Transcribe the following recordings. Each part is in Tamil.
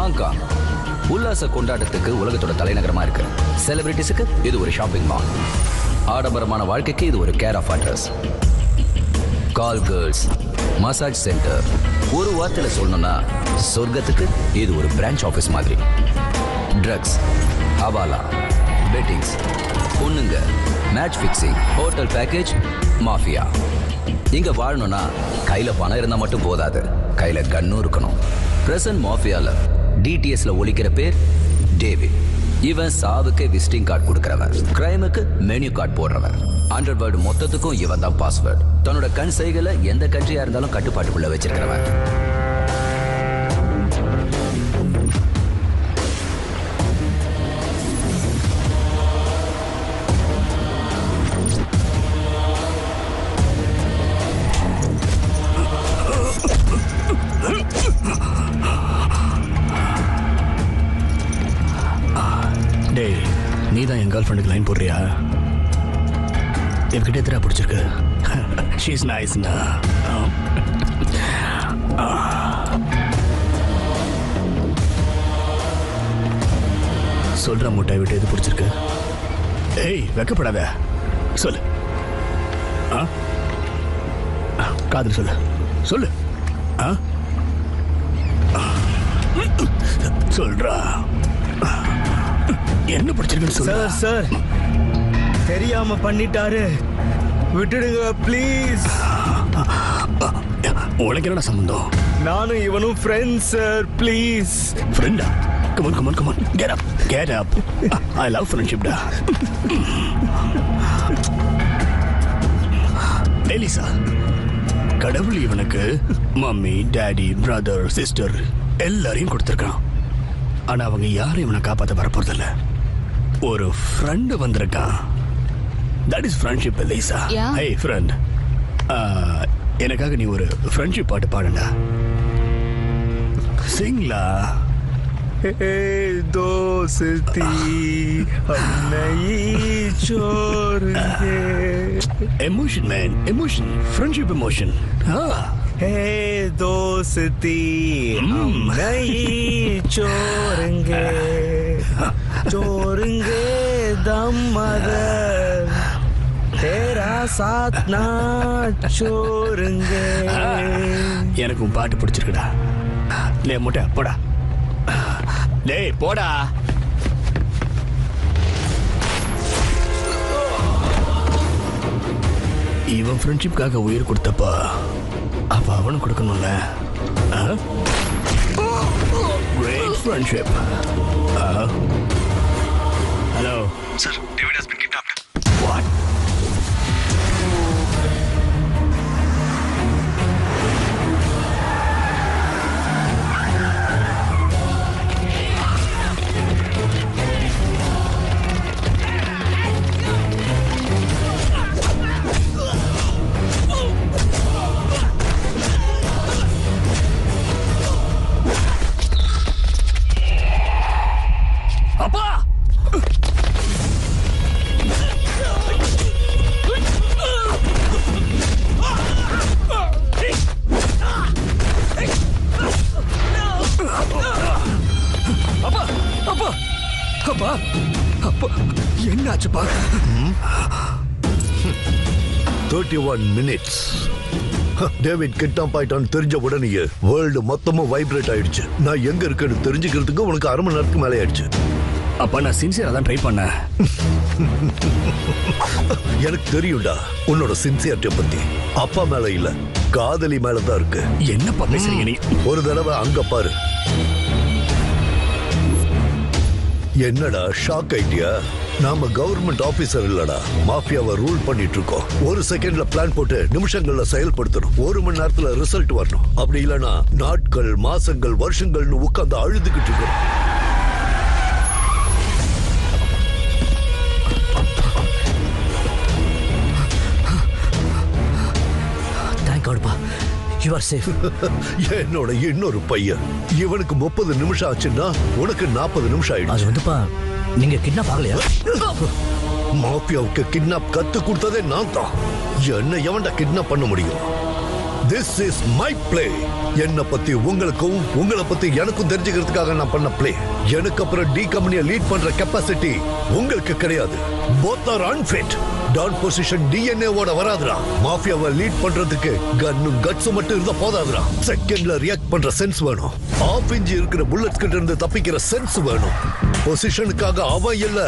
ஹாங்காங் உல்லாச கொண்டாட்டத்துக்கு உலகத்தோட தலைநகரமா இருக்கு. செலிபிரிட்டிஸுக்கு இது ஒரு ஷாப்பிங் மால். ஆடம்பரமான வாழ்க்கைக்கு இது ஒரு care of address. Call girls, massage center, ஒரு வார்த்தையில சொல்லணும்னா சொர்க்கத்துக்கு இது ஒரு பிரான்ச் ஆஃபீஸ் மாதிரி. ட்ரக்ஸ், ஹவாலா, பெட்டிங்ஸ், பொண்ணுங்க, match fixing, hotel package, mafia. இங்க வாழணும்னா கையில பணம் இருந்தா மட்டும் போதாது, கையில கண்ணும் இருக்கணும். பிரசன்ட் மாஃபியால டிடிஎஸ்ல ஒலிக்கிற பேர் டேவிட். இவன் சாவுக்கு விசிட்டிங் கார்டு கொடுக்கறவன், கிரைமுக்கு மெனு கார்டு போடுறவன். அண்டர்வேர்ல்டு மொத்தத்துக்கும் இவன் தான் பாஸ்வேர்டு. தன்னோட கண் சைகளை எந்த கண்ட்ரியா இருந்தாலும் கட்டுப்பாட்டுக்குள்ள வச்சிருக்கிறவன். நீ தான் என் கேர்ள் ஃப்ரெண்டுக்கு லைன் போடுறியா? என்கிட்ட எதிராக பிடிச்சிருக்கு. ஷீஸ் நைஸ்ண்ணா. சொல்ற முட்டாய் விட்டு எது பிடிச்சிருக்கு? ஏய் வெக்கப்படாத, சொல்லு. காதல் சொல்லு, சொல்லு. சொல்றா, என்ன பிடிச்சிருக்குன்னு சொல்லு. சார் சார் தெரியாம பண்ணிட்டாரு, விட்டுடுங்க ப்ளீஸ். உனக்கு என்னடா சம்பந்தம்? நானும் இவனும் ஃப்ரெண்ட்ஸ் சார், ப்ளீஸ். ஃப்ரெண்டா? come on come on come on, get up get up. I love friendship da. Elisa, கடவுள் இவனுக்கு மம்மி, டாடி, பிரதர், சிஸ்டர் எல்லாரையும் கொடுத்துருக்கான். ஆனா அவங்க யாரும் இவனை காப்பாற்ற வரப்போறதில்ல. ஒரு ஃப்ரெண்டு வந்திருக்கான். That is friendship Elisa. Hey friend, எனக்காக நீ ஒரு ஃப்ரெண்ட்ஷிப் பாட்டு பாடுண்டா. சிங்லா. दोस्ती हम नहीं छोड़ेंगे. Emotion man, emotion, friendship emotion. हे दोस्ती हम नहीं छोड़ेंगे, छोड़ेंगे दम मगर तेरा साथ ना छोड़ेंगे. எனக்கு உன் பாட்டு பிடிச்சிருக்குடா. லே முட்டை போடா. டேய் போடா. இவன் ஃப்ரெண்ட்ஷிப்காக உயிர் கொடுத்தப்பா அப்ப அவனும் கொடுக்கணும்ல. கிரேட் ஃப்ரெண்ட்ஷிப். Hello sir, David has been kidnapped. What? என்னாச்சுப்பா? 31 minutes. டேவிட் கிட்னாப் ஆயிட்டான்னு தெரிஞ்ச உடனே வேர்ல்டு மொத்தமும் வைப்ரேட் ஆயிடுச்சு. நான் எங்க இருக்கேன்னு தெரிஞ்சுக்கிறதுக்கு உனக்கு 1/2 மணி நேரத்துக்கு மேலே ஆயிடுச்சு. அப்ப நான் சின்சியரா தான் ட்ரை பண்ணேன். எனக்கு தெரியும்டா உன்னோட சின்சியரிட்டியை பத்தி. அப்பா மேல இல்ல, காதலி மேலதான் இருக்கு. என்னப்பா பேசுறீங்க நீ? ஒரு தடவை அங்க பாரு. என்னடா ஷாக் ஆயிட்டியா? நாம கவர்மெண்ட் ஆபீசர் இல்லடா, மாஃபியாவை ரூல் பண்ணிட்டு இருக்கோம். ஒரு செகண்ட்ல பிளான் போட்டு நிமிஷங்கள்ல செயல்படுத்தணும். 1 மணி நேரத்துல ரிசல்ட் வரணும். அப்படி இல்லைன்னா நாட்கள், மாசங்கள், வருஷங்கள்னு உட்கார்ந்து அழுதுகிட்டு இருக்கணும். என்னோட இன்னொரு பையன், இவனுக்கு 30 நிமிஷம் ஆச்சுன்னா உனக்கு 40 நிமிஷம் ஆயிடுச்சு. அது வந்துப்பா, நீங்க கிட்னாப் ஆகலையா? மாஃபியாவுக்கு கிட்னாப் கத்து கொடுத்ததே நான் தான். என்ன எவன்டா கிட்னாப் பண்ண முடியும்? This is my play. என்ன பத்தி உங்களுக்கும் உங்களை பத்தி எனக்கும் தெரிஞ்சுக்கிறதுக்காக நான் பண்ண பிளே. எனக்கு அப்புறம் டி கம்பெனியை லீட் பண்ற கெப்பாசிட்டி உங்களுக்கு கிடையாது. both are unfit. Don position டிஎன்ஏவோட வராதுடா. மாஃபியாவை லீட் பண்றதுக்கு கன்னும் கட்ஸும் மட்டும் இருந்தா போதாதுடா. செகண்ட்ல ரியாக்ட் பண்ற சென்ஸ் வேணும். ஆஃப் இன்ஜி இருக்கிற புல்லட்ஸ் கிட்ட இருந்து தப்பிக்கிற சென்ஸ் வேணும். பொசிஷனுக்காக அவன் இல்ல,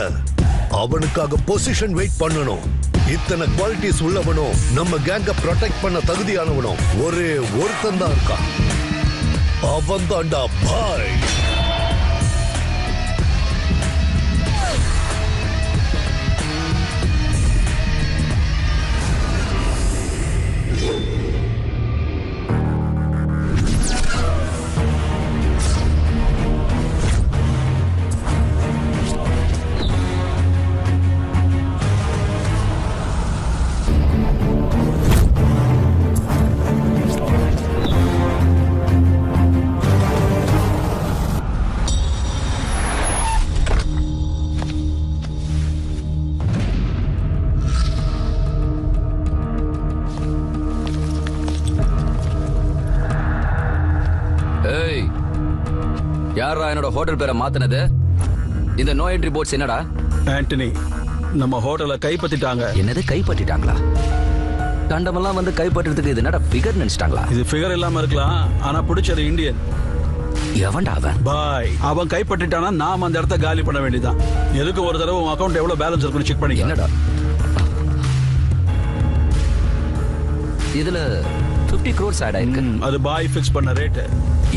அவனுக்காக பொசிஷன் வெயிட் பண்ணணும். இத்தனை குவாலிட்டிஸ் உள்ளவனும் நம்ம கேங்க ப்ரொடெக்ட் பண்ண தகுதியானவனும் ஒரே ஒருத்தன் தான் இருக்கான். அவன் தான்டா பாய். யாரா என்னோட ஹோட்டல் பேரை மாத்தினது? இந்த நோ என்ட்ரி போர்ட்ஸ் என்னடா? ஆண்டனி, நம்ம ஹோட்டலை கைப்பற்றிட்டாங்க. என்னது கைப்பற்றிட்டாங்களா? கண்டமெல்லாம் வந்து கைப்பற்றதுக்கு இது என்னடா ஃபிகர் நினைச்சிட்டாங்களா? இது ஃபிகர் இல்லாம இருக்கலாம், ஆனா பிடிச்சது இந்தியன். எவன்டா அவன்? பாய், அவன் கைப்பற்றிட்டானா நாம அந்த இடத்த காலி பண்ண வேண்டியதான். எதுக்கு ஒரு தடவை உன் அக்கௌண்ட் எவ்வளவு பேலன்ஸ் இருக்குன்னு செக் பண்ணி. என்னடா இதுல 50 crores ஆட் ஆயிருக்கு. அது பாய் ஃபிக்ஸ் பண்ண ரேட்.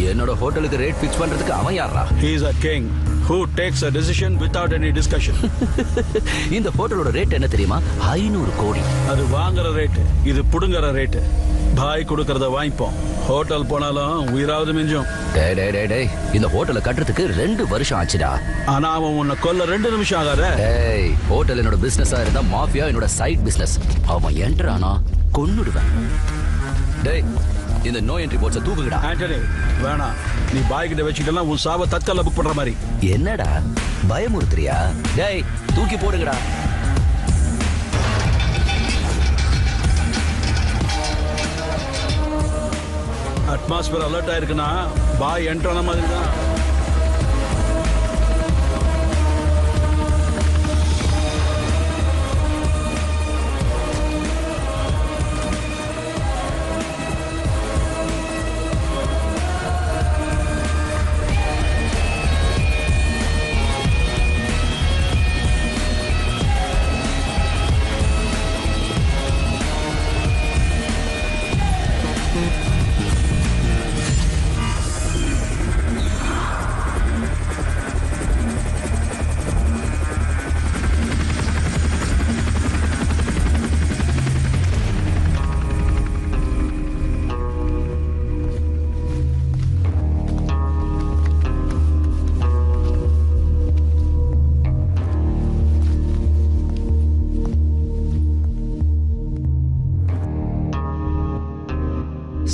என்னோட ஹோட்டலுக்கு ரேட் ஃபிக்ஸ் பண்றதுக்கு அவன் யாரா? He is a king who takes a decision without any discussion. இந்த ஹோட்டலோட ரேட் என்ன தெரியுமா? 500 கோடி. அது வாங்குற ரேட், இது புடுங்குற ரேட். பாய் கொடுக்கறத வாங்கிப்போம். ஹோட்டல் போனாலும் உயிராவது மிஞ்சும். டேய் டேய் டேய் டேய், இந்த ஹோட்டலை கட்டுறதுக்கு 2 வருஷம் ஆச்சுடா. ஆனா அவன் உன்னை கொல்ல 2 நிமிஷம் ஆகாத. டேய், ஹோட்டல் என்னோட பிசினஸா இருந்தா மாஃபியா என்னோட சைட் பிசினஸ். அவன் என்டர் ஆனா கொன்னுடுவேன். டேய், இந்த நோ என்ட்ரி போர்ட்ஸை தூக்குங்கடா. ஆண்டனி, வேணாம். நீ பாய் கிட்ட வச்சுக்கிட்டலாம் உன் சாவை தற்கால புக் பண்ற மாதிரி. என்னடா பயமுறுத்துறியா? டேய், தூக்கி போடுங்கடா. அட்மாஸ்பியர் அலர்ட் ஆயிருக்குன்னா பாய் என்டர் ஆன மாதிரி தான்.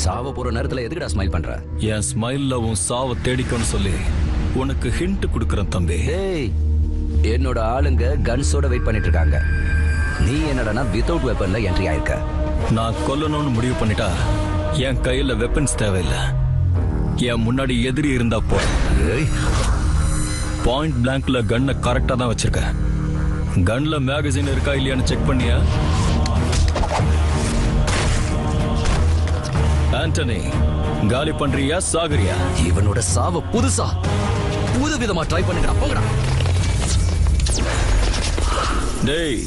சாவ போற நேரத்துல எதுக்குடா ஸ்மைல் பண்ற? என் ஸ்மைல்ல உன் சாவை தேடிக்கணும்னு சொல்லி உனக்கு ஹிண்ட் கொடுக்கறேன் தம்பி. டேய், என்னோட ஆளுங்க கன்ஸோட வெயிட் பண்ணிட்டு இருக்காங்க. நீ என்னடா வித்தவுட் வெப்பன்ல என்ட்ரி ஆயிருக்க. நான் கொல்லணும்னு முடிவு பண்ணிட்டா என் கையில வெப்பன்ஸ் தேவையில்லை. என் முன்னாடி எதிரி இருந்தா போ. பாயிண்ட் பிளாங்க்ல கன்னை கரெக்டா தான் வச்சிருக்கேன். கன்ல மேகசின் இருக்கா இல்லையான்னு செக் பண்ணியா? ஆண்டனி, காலி பண்றியா சாகுறியா? இவனோட சாவ புது விதமா ட்ரை பண்ணுங்கடா. போங்கடா. டேய்,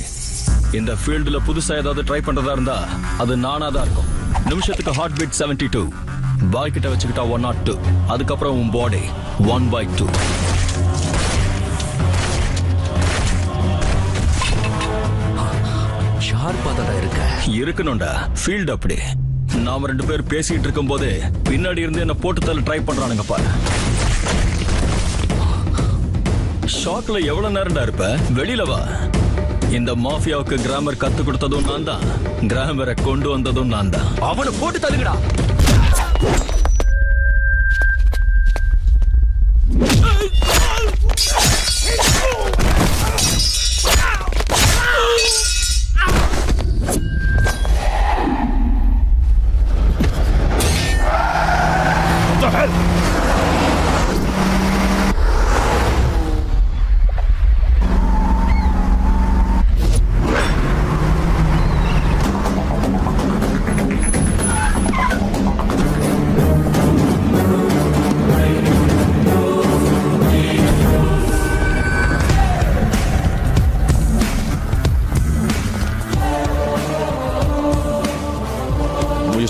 இந்த ஃபீல்டுல புதுசா ஏதாவது ட்ரை பண்றதா இருந்தா அது நானா தான் இருக்கும். நிமிஷத்துக்கு ஹார்ட் பீட் 72. பாய் கிட்ட வச்சுக்கிட்டா 102. அதுக்கப்புறம் உன் பாடி 1/2. ஷார்ப்பா தான் இருக்கணும்டா. ஃபீல்டு அப்படி. நாம 2 பேர் பேசிட்டு இருக்கும் போதே பின்னாடி இருந்து என்ன போட்டு தள்ள ட்ரை பண்றானுங்க பாரு. ஷாக்ல எவ்வளவு நேரம்டா இருப்ப? வெளியில வா. இந்த மாஃபியாவுக்கு கிராமர் கத்து கொடுத்ததும் நான் தான், கிராமரை கொண்டு வந்ததும் நான் தான். அவனை போட்டு தள்ளுங்கடா.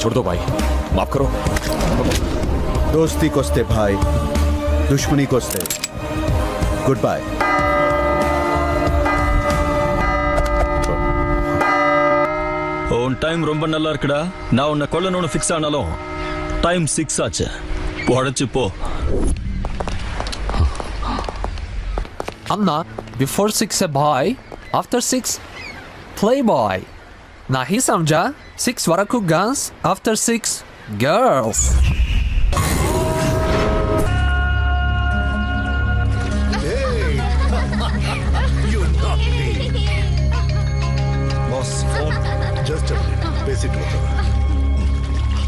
छोड़ दो भाई, माफ करो। दोस्ती कोस्ते भाई, दुश्मनी कोस्ते। Good bye. உன் டைம் ரொம்ப நல்லா இருக்குடா. நான் உன்னை கொல்லணும்னு ஃபிக்ஸ் ஆனாலும் டைம் 6 ஆச்சு. உழைச்சு போ. Anna, before 6 a boy, after 6 playboy. Nahi samjha? 6 varaku guns, after 6 girls. Hey! You knocked me. Boss, phone. Just a minute. பேசிட்டு இருக்கேன்.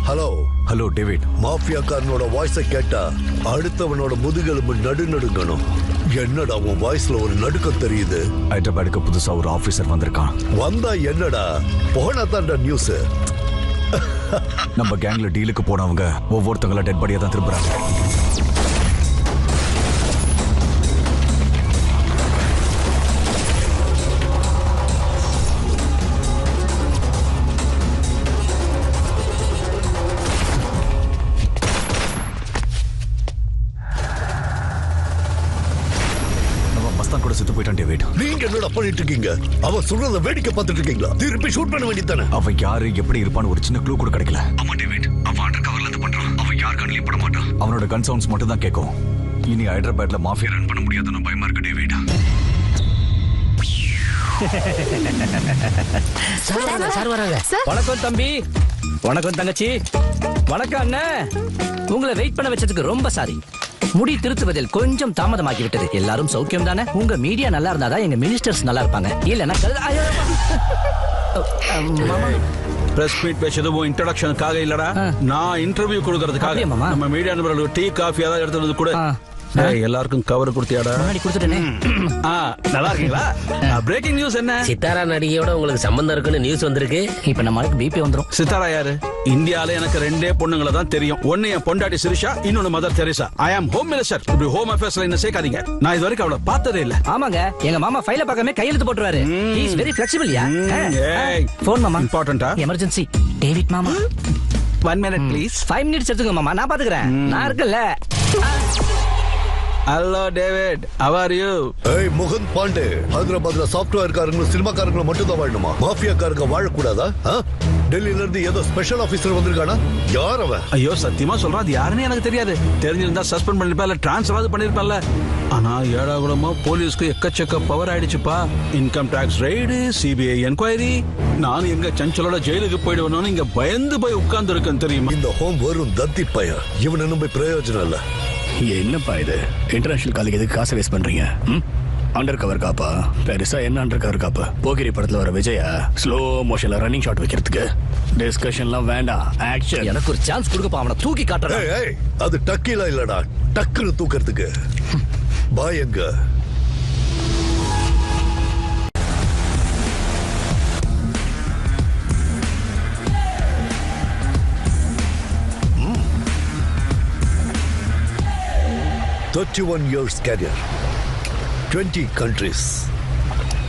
Hello hello David. மாஃபியாக்காரனோட வாய்ஸை கேட்டா அடுத்தவனோட முதுகெலும்பு நடுநடுங்கணும். என்னடா உன் வாய்ஸ்ல ஒரு நடுக்கம் தெரியுது? ஹைதராபாத்துக்கு புதுசா ஒரு ஆபீசர் வந்திருக்கான். வந்தா என்னடா, போனா தான்டா நியூஸ். நம்ம கேங்ல டீலுக்கு போனவங்க ஒவ்வொருத்தங்கள டெட் பாடியா தான் திரும்புறாங்க. கூட செத்து போயிட்டான் டேவிட். நீங்க என்னடா பண்ணிட்டு இருக்கீங்க? அவன் சொல்றத வேடிக்கை பார்த்துட்டு இருக்கீங்களா? திருப்பி ஷூட் பண்ண வேண்டியதானே? அவன் யாரு எப்படி இருப்பான்னு ஒரு சின்ன க்ளூ கூட கிடைக்கல. ஆமா டேவிட், அவன் அண்டர் கவர்ல இருந்து பண்றான். அவன் யார் கண்ணிலையும் பட மாட்டான். அவனோட கன் சவுண்ட்ஸ் மட்டும் தான் கேட்கும். இனி ஹைதராபாத்ல மாஃபியா ரன் பண்ண முடியாதுன்னு பயமா இருக்கு டேவிட். சார் வராங்க. வணக்கம் தம்பி. வணக்கம் தங்கச்சி. வணக்கம் அண்ணன். உங்களை வெயிட் பண்ண வச்சதுக்கு ரொம்ப சாரி. முடி திருத்துவதில் கொஞ்சம் தாமதமாகி விட்டது. எல்லாரும் சௌக்கியம் தானே? உங்க மீடியா நல்லா இருந்தாதான் எங்க மினிஸ்டர்ஸ் நல்லா இருப்பாங்க. இல்லன்னா பிரஸ் மீட் பேசுறது உன் இன்ட்ரோடக்ஷனுக்காக இல்லடா, நான் இன்டர்வியூ கொடுக்கறதுக்காக. நம்ம மீடியா நபர்களுக்கு டீ காஃபி ஏதாவது எடுத்து கூட. எல்லாருக்கும் கவர் கொடுத்தியாடா? கொடுத்துட்டேனே. நல்லா இருக்கீங்களா? பிரேக்கிங் நியூஸ் என்ன? சித்தாரா நடிகையோட உங்களுக்கு சம்பந்தம் இருக்குன்னு நியூஸ் வந்திருக்கு. இப்ப நம்மளுக்கு பிபி வந்துரும். சித்தாரா யாரு? இந்தியால எனக்கு 2 பொண்ணுங்களை தான் தெரியும். ஒன்னு என் பொண்டாட்டி சிரிஷா, இன்னொன்னு mother Teresa. I am home minister. இப்படி ஹோம் அஃபேர்ஸ்ல என்ன சேர்க்காதீங்க. நான் இது வரைக்கும் அவளை பார்த்ததே இல்ல. ஆமாங்க, எங்க மாமா ஃபைல பார்க்காம கையெழுத்து போட்டுருவாரு. ஹி இஸ் வெரி ஃபிளெக்சிபிள் யா. ஃபோன் மாமா. இம்பார்ட்டன்ட்டா? எமர்ஜென்சி. டேவிட் மாமா. 1 minute ப்ளீஸ். 5 minutes எடுத்துங்க மாமா, நான் பாத்துக்கறேன். நான் இருக்கல. Hello David, how are you? ஏய் முகுந்த் பாண்டே, ஹைதராபாத்ல சாஃப்ட்வேர்காரங்க சினிமாக்காரங்க மட்டும் தான் வாழணுமா? மாஃபியாக்காரங்க வாழக்கூடாதா? டெல்லியில இருந்து ஏதோ ஸ்பெஷல் ஆபீசர் வந்திருக்கானா? யார் அவன்? ஐயோ சத்தியமா சொல்றா, அது யாருன்னு எனக்கு தெரியாது. தெரிஞ்சிருந்தா சஸ்பெண்ட் பண்ணிருப்பா, இல்ல டிரான்ஸ்ஃபர் பண்ணிருப்பால. ஆனா ஏடாகுடமா போலீஸ்க்கு எக்கச்சக்க பவர் ஆயிடுச்சுப்பா. Income tax raid, CBI enquiry. நான் எங்க சஞ்சலோட ஜெயிலுக்கு போயிடுவேன்னு இங்க பயந்து போய் உட்கார்ந்து இருக்கேன் தெரியுமா? இந்த ஹோம் வரும் தத்தி பைய, இவனை நம்பி பிரயோஜனம் இல்ல. என்னப்பா இது? இன்டர்நேஷனல் காலேஜ் எதுக்கு காசு வேஸ்ட் பண்றீங்க? அண்டர் கவர் காப்பா? பெருசா என்ன அண்டர் கவர் காப்பு? போகிரி படத்துல வர விஜயா ஸ்லோ மோஷன்ல ரன்னிங் ஷாட் வைக்கிறதுக்கு? டிஸ்கஷன்லாம் வேண்டாம், ஆக்ஷன். எனக்கு ஒரு சான்ஸ் கொடுக்கப்பா, அவனை தூக்கி காட்டுறேன். ஏய் அது டக்கில இல்லடா, டக்குன்னு தூக்கிறதுக்கு. பாயங்க $31 years career, 20 countries,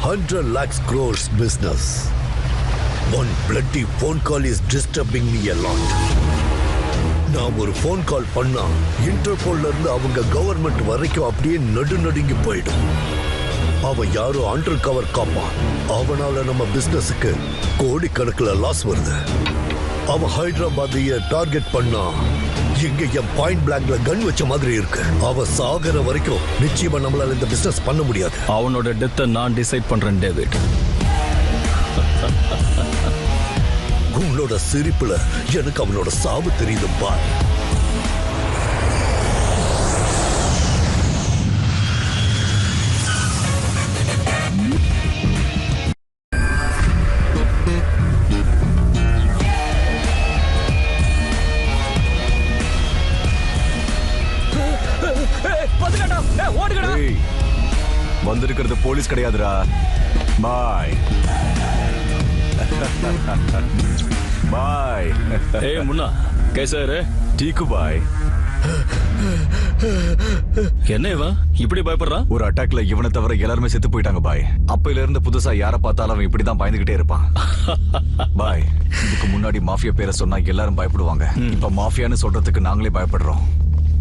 100 lakhs crores business. One bloody phone call is disturbing me a lot. நான் ஒரு ஃபோன் கால் பண்ணா இன்டர்போல்ல இருந்து அவங்க கவர்மெண்ட் வரைக்கும் அப்படியே நடுநடுங்கி போயிடும். அவன் யாரோ அண்டர் கவர் காப்பான். அவனால நம்ம பிசினஸுக்கு கோடிக்கணக்கில் லாஸ் வருது. அவன் ஹைதராபாத்தைய டார்கெட் பண்ணா இங்க என் பாயிண்ட் பிளாங்க்ல கன் வச்ச மாதிரி இருக்கு. அவன் சாகர வரைக்கும் நிச்சயமா நம்மளால இந்த பிசினஸ் பண்ண முடியாது. அவனோட டெத்தை நான் டிசைட் பண்றேன் டேவிட். உன்னோட சிரிப்புல எனக்கு அவனோட சாவு தெரியுதுப்பா. வந்திருக்கிறது போலீஸ் கிடையாதுடா. பாய் பாய். ஏய் முன்னா, कैसा है रे? ठीक हूँ बाय. என்ன இவன் இப்படி பயப்படுறான்? ஒரு அட்டாக்ல இவனை தவிர எல்லாருமே செத்து போயிட்டாங்க பாய். அப்பையில இருந்து புதுசா யாரை பார்த்தாலும் அவன் இப்படிதான் பயந்துகிட்டே இருப்பான். பாய், இதுக்கு முன்னாடி மாஃபியா பேரை சொன்னா எல்லாரும் பயப்படுவாங்க. இப்ப மாஃபியான்னு சொல்றதுக்கு நாங்களே பயப்படுறோம்.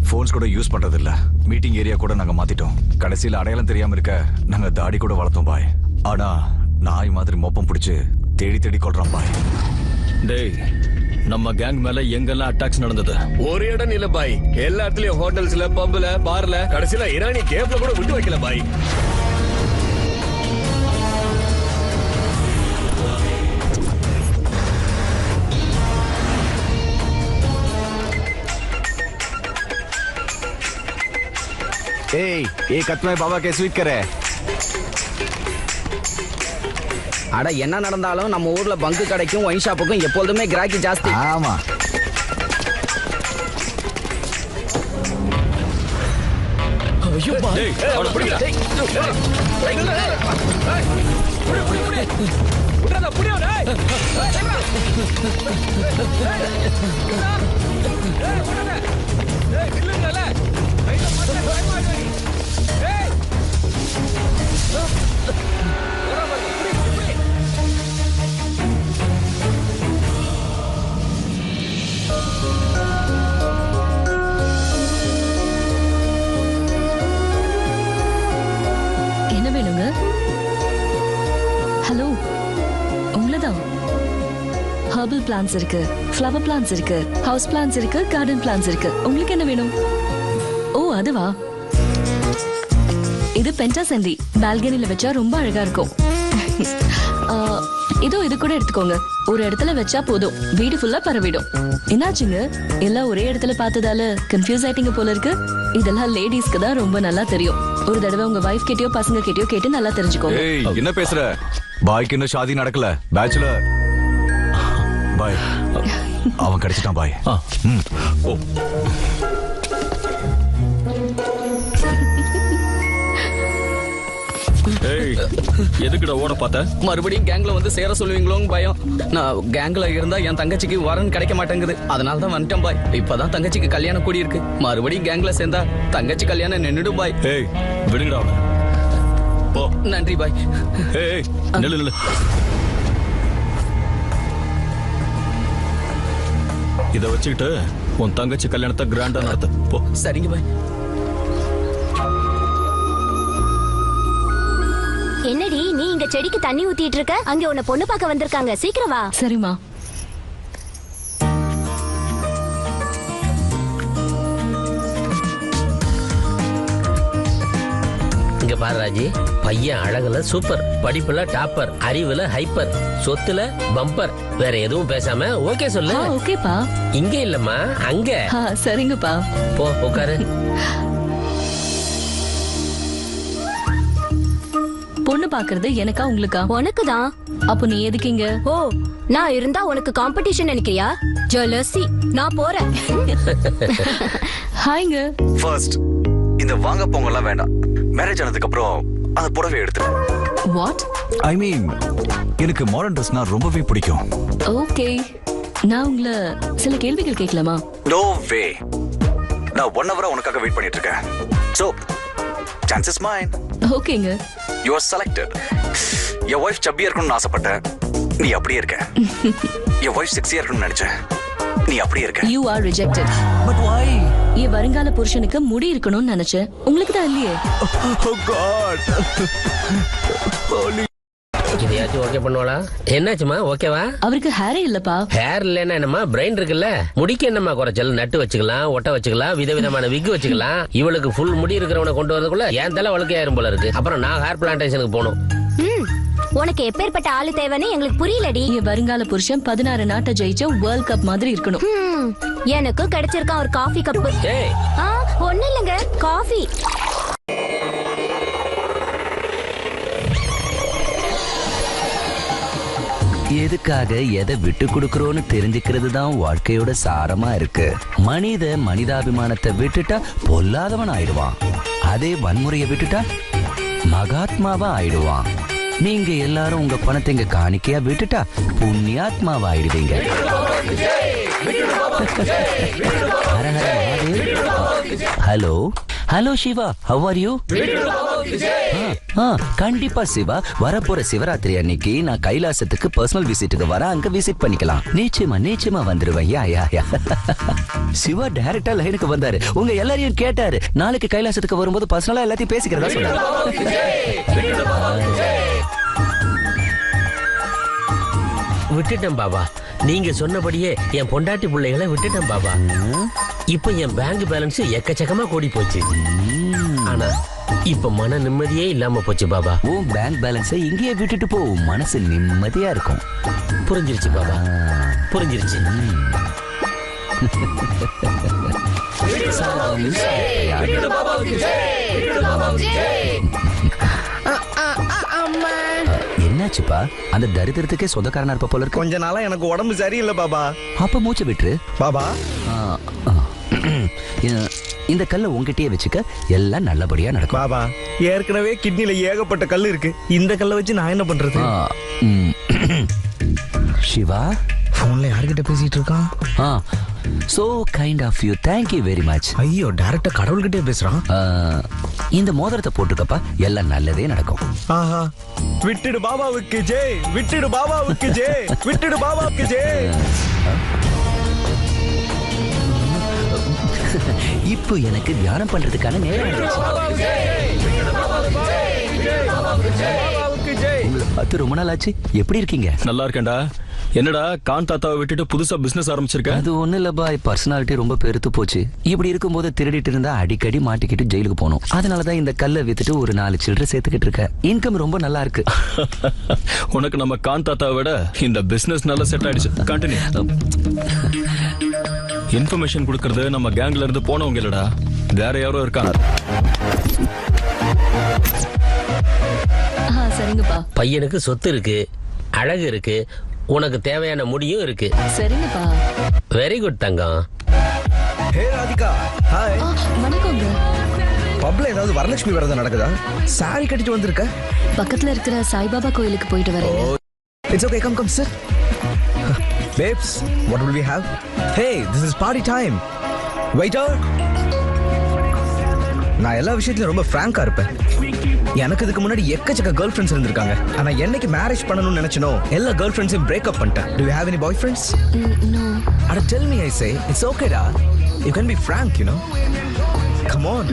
போன்ஸ் கூட யூஸ் பண்றது இல்ல. மீட்டிங் ஏரியா கூட நாங்க மாத்திட்டோம். கடைசியில அடையாளம் தெரியாம இருக்க நாங்க தாடி கூட வளர்த்தோம் பாய். ஆனா நாய் மாதிரி மொப்பம் பிடிச்சு தேடி தேடி கொள்றான் பாய். டேய், நம்ம கேங் மேல எங்கெல்லாம் அட்டாக்ஸ் நடந்தது? ஒரு இடம் இல்ல பாய், எல்லா இடத்துலயும் ஹோட்டல்ஸ்ல, பப்ல, பார்ல, கடைசியில இரானி கேப்ல கூட விட்டு வைக்கல பாய். एक हाथ में बाबा के स्वीट करे. அட என்ன நடந்தாலும் நம்ம ஊர்ல பங்கு கடைக்கும் ஒயின் ஷாப்புக்கும் எப்பொழுதுமே கிராக்கி ஜாஸ்தி. ஆமா. ஐயோ டேய், அவளை பிடிடா. புடிடா புடிடா டேய். டேய் நில்லுங்கல. கையில மாட்டே பயமாடி. டேய். என்ன வேணுங்க? ஹலோ, உங்களதான். ஹெர்பல் பிளான்ஸ் இருக்கு, ஃப்ளவர் பிளான்ஸ் இருக்கு, ஹவுஸ் பிளான்ஸ் இருக்கு, கார்டன் பிளான்ஸ் இருக்கு. உங்களுக்கு என்ன வேணும்? ஓ அதுவா? இது பென்டாசென்டி. பால்கனில வச்சா ரொம்ப அழகா இருக்கும். இதோ இது கூட எடுத்துக்கோங்க. ஒரு இடத்துல வச்சா போதும், வீடு ஃபுல்லா பரவிடும். என்னாச்சுங்க, எல்லாம் ஒரே இடத்துல பார்த்ததால கன்ஃபியூஸ் ஆயிட்டீங்க போல இருக்கு. இதெல்லாம் லேடிஸ்க்கு தான் ரொம்ப நல்லா தெரியும். ஒரு தடவை உங்க வைஃப் கிட்டயோ பசங்க கிட்டயோ கேட்டு நல்லா தெரிஞ்சுக்கோங்க. ஏய், என்ன பேசுற? பாய்க்கு இன்னும் ஷாதி நடக்கல, பேச்சுலர். பாய், அவன் கிடைச்சிட்டான் பாய். ஓ ஏய், எதுக்குடா ஓட பார்த்த? மறுபடியும் கேங்ல வந்து சேர சொல்லுவீங்களோன்னு பயம். நான் கேங்ல இருந்தா என் தங்கச்சிக்கு வரன் கிடைக்க மாட்டேங்குது. அதனால தான் வந்துட்டேன் பாய். இப்பதான் தங்கச்சிக்கு கல்யாணம் கூடி இருக்கு. மறுபடியும் கேங்ல சேர்ந்தா தங்கச்சி கல்யாணம் நின்னுடும் பாய். ஏய், விடுங்கடா அவனை. போ. நன்றி பாய். ஏய், நில்லு நில்லு. இத வச்சுக்கிட்டு உன் தங்கச்சி கல்யாணத்தை கிராண்டா நடத்து. போ. சரிங்க பாய். என்னடி நீ இங்க செடிக்கு தண்ணி ஊத்திட்டு இருக்க? அங்க உன்னை பொண்ணு பார்க்க வந்திருக்காங்க, சீக்கிரம் வா. சரிம்மா. இங்க பாரு ராஜி, பையன் அழகுல சூப்பர், படிப்புல டாப்பர், அறிவுல ஹைப்பர், சொத்துல பம்பர். வேற எதுவும் பேசாம ஓகே சொல்லு. ஓகேப்பா. இங்க இல்லம்மா, அங்க. சரிங்கப்பா. போ உட்காரு. பொண்ணு பாக்குறது எனக்கா உங்களுக்கா? உனக்குதான். அப்போ நீ எதுக்கு இங்க? ஓ, நான் இருந்தா உனக்கு காம்படிஷன் நினைக்கிறியா? ஜலசி. நான் போறேன். ஹாய்ங்க. ஃபர்ஸ்ட் இந்த வாங்க போங்க எல்லாம் வேண்டாம். மேரேஜ் ஆனதுக்கு அப்புறம் அந்த புடவை எடுத்துரு. வாட்? ஐ மீன், எனக்கு மாடர்ன் ட்ரெஸ்னா ரொம்பவே பிடிக்கும். ஓகே, நான் உங்களை சில கேள்விகள் கேட்கலாமா? No way. நான் 1 hour உனக்காக வெயிட் பண்ணிட்டு இருக்கேன். So chance is mine. ஓகேங்க. You are selected. your wife சப்பியா இருக்கணும்னு ஆசைப்பட்டேன், நீ அப்படியே இருக்க. your wife செக்ஸியா இருக்கணும்னு நினைச்சேன், நீ அப்படியே இருக்க. You are rejected. But why? என் வருங்கால புருஷனுக்கு முடி இருக்கணும்னு நினைச்சேன், உங்களுக்கு தான் இல்லையே. Oh God. இதையாச்சும் ஓகே பண்ணுவாளா? என்னாச்சுமா, ஓகேவா? அவருக்கு ஹேரே இல்லப்பா. ஹேர் இல்லன்னா என்னமா, பிரெயின் இருக்குல்ல. முடிக்கு என்னமா குறைச்சல்? நட்டு வச்சுக்கலாம், ஒட்ட வச்சுக்கலாம், விதவிதமான விக் வச்சுக்கலாம். இவளுக்கு ஃபுல் முடி இருக்கிறவனை கொண்டு வரதுக்குள்ள என் தலை வழுக்க ஆயிரும் போல இருக்கு. அப்புறம் நான் ஹேர் பிளான்டேஷனுக்கு போகணும். உனக்கு எப்பேற்பட்ட ஆளு தேவைன்னு எங்களுக்கு புரியலடி. என் வருங்கால புருஷன் 16 நாட்டை ஜெயிச்ச வேர்ல்ட் கப் மாதிரி இருக்கணும். எனக்கும் கிடைச்சிருக்கான் ஒரு காஃபி கப். ஒண்ணு இல்லங்க, காஃபி. எதுக்காக எதை விட்டு கொடுக்கறோன்னு தெரிஞ்சுக்கிறது தான் வாழ்க்கையோட சாரமா இருக்கு. மனித மனிதாபிமானத்தை விட்டுட்டா பொல்லாதவன் ஆயிடுவான். அதே வன்முறையை விட்டுட்டா மகாத்மாவா ஆயிடுவான். நீங்க எல்லாரும் உங்க பணத்தை இங்க காணிக்கையா விட்டுட்டா புண்ணியாத்மாவா ஆயிடுவீங்க. Hello, hello Shiva, how are you? கண்டிப்பா சிவா, வரப்போற சிவராத்திரி அன்னைக்கு நான் கைலாசத்துக்கு பர்சனல் விசிட்டுக்கு வர, அங்க விசிட் பண்ணிக்கலாம். நிச்சயமா வந்துருவேன். யா சிவா டைரக்டா லைனுக்கு வந்தாரு, உங்க எல்லாரையும் கேட்டாரு. நாளைக்கு கைலாசத்துக்கு வரும்போது பர்சனலா எல்லாத்தையும் பேசிக்கிறதா சொன்னாரு. விட்டுட்டேன் பாபா, நீங்க சொன்னபடியே என் பொண்டாட்டி பிள்ளைகளை விட்டுட்டேன் பாபா. இப்ப என் பேங்க் பேலன்ஸ் எக்கச்சக்கமா கூடி போச்சு. ஆனா இப்ப மன நிம்மதியே இல்லாம போச்சு பாபா. உன் பேங்க் பேலன்ஸை இங்கேயே விட்டுட்டு போ, மனசு நிம்மதியா இருக்கும். புரிஞ்சிருச்சு பாபா, புரிஞ்சிருச்சு. என்னாச்சுப்பா? அந்த தரித்திரத்துக்கே சொந்தக்காரனா இருப்ப போல இருக்கு. கொஞ்ச நாளா எனக்கு உடம்பு சரியில்லை பாபா. அப்ப மூச்சு விட்டுரு பாபா. இந்த கல்லை உங்ககிட்டயே வச்சுக்க, எல்லாம் நல்லபடியா நடக்கும். பாபா, ஏற்கனவே கிட்னில ஏகப்பட்ட கல் இருக்கு. இந்த கல்லை வச்சு நான் என்ன பண்றது? சிவா போன்ல யார்கிட்ட பேசிட்டு இருக்கான்? so kind of you, thank you very much. ஐயோ, டைரக்டா கடவுள்கிட்டே பேசுறான். இந்த மோதிரத்தை போட்டுக்கப்பா, எல்லாம் நல்லதே நடக்கும். ஆஹா, விட்டுடு பாபாவுக்கு ஜெய், விட்டுடு பாபாவுக்கு ஜெய், விட்டுடு பாபாவுக்கு ஜெய். இப்போ எனக்கு தியானம் பண்றதுக்கான நேரம் பார்த்து ரொம்ப நாள் ஆச்சு. எப்படி இருக்கீங்க? நல்லா இருக்கேன்டா. என்னடா கான் தாத்தாவை விட்டுட்டு புதுசா பிசினஸ் ஆரம்பிச்சிருக்க? அது ஒண்ணு இல்ல பாய், பர்சனாலிட்டி ரொம்ப பெருத்து போச்சு. இப்படி இருக்கும்போது திருடிட்டு இருந்தா அடிக்கடி மாட்டிக்கிட்டு ஜெயிலுக்கு போகணும். அதனாலதான் இந்த கல்லை வித்துட்டு ஒரு 4 சில்லறை சேர்த்துக்கிட்டு இருக்கேன். இன்கம் ரொம்ப நல்லா இருக்கு. உனக்கு நம்ம கான் தாத்தாவை விட இந்த பிசினஸ் நல்லா செட் ஆயிடுச்சு. கண்டினியூ. இன்ஃபர்மேஷன் கொடுக்கறது நம்ம கேங்ல இருந்து போனவங்க இல்லடா, வேற யாரோ இருக்காங்க. சரிங்கப்பா. பையனுக்கு சொத்து இருக்கு, அழகு இருக்கு, உனக்கு தேவையான முடியும் இருக்கு. சரிங்கப்பா. வெரி குட் தங்கம். ஹே ராதிகா, ஹாய். வணக்கங்க. பப்ல ஏதாவது வரலட்சுமி விரதம் நடக்குதா? சாரி கட்டிட்டு வந்திருக்க? பக்கத்துல இருக்கிற சாய்பாபா கோயிலுக்கு போயிட்டு வரேன். It's okay, come sit. Babes, what will we have? Hey, this is party time. Waiter. நான் எல்லா விஷயத்திலும் ரொம்ப ஃப்ராங்கா இருப்பேன். எனக்கு இதுக்கு முன்னாடி எக்கச்சக்க கேர்ள் ஃப்ரெண்ட்ஸ் இருந்திருக்காங்க. ஆனா என்னைக்கு மேரேஜ் பண்ணணும்னு நினைச்சனோ எல்லா கேர்ள் ஃப்ரெண்ட்ஸையும் பிரேக் அப் பண்ணிட்டேன். Do you have any boyfriends? No. Ada tell me, I say. It's okay da. You can be frank, you know. Come on.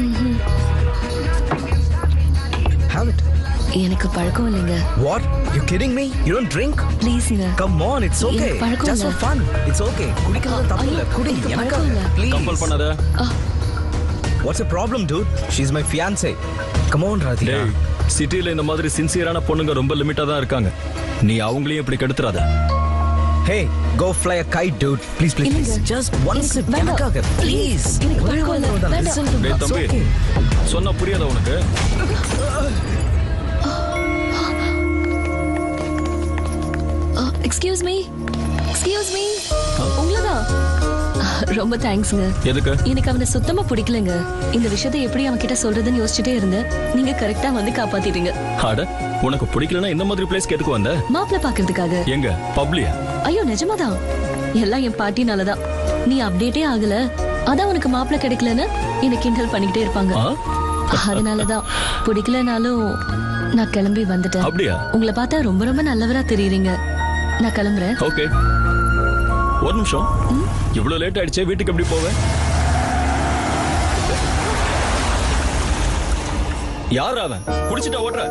Have it. எனக்கு பழக்கம் இல்லைங்க. What? You kidding me? You don't drink? ப்ளீஸ்ங்க. Come on, it's okay. Just for fun. It's okay. குடிக்கிறது தப்பு இல்ல. குடி. எனக்காக. Please. கம்பல் பண்ணாத. What's the problem, dude? She's my fiancé. Come on, Radhika. சிட்டில இந்த மாதிரி சின்சியரான பொண்ணுங்க ரொம்ப லிமிட்டா தான் இருக்காங்க. நீ அவங்களையும் இப்படி கெடுத்துறாத. Hey, go fly a kite, dude. Please, please, please. Just one sip. எனக்காக. Please. Listen to me. தம்பி, சொன்னா புரியாதா உனக்கு? Excuse me. உங்களதான். ரொம்ப தேங்க்ஸ்ங்க. எதுக்கு? எனக்கு அவனை சுத்தமா பிடிக்கலங்க. இந்த விஷயத்தை எப்படி அவன் கிட்ட சொல்றதுன்னு யோசிச்சுட்டே இருந்தேன். நீங்க கரெக்டா வந்து காப்பாத்திட்டீங்க. அட, உனக்கு பிடிக்கலனா இந்த மாதிரி பிளேஸ்க்கு எதுக்கு வந்த? மாப்பிள்ள பாக்குறதுக்காக. எங்க? பப்ளியா? ஐயோ, நிஜமாதான். எல்லாம் என் பாட்டினாலதான். நீ அப்டேட்டே ஆகல, அதான் உனக்கு மாப்பிள்ள கிடைக்கலன்னு எனக்கு கிண்டல் பண்ணிக்கிட்டே இருப்பாங்க. அதனாலதான் பிடிக்கலனாலும் நான் கிளம்பி வந்துட்டேன். அப்படியா? உங்களை பார்த்தா ரொம்ப ரொம்ப நல்லவரா தெரியுறீங்க. நான் கிளம்புறேன். ஓகே. ஒரு நிமிஷம். இவ்வளவு லேட் ஆயிடுச்சே, வீட்டுக்கு எப்படி போவேன்? யார் அவன்? குடிச்சிட்டா ஓடுற?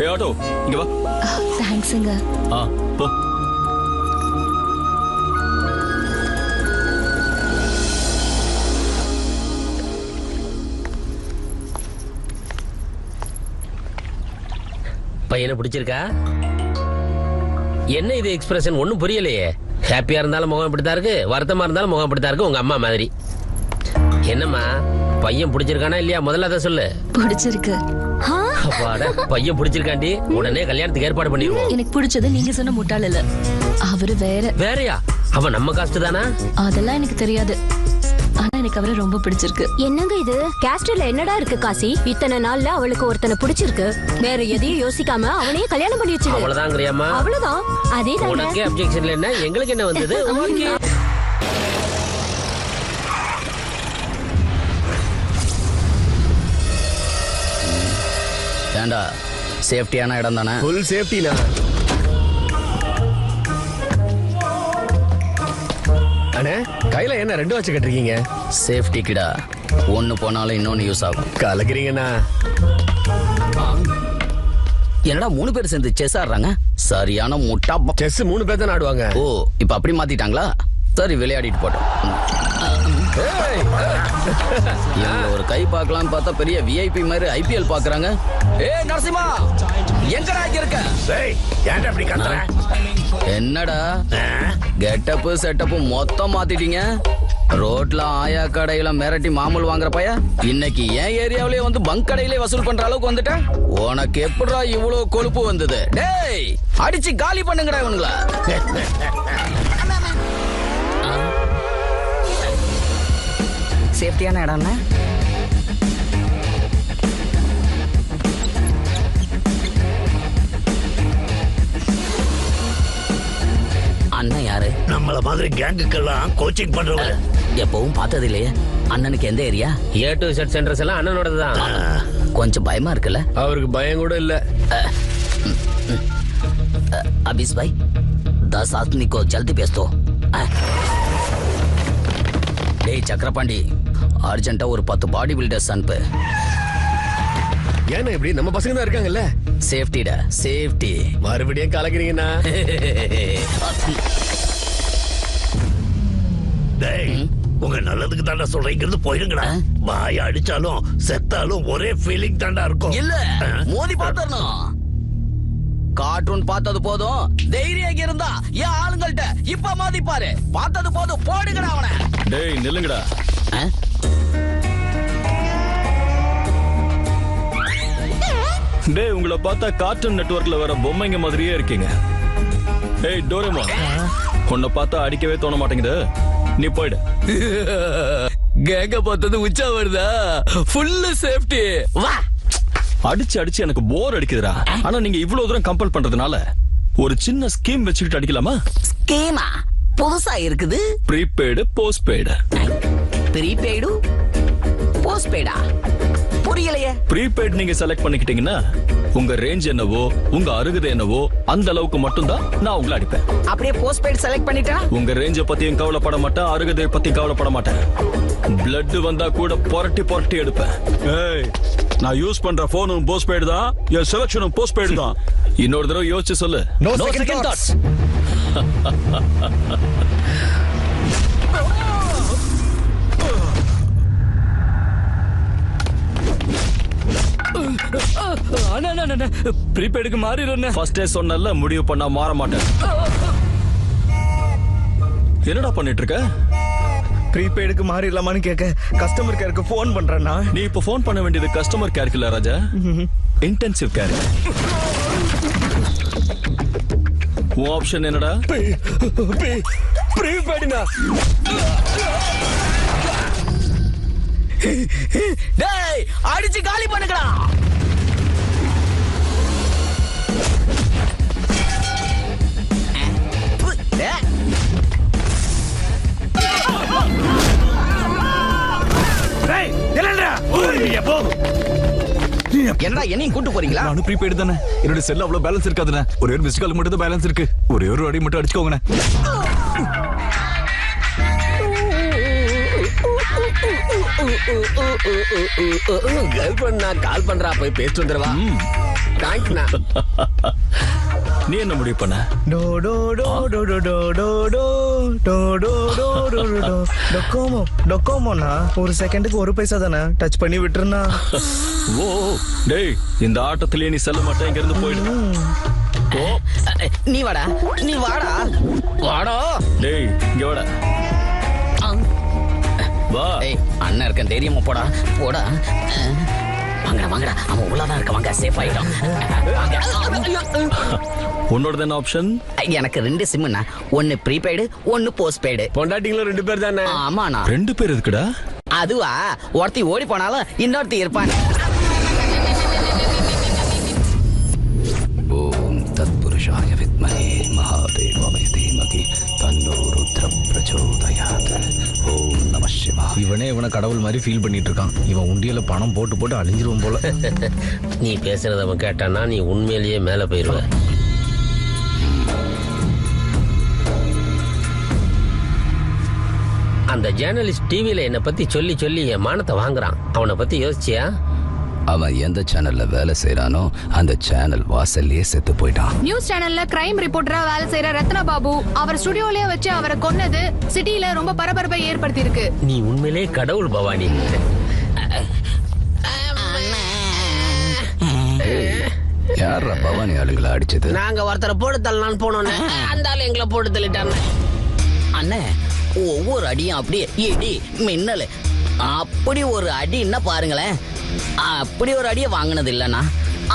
ஏ ஆட்டோ, இங்க வா. தேங்க்ஸ்ங்க. போ. பையனை பிடிச்சிருக்கா? என்ன இது எக்ஸ்பிரஷன்? ஒன்னும் புரியலையே. ஹாப்பியா இருந்தாலும் முகம் இப்படித்தான் இருக்கு, வருத்தமா இருந்தாலும் முகம் இப்படித்தான் இருக்கு. உங்க அம்மா மாதிரி. என்னம்மா, பையன் பிடிச்சிருக்கானா இல்லையா? முதல்ல அதை சொல்லு. பிடிச்சிருக்கு. அப்பாடா, பையன் பிடிச்சிருக்காண்டி உடனே கல்யாணத்துக்கு ஏற்பாடு பண்ணிடுவோம். எனக்கு பிடிச்சது நீங்க சொன்ன முட்டாள் இல்ல, அவரு வேற. வேறயா? அவன் நம்ம காஸ்ட் தானா? அதெல்லாம் எனக்கு தெரியாது. ஆனா எனக்கு அவரை ரொம்ப பிடிச்சிருக்கு. என்னங்க இது? கேஸ்ட்ல என்னடா இருக்கு காசி? இத்தனை நாள்ல அவளுக்கு ஒருத்தனை பிடிச்சிருக்கு, வேற எதையும் யோசிக்காம அவனையே கல்யாணம் பண்ணி வச்சிரு. அவ்வளவுதாங்கறியாமா? அவ்வளவுதான். அதே தான். உனக்கு அப்ஜெக்ஷன் என்ன? எங்களுக்கு என்ன வந்தது? ஓகே. ஏண்டா சேஃப்டியான இடம் தானே? ஃபுல் சேஃப்டினா. அண்ணே கையில என்ன 2 வச்சு கட்டிருக்கீங்க? சேஃப்டிக்குடா. ஒன்னு போனாலும் இன்னொன்னு யூஸ் ஆகும். கலக்குறீங்கண்ணா. என்னடா 3 பேர் சேர்ந்து செஸ் ஆடுறாங்க? சரியான முட்டா. செஸ் 3 பேர் தான் ஆடுவாங்க. ஓ இப்ப அப்படி மாத்திட்டாங்களா? சரி விளையாடிட்டு போட்டோம். ஒரு கை பார்க்கலாம்னு பார்த்தா பெரிய விஐபி மாதிரி ஐபிஎல் பாக்குறாங்க. ஏய் நரசிம்மா எங்கடா இருக்க? என்னடா கெட்டப் செட்டப் மொத்தம் மாத்திட்டீங்க? ரோட்ல ஆயா கடையில மிரட்டி மாமூல் வாங்குற பைய இன்னைக்கு என் ஏரியாவிலேயே வந்து பங்க் கடையிலே வசூல் பண்ற அளவுக்கு வந்துட்டேன். உனக்கு எப்படா இவ்வளவு கொழுப்பு வந்தது? டேய் அடிச்சு காலி பண்ணுங்கடா இவனுங்கள. சேஃப்டியான இடம். அண்ணன் யாரு? நம்மள மாதிரி கேங்குக்கெல்லாம் கோச்சிங் பண்றவங்க. எப்பவும் பார்த்தது இல்லையே. அண்ணனுக்கு எந்த area? A to Z centres எல்லாம் அண்ணனோடது தான். கொஞ்சம் பயமா இருக்குல்ல? அவருக்கு பயம் கூட இல்ல. अबीस भाई 10 आदमी को जल्दी भेज दो. டேய் சக்கரபாண்டி அர்ஜென்ட்டா ஒரு 10 பாடி பில்டர்ஸ் அனுப்பு. ஏன்னா இப்படி நம்ம பசங்க தான் இருக்காங்கல்ல. சேஃப்டிடா சேஃப்டி. மறுபடியும் கலக்குறீங்கண்ணா. டேய் உங்க நல்லதுக்கு தாண்டா சொல்றீங்கிறது போயிருங்கடா. வாய அடிச்சாலும் செத்தாலும் ஒரே ஃபீலிங் தாண்டா இருக்கும். இல்ல மோதி பார்த்தறணும். கார்ட்டூன் பார்த்தது போதும். தைரியம் இருந்தா ஏன் ஆளுங்கள்ட்ட இப்ப மோதி பாரு. பார்த்தது போதும் போடுங்கடா அவனை. டேய் நில்லுங்கடா. டேய் உங்களை பார்த்தா கார்ட்டூன் நெட்வொர்க்ல வர பொம்மைங்க மாதிரியே இருக்கீங்க. ஏய் டோரேமான் உன்னை பார்த்தா அடிக்கவே தோண மாட்டேங்குது. நீ போயிடு. கேங்க பார்த்தது உச்சா வருதா? Full safety. வா. அடிச்சு அடிச்சு எனக்கு போர் அடிக்குதுடா. ஆனா நீங்க இவ்வளவு தூரம் கம்பல் பண்றதுனால ஒரு சின்ன ஸ்கீம் வச்சுக்கிட்டு அடிக்கலாமா? ஸ்கீமா? புதுசா இருக்குது. Prepaid postpaid. ப்ரீபெய்டு போஸ்ட்பெய்டா? புரியலையே. ப்ரீபெய்டு நீங்க செலக்ட் பண்ணிக்கிட்டீங்கன்னா உங்க ரேஞ்ச் என்னவோ உங்க அருகதை என்னவோ அந்த அளவுக்கு மட்டும்தான் நான் உங்களை அடிப்பேன். அப்படியே போஸ்ட்பெய்டு செலக்ட் பண்ணிட்டா உங்க ரேஞ்ச பத்தியும் கவலைப்பட மாட்டேன், அருகதை பத்தி கவலைப்பட மாட்டேன். பிளட் வந்தா கூட புரட்டி புரட்டி எடுப்பேன். ஏய் நான் யூஸ் பண்ற போனும் போஸ்ட்பெய்டு தான், என் செலக்ஷனும் போஸ்ட்பெய்டு தான். இன்னொரு தடவை யோசிச்சு சொல்லு. No second thoughts. ப்ரீபெய்டுக்கு மாறிடுறேன். ஃபர்ஸ்டே சொன்னல முடிவு பண்ணா மாற மாட்டேன். என்னடா பண்ணிட்டு இருக்க? ப்ரீபெய்டுக்கு மாறிடலாமான்னு கேட்க கஸ்டமர் கேருக்கு ஃபோன் பண்றேன்னா. நீ இப்ப ஃபோன் பண்ண வேண்டியது கஸ்டமர் கேருக்கு இல்ல ராஜா, இன்டென்சிவ் கேர். உன் ஆப்ஷன் என்னடா? ப்ரீபெய்டுனா. டேய் அடிச்சு காலி பண்ணுங்கடா. என்னடா என்னையும் கூட்டு போறீங்களா? நானும் ப்ரீபெய்டு தானே. என்னோட செல்ல அவ்வளவு பேலன்ஸ் இருக்காதுண்ணே. ஒரே ஒரு மிஸ் கால் மட்டும் தான் பேலன்ஸ் இருக்கு. ஒரே ஒரு அடி மட்டும் அடிச்சுக்கோங்கண்ணே. கேர்ள் ஃப்ரெண்ட் நான் கால் பண்றா, போய் பேசிட்டு வந்துருவா. தேங்க்ஸ்ண்ணா. நீ என்ன முடிவு பண்ண? டோ டோ டோ டோ டோ டோ டோ டோ டோ டோ டோ டோ டோ டொக்கோமோ டொக்கோமோனா ஒரு செகண்டுக்கு 1 பைசா தானே. டச் பண்ணி விட்டுருனா. ஓ டேய் இந்த ஆட்டத்திலே நீ செல்ல மாட்டே. இங்க இருந்து போயிடு. ஓ நீ வாடா, நீ வாடா, வாடா. டேய் இங்க வாடா. வா. ஏய் அண்ணன் இருக்கேன் தெரியுமா? போடா போடா. வாங்கடா வாங்கடா. அவன் உள்ளதான் இருக்க. வாங்க சேஃப் ஆயிடும். உன்னோட என்ன ஆப்ஷன்? எனக்கு 2 சிம்னா. ஒன்னு ப்ரீபெய்டு ஒன்னு போஸ்ட்பெய்டு. பொண்டாட்டிங்களும் 2 பேர் தானே? ஆமாண்ணா. 2 பேர் இருக்குடா. அதுவா ஒருத்தி ஓடி போனாலும் இன்னொருத்தி இருப்பான். ஓம் தத்புருஷாய வித்மஹே மகாதேவாய தீமஹி தன்னோ மந்திர பிரச்சோதயாத். ஓம் நம சிவாய. இவனே இவனை கடவுள் மாதிரி ஃபீல் பண்ணிட்டு இருக்கான். இவன் உண்டியல பணம் போட்டு போட்டு அழிஞ்சிருவோம் போல. நீ பேசுறத அவன் கேட்டான்னா நீ உண்மையிலேயே மேல போயிருவ. அந்த ஜேர்னலிஸ்ட் டிவியில என்னை பத்தி சொல்லி சொல்லி என் மானத்தை வாங்குறான். அவனை பத்தி யோசிச்சியா? அவன் எந்த சேனல்ல வேலை செய்யறானோ அந்த சேனல் வாசல்லையே செத்து போயிட்டான். நியூஸ் சேனல்ல கிரைம் ரிப்போர்ட்டரா வேலை செய்யற ரத்ன பாபு அவர் ஸ்டுடியோலயே வச்சு அவரை கொன்னது சிட்டில ரொம்ப பரபரப்பை ஏற்படுத்தி இருக்கு. நீ உண்மையிலே கடவுள் பவானி. யாரா பவானி ஆளுங்களை அடிச்சது? நாங்க ஒருத்தரை போட்டு தள்ளலான்னு போனோன்னு அந்த ஆளு எங்களை போட்டு தள்ளிட்டாங்க. அண்ணே ஒவ்வொரு அடியும் அப்படியே இடி மின்னல் அப்படி ஒரு அடின்னா பாருங்களேன். அப்படி ஒரு அடியை வாங்கினது இல்லைண்ணா.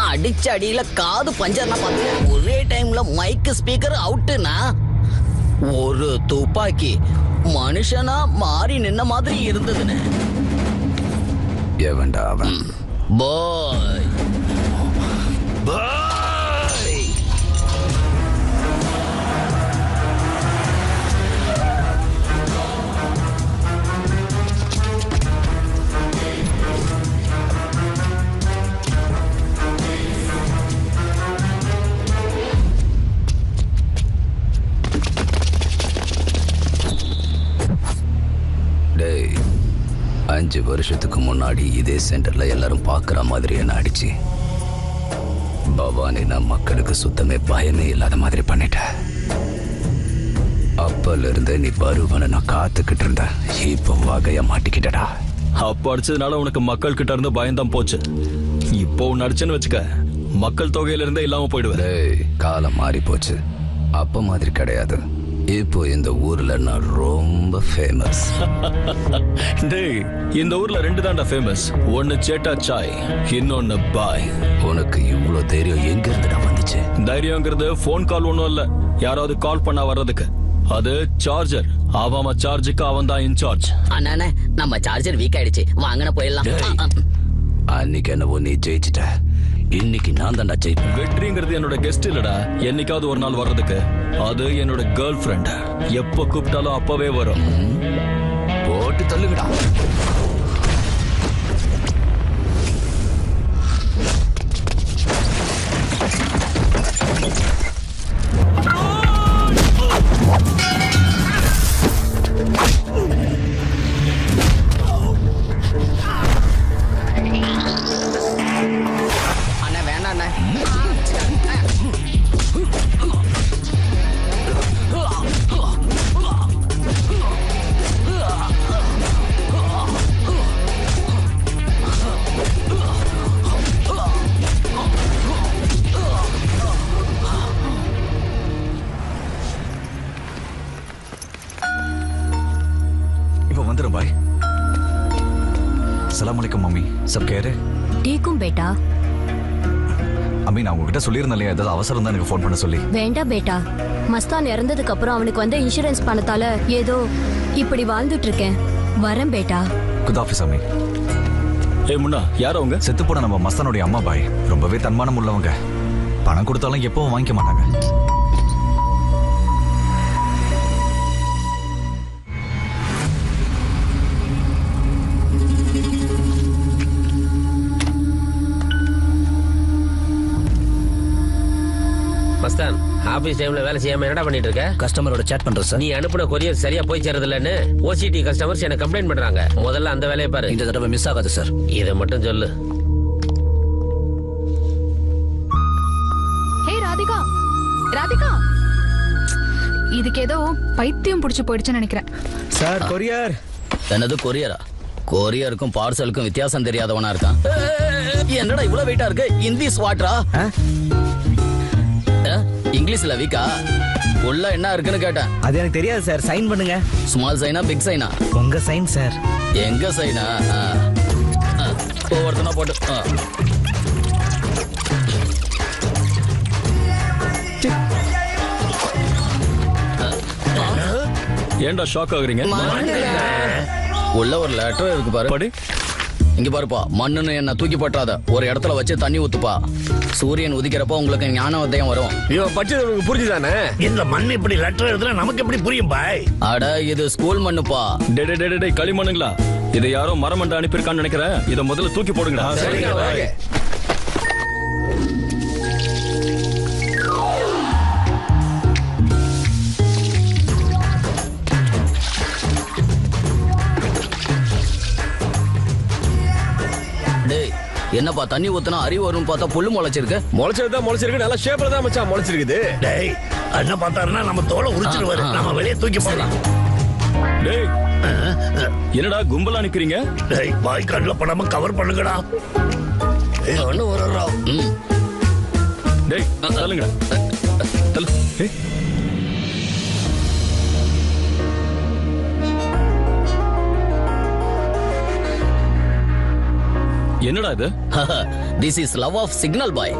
அடிச்ச அடியில காது பஞ்சர்னா பார்த்து ஒரே டைம்ல மைக்கு ஸ்பீக்கர் அவுட்டுனா ஒரு துப்பாக்கி மனுஷனா மாறி நின்ன மாதிரி இருந்ததுன்னு. எவன்டா அவன்? பாய் பாய். டேய், 5 வருஷத்துக்கு முன்னாடி இதே சென்டர்ல எல்லாரும் பாக்குற மாதிரி என்ன அடிச்சு பவானி நான் மக்களுக்கு சுத்தமே பயமே இல்லாத மாதிரி பண்ணிட்ட. அப்பல இருந்து நீ வருவன நான் காத்துக்கிட்டு இருந்தேன். இப்போ வகையா மாட்டிக்கிட்டடா. அப்ப அடிச்சதுனால உனக்கு மக்கள் கிட்ட இருந்து பயம்தான் போச்சு. இப்போ உன்னை அடிச்சேன்னு வச்சுக்க மக்கள் தொகையில இருந்தே இல்லாம போயிடுவேன். காலம் மாறி போச்சு. அப்ப மாதிரி கிடையாது. இப்போ இந்த ஊர்ல நான் ரொம்ப ஃபேமஸ். டேய், இந்த ஊர்ல 2 தான்டா ஃபேமஸ். ஒன்னு சேட்டா சாய், இன்னொன்னு பாய். உனக்கு இவ்வளவு தைரியம் எங்க இருந்துடா வந்துச்சு? தைரியங்கிறது போன் கால் ஒண்ணும் இல்ல. யாராவது கால் பண்ணா வர்றதுக்கு. அது சார்ஜர். அவன் சார்ஜுக்கு அவன் தான் இன்சார்ஜ். அண்ணா நம்ம சார்ஜர் வீக் ஆயிடுச்சு, வாங்கின போயிடலாம். அன்னைக்கு என்னவோ நீ ஜெயிச்சிட்ட. இன்னைக்கு நான் தான்டா ஜெயிப்பேன். வெற்றிங்கிறது என்னோட கெஸ்ட் இல்லடா, என்னைக்காவது ஒரு நாள் வர்றதுக்கு. அது என்னோட கேர்ள் ஃப்ரெண்ட். எப்ப கூப்பிட்டாலும் அப்பவே வரும். போட்டு தள்ளுங்கடா. अस्सलाम वालेकुम मम्मी, सब कह रहे? ठीक हूँ बेटा. அம்மி நான் உங்ககிட்ட சொல்லியிருந்தேன் இல்லையா, ஏதாவது அவசரம் தான் எனக்கு ஃபோன் பண்ண சொல்லி. வேண்டாம் பேட்டா, மஸ்தான் இறந்ததுக்கு அப்புறம் அவனுக்கு வந்த இன்சூரன்ஸ் பணத்தால ஏதோ இப்படி வாழ்ந்துட்டு இருக்கேன். வரேன் பேட்டா. குதாஃபிஸ் அம்மி. ஏய் முன்னா, யார் அவங்க? செத்து போன நம்ம மஸ்தானுடைய அம்மா பாய். ரொம்பவே தன்மானம் உள்ளவங்க. பணம் கொடுத்தாலும் எப்பவும் வாங்கிக்க மாட்டாங்க. மஸ்தான், ஆபீஸ் டைம்ல வேலை செய்யாம என்னடா பண்ணிட்டு இருக்க? கஸ்டமரோட chat பண்றேன் சார். நீ அனுப்புன கொரியர் சரியா போய் சேரதில்லன்னு ஓசிடி கஸ்டமர்ஸ் என்ன கம்ப்ளைண்ட் பண்றாங்க. முதல்ல அந்த வேலையை பாரு. இந்த தடவை மிஸ் ஆகாது சார். இதை மட்டும் சொல்லு. ஹே ராதிகா, ராதிகா, இதுக்கு ஏதோ பைத்தியம் புடிச்சு போயிடுச்சுன்னு நினைக்கிறேன். Sir courier. என்னது கொரியரா? கொரியருக்கும் பார்சலுக்கும் வித்தியாசம் தெரியாதவனா இருக்கான். என்னடா இவ்வளவு வெயிட்டா இருக்கு? இந்தி ஸ்வாட்ரா? இங்கிலீஷ்ல வீக்கா? உள்ள என்ன இருக்குன்னு கேட்டேன். அது எனக்கு தெரியாது சார். சைன் பண்ணுங்க. ஸ்மால் சைனா பிக் சைனா? உங்க சைன் சார். எங்க சைனா? ஒவ்வொருத்தனா போட்டு ஏன்டா ஷாக் ஆகுறீங்க? உள்ள ஒரு லெட்டர் இருக்கு பாரு. படி. இங்க பாருப்பா, மண்ணுன்னு என்ன தூக்கி பற்றாத, ஒரு இடத்துல வச்சு தண்ணி ஊத்துப்பா. சூரியன் உதிக்கிறப்ப உங்களுக்கு ஞான உதயம் வரும். இவன் பச்சை உனக்கு புரிஞ்சுதானே? இந்த மண் இப்படி லெட்டர் எழுதுனா நமக்கு எப்படி புரியும் பாய்? அட இது ஸ்கூல் மண்ணுப்பா. டே களிமண்ணுங்களா? இதை யாரோ மரமண்ட அனுப்பியிருக்கான்னு நினைக்கிறேன். இதை முதல்ல தூக்கி போடுங்க. என்னப்பா தண்ணி ஊத்துனா அறிவு வரும் பார்த்தா புல்லு முளைச்சிருக்கு. முளைச்சிருக்கு நல்லா ஷேப்ல தான் மச்சான் முளைச்சிருக்குது. டேய் என்ன பார்த்தாருன்னா நம்ம தோலை உரிச்சிருவாரு. நம்ம வெளியே தூக்கி போடலாம். டேய் என்னடா கும்பலா நிக்கிறீங்க? டேய் பாய் கண்ணுல படாம கவர் பண்ணுங்கடா. ஏய் ஒண்ணு வரறா. டேய் தள்ளுங்க. தள்ளு. ஏய் என்னடா இது? This is love of signal boy.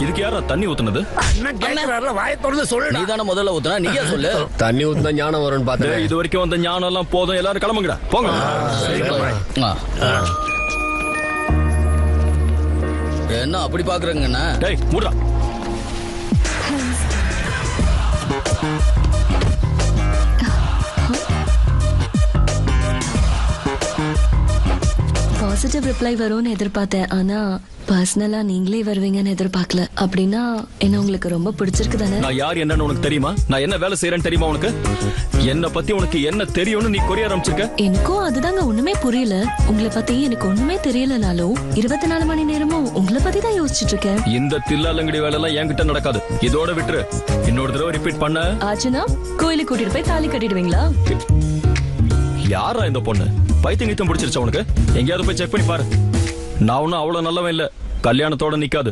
இதுக்கு யாரா தண்ணி ஊத்துனது? அண்ணன் கேக்குறாருல, வாயை திறந்து சொல்லு. நீதானே முதல்ல ஊத்துனா, நீயே சொல்லு. தண்ணி ஊத்துனா ஞானம் வரும்னு பார்த்தேன். இது வரைக்கும் வந்த ஞானம் எல்லாம் போதும், எல்லாரும் கிளம்புங்கடா போங்க. என்ன அப்படி பாக்குறீங்கண்ணா? டேய் மூடுடா. பாசிட்டிவ் ரிப்ளை வரும்னு எதிர்பார்த்தேன். ஆனா பர்சனலா நீங்களே வருவீங்கன்னு எதிர்பார்க்கல. அப்படின்னா என்ன உங்களுக்கு ரொம்ப பிடிச்சிருக்கு தானே? நான் யார் என்னன்னு உனக்கு தெரியுமா? நான் என்ன வேலை செய்யறேன்னு தெரியுமா உனக்கு? என்ன பத்தி உனக்கு என்ன தெரியும்னு நீ கொரிய ஆரம்பிச்சிருக்க? எனக்கும் அதுதாங்க ஒண்ணுமே புரியல. உங்களை பத்தி எனக்கு ஒண்ணுமே தெரியலனாலும் 24 மணி நேரமும் உங்களை பத்தி தான் யோசிச்சுட்டு இருக்கேன். இந்த தில்லாலங்கடி வேலை எல்லாம் என்கிட்ட நடக்காது. இதோட விட்டுரு. இன்னொரு தடவை ரிப்பீட் பண்ண ஆச்சுன்னா கோயிலுக்கு கூட்டிட்டு போய் தாலி கட்டிடுவீங்களா? யாரா இந்த பொண்ணு? பைத்தியம் கீத்தம் பிடிச்சிருச்சா உனக்கு? எங்கேயாவது போய் செக் பண்ணி பாரு. நான் ஒன்னும் அவ்வளவு நல்லவன் இல்ல. கல்யாணத்தோட நிக்காது.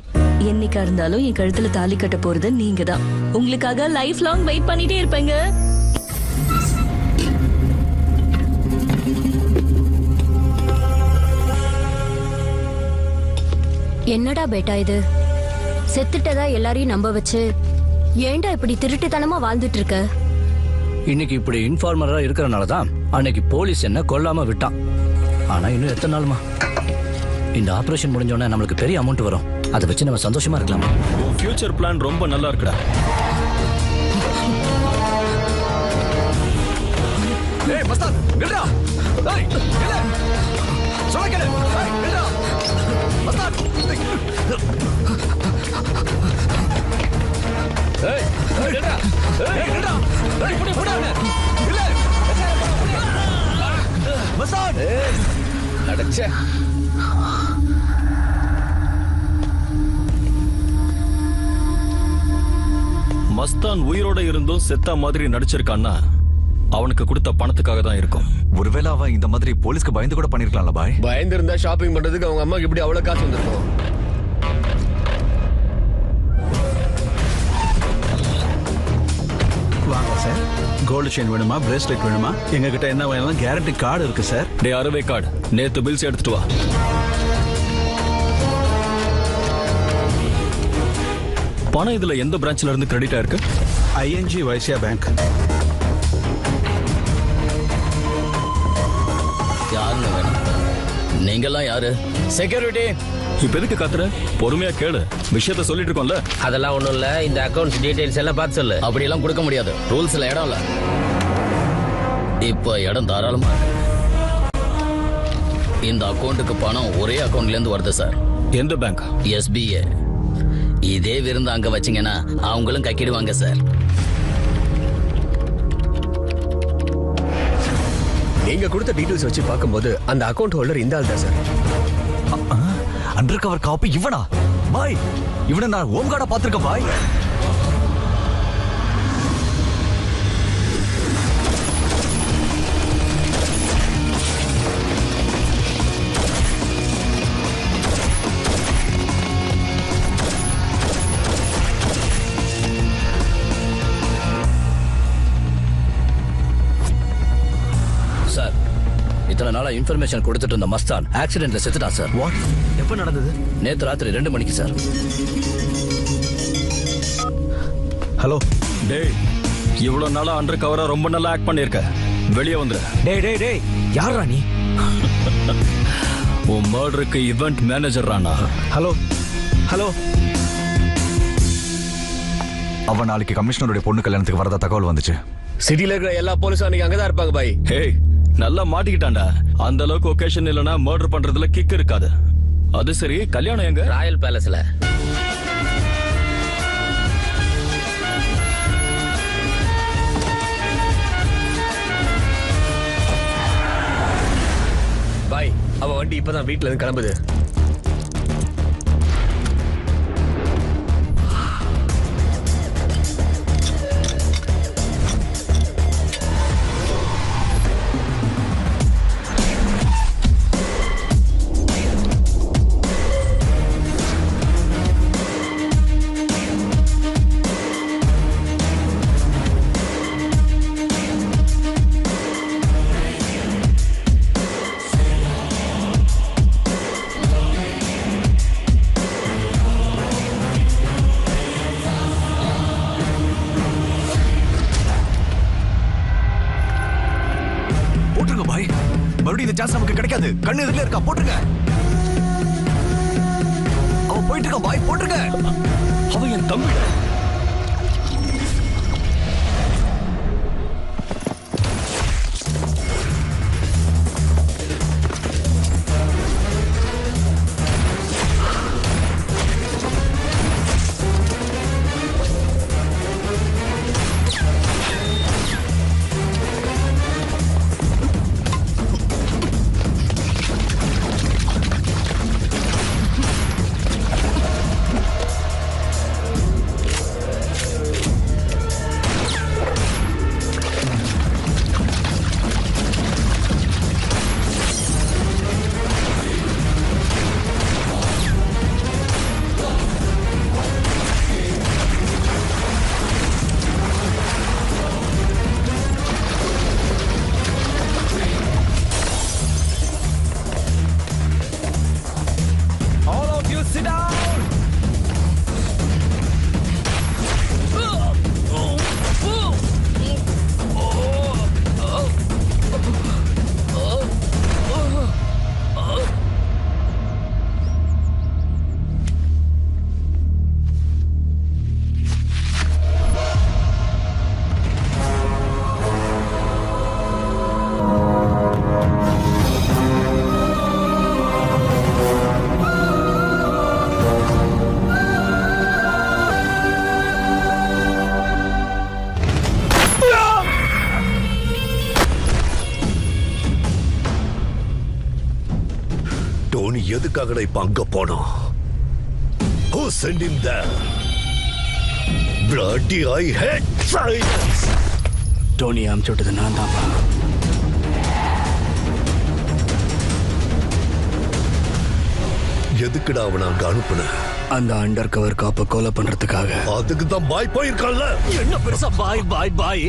என்னைக்கா இருந்தாலும் என் கழுத்துல தாலி கட்ட போறது நீங்க தான். உங்களுக்காக லைஃப் லாங் வெயிட் பண்ணிட்டே இருப்பேங்க. என்னடா பேட்டா இது? செத்துட்டதா எல்லாரையும் நம்ப வச்சு ஏன்டா இப்படி திருட்டுத்தனமா வாழ்ந்துட்டு இருக்க? இன்னைக்கு இப்படி இன்ஃபார்மரா இருக்கிறனால தான் அன்னைக்கு போலீஸ் என்ன கொல்லாம விட்டான். ஆனா இன்னும் எத்தனை நாளுமா? இந்த ஆபரேஷன் முடிஞ்சோடனே நம்மளுக்கு பெரிய அமௌண்ட் வரும். அதை வச்சு நம்ம சந்தோஷமா இருக்கலாமா? உன் ஃபியூச்சர் பிளான் ரொம்ப நல்லா இருக்குடா. டேய் மஸ்தான் நில்றா. டேய் நில்ல. சொல்ல கேளு. டேய் நில்றா. மஸ்தான். ஏய் நில்றா. ஏய் நில்றா. டேய் புடி புடானே. நில்ல. மஸ்தான். அடச்சே. மஸ்தான் உயிரோட இருந்தும் செத்த மாதிரி நடிச்சிருக்கான்னா அவனுக்கு கொடுத்த பணத்துக்காக தான் இருக்கும். ஒருவேளை அவன் இந்த மாதிரி போலீஸ்க்கு பயந்து கூட பண்ணிருக்கலாம்ல பாய்? பயந்து இருந்தா ஷாப்பிங் பண்றதுக்கு அவங்க அம்மாக்கு இப்படி அவ்வளவு காசு வந்திருக்கும். வாங்க சார். கோல்டு செயின் வேணுமா, பிரேஸ்லெட் வேணுமா? எங்க கிட்ட என்ன வேணாலும் கேரண்டி கார்டு இருக்கு சார். டே அறுவை கார்டு, நேத்து பில்ஸ் எடுத்துட்டு வா. பணம் இதுல எந்த பிரான்ச்ல இருந்து கிரெடிட் ஆயிருக்கு? ING Vysya bank. யாருன்னு வேணும்? நீங்கெல்லாம் யாரு? செக்யூரிட்டி. இப்ப எதுக்கு கத்துற? பொறுமையா கேளு. விஷயத்த சொல்லிட்டு இருக்கோம்ல. அதெல்லாம் ஒண்ணும் இல்ல. இந்த அக்கவுண்ட்ஸ் டீடைல்ஸ் எல்லாம் பார்த்து சொல்லு. அப்படி எல்லாம் கொடுக்க முடியாது. ரூல்ஸ்ல இடம் இல்ல. இப்ப இடம் தாராளமா இருக்கு. இந்த அக்கவுண்ட்டுக்கு பணம் ஒரே அக்கவுண்ட்ல இருந்து வருது சார். எந்த பேங்க்? SBA. இதே விருந்து அங்க வச்சீங்கன்னா அவங்களும் கக்கிடுவாங்க சார். நீங்க கொடுத்த டீடைல்ஸ் வச்சு பார்க்கும்போது அந்த அக்கவுண்ட் ஹோல்டர் இந்த ஆள் தான் சார். அண்டர் கவர் காப்பி இவனா? பாய் இவனை நான் ஓம்கார்டா பாத்திருக்கேன் பாய். சார், இத்தனை நாளா இன்ஃபர்மேஷன் கொடுத்துட்டு இருந்த மஸ்தான் ஆக்சிடென்ட்ல செத்துட்டான் சார். வாட்? எப்ப நடந்தது? நேத்து ராத்திரி 2 மணிக்கு சார். ஹலோ. டேய் இவ்வளவு நாளா அண்டர் கவரா ரொம்ப நல்லா ஆக்ட் பண்ணிருக்க. வெளியே வந்துரு. டேய் டேய் டேய் யாரா நீ? உன் மர்டருக்கு event manager Rana. Hello hello. அவன் நாளைக்கு கமிஷனருடைய பொண்ணு கல்யாணத்துக்கு வரதா தகவல் வந்துச்சு. சிட்டில இருக்கிற எல்லா போலீஸும் அன்னைக்கு அங்கதான் இருப்பாங்க பாய். ஹே, நல்லா மாட்டிக்கிட்டான்டா. அந்த அளவுக்கு ஒகேஷன் இல்லனா மர்டர் பண்றதுல கிக் இருக்காது. அது சரி, கல்யாணம் எங்க? ராயல் பேலஸ்ல. பாய், அவ வண்டி இப்பதான் வீட்ல இருந்து கிளம்புது. மறுபடியும் இந்த சான்ஸ் நமக்கு கிடைக்காது. கண்ணு எதிரில இருக்கா, போட்டுருங்க. அவன் போயிட்டு இருக்கான் பாய், போட்டுருங்க. அவன் என் தம்பி. டோனி எதுக்காக இப்ப அங்க போனோம்? Who sent him there? Bloody I hate silence. Dhoni அமுச்சு விட்டது நான் தான்ப்பா. எதுக்குடா அவனை அங்க அனுப்புன? அந்த அண்டர் கவர் காப்ப கொலை பண்றதுக்காக. அதுக்கு தான் பாய் போயிருக்கான்ல. என்ன பெருசா பாய் பாய் பாய்.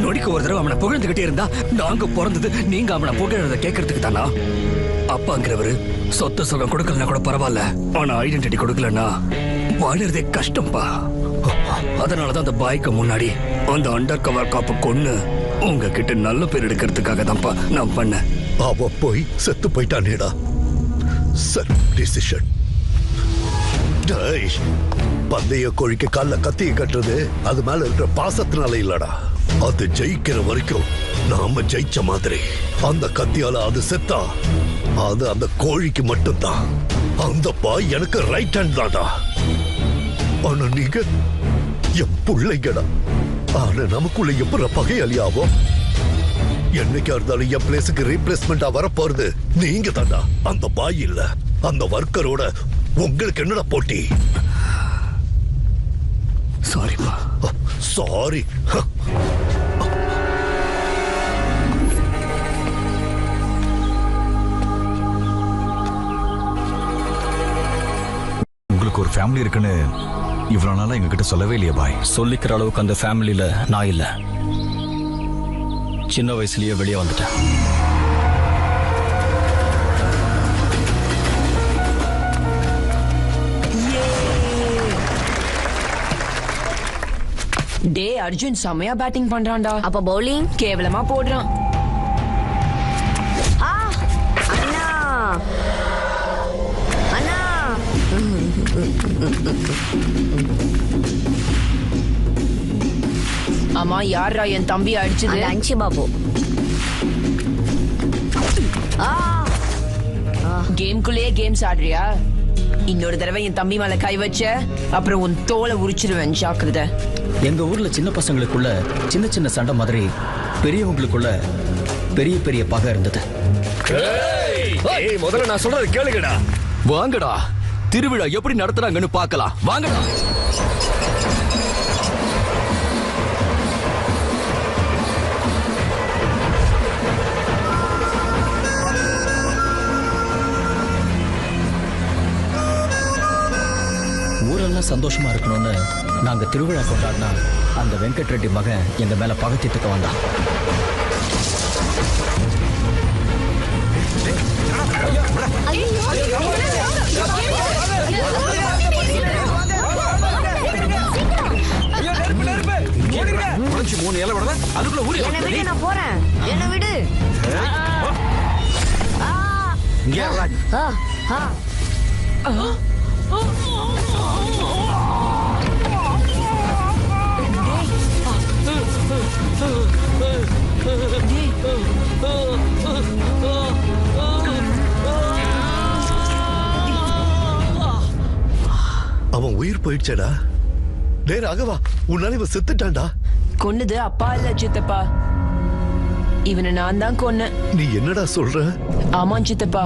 நொடிக்கு ஒரு தடவை அவனை புகழ்ந்துகிட்டே இருந்தா நாங்க பிறந்தது நீங்க அவனை புகழத கேட்கறதுக்கு தானா? அப்பாங்கிறவரு சொத்து சுகம் கொடுக்கலன்னா கூட பரவாயில்ல, ஆனா ஐடென்டிட்டி கொடுக்கலன்னா வாழறதே கஷ்டம்பா. அதனாலதான் அந்த பாய்க்கு முன்னாடி அந்த அண்டர் கவர் காப்ப கொன்னு உங்ககிட்ட நல்ல பேர் எடுக்கிறதுக்காக தான்ப்பா நான் பண்ணேன். அவ போய் செத்து போயிட்டானேடா. சரி டிசிஷன். பந்தய கோழிக்கு கால கத்திய கட்டுறது அது மேல இருக்கிற பாசத்தினால இல்லடா. அது ஜெயிக்கிற வரைக்கும் நாம ஜெயிச்ச மாதிரி. அந்த கத்தியால அது செத்தா அது அந்த கோழிக்கு மட்டும்தான். அந்த பாய் எனக்கு ரைட் ஹேண்ட் தான்டா. ஆனா நீங்க என் பிள்ளைங்கடா. ஆனா நமக்குள்ள எப்படி பகையாளியாவோம்? என்னைக்கா இருந்தாலும் என் பிளேஸுக்கு ரீப்ளேஸ்மெண்டா வர போறது நீங்க தான்டா, அந்த பாய் இல்ல. அந்த வர்க்கரோட உங்களுக்கு என்னடா போட்டி? சாரிப்பா. சாரி. உங்களுக்கு ஒரு ஃபேமிலி இருக்குன்னு இவ்வளவு நாளா எங்ககிட்ட சொல்லவே இல்லையா பாய்? சொல்லிக்கிற அளவுக்கு அந்த ஃபேமிலியில நான் இல்ல. சின்ன வயசுலயே வெளியே வந்துட்டேன். டே அர்ஜுன் செமையா பேட்டிங் பண்றான்டா. அப்ப பவுலிங் கேவலமா போடுறான். யாரா என் தம்பி அடிச்சது? அஞ்சு பாபு. கேம்குள்ளேயே கேம்ஸ் ஆடுறியா? இன்னொரு தடவை என் தம்பி மேல கை வச்ச அப்புறம் உன் தோலை உரிச்சிருவேன், ஜாக்கிரதை. எங்க ஊர்ல சின்ன பசங்களுக்குள்ள சின்ன சின்ன சண்டை மாதிரி பெரியவங்களுக்குள்ள பெரிய பெரிய பகை இருந்தது. முதல்ல நான் சொல்றது கேளுங்கடா. வாங்கடா, திருவிழா எப்படி நடத்துறாங்கன்னு பார்க்கலாம். வாங்கடா. ஊரெல்லாம் சந்தோஷமா இருக்கணும்னு நாங்க திருவிழா கொண்டாடினா அந்த வெங்கட் ரெட்டி மகன் எங்க மேல பகத்திட்டுக்க வந்தான். நான் போறேன், என்ன விடு. அவன் உயிர் போயிடுச்சடா. டேய் ராகவா, உன்னால இவன் செத்துட்டான்டா. கொன்னது அப்பா இல்ல சித்தப்பா, இவனை நான் தான் கொன்னேன். நீ என்னடா சொல்ற? ஆமா சித்தப்பா,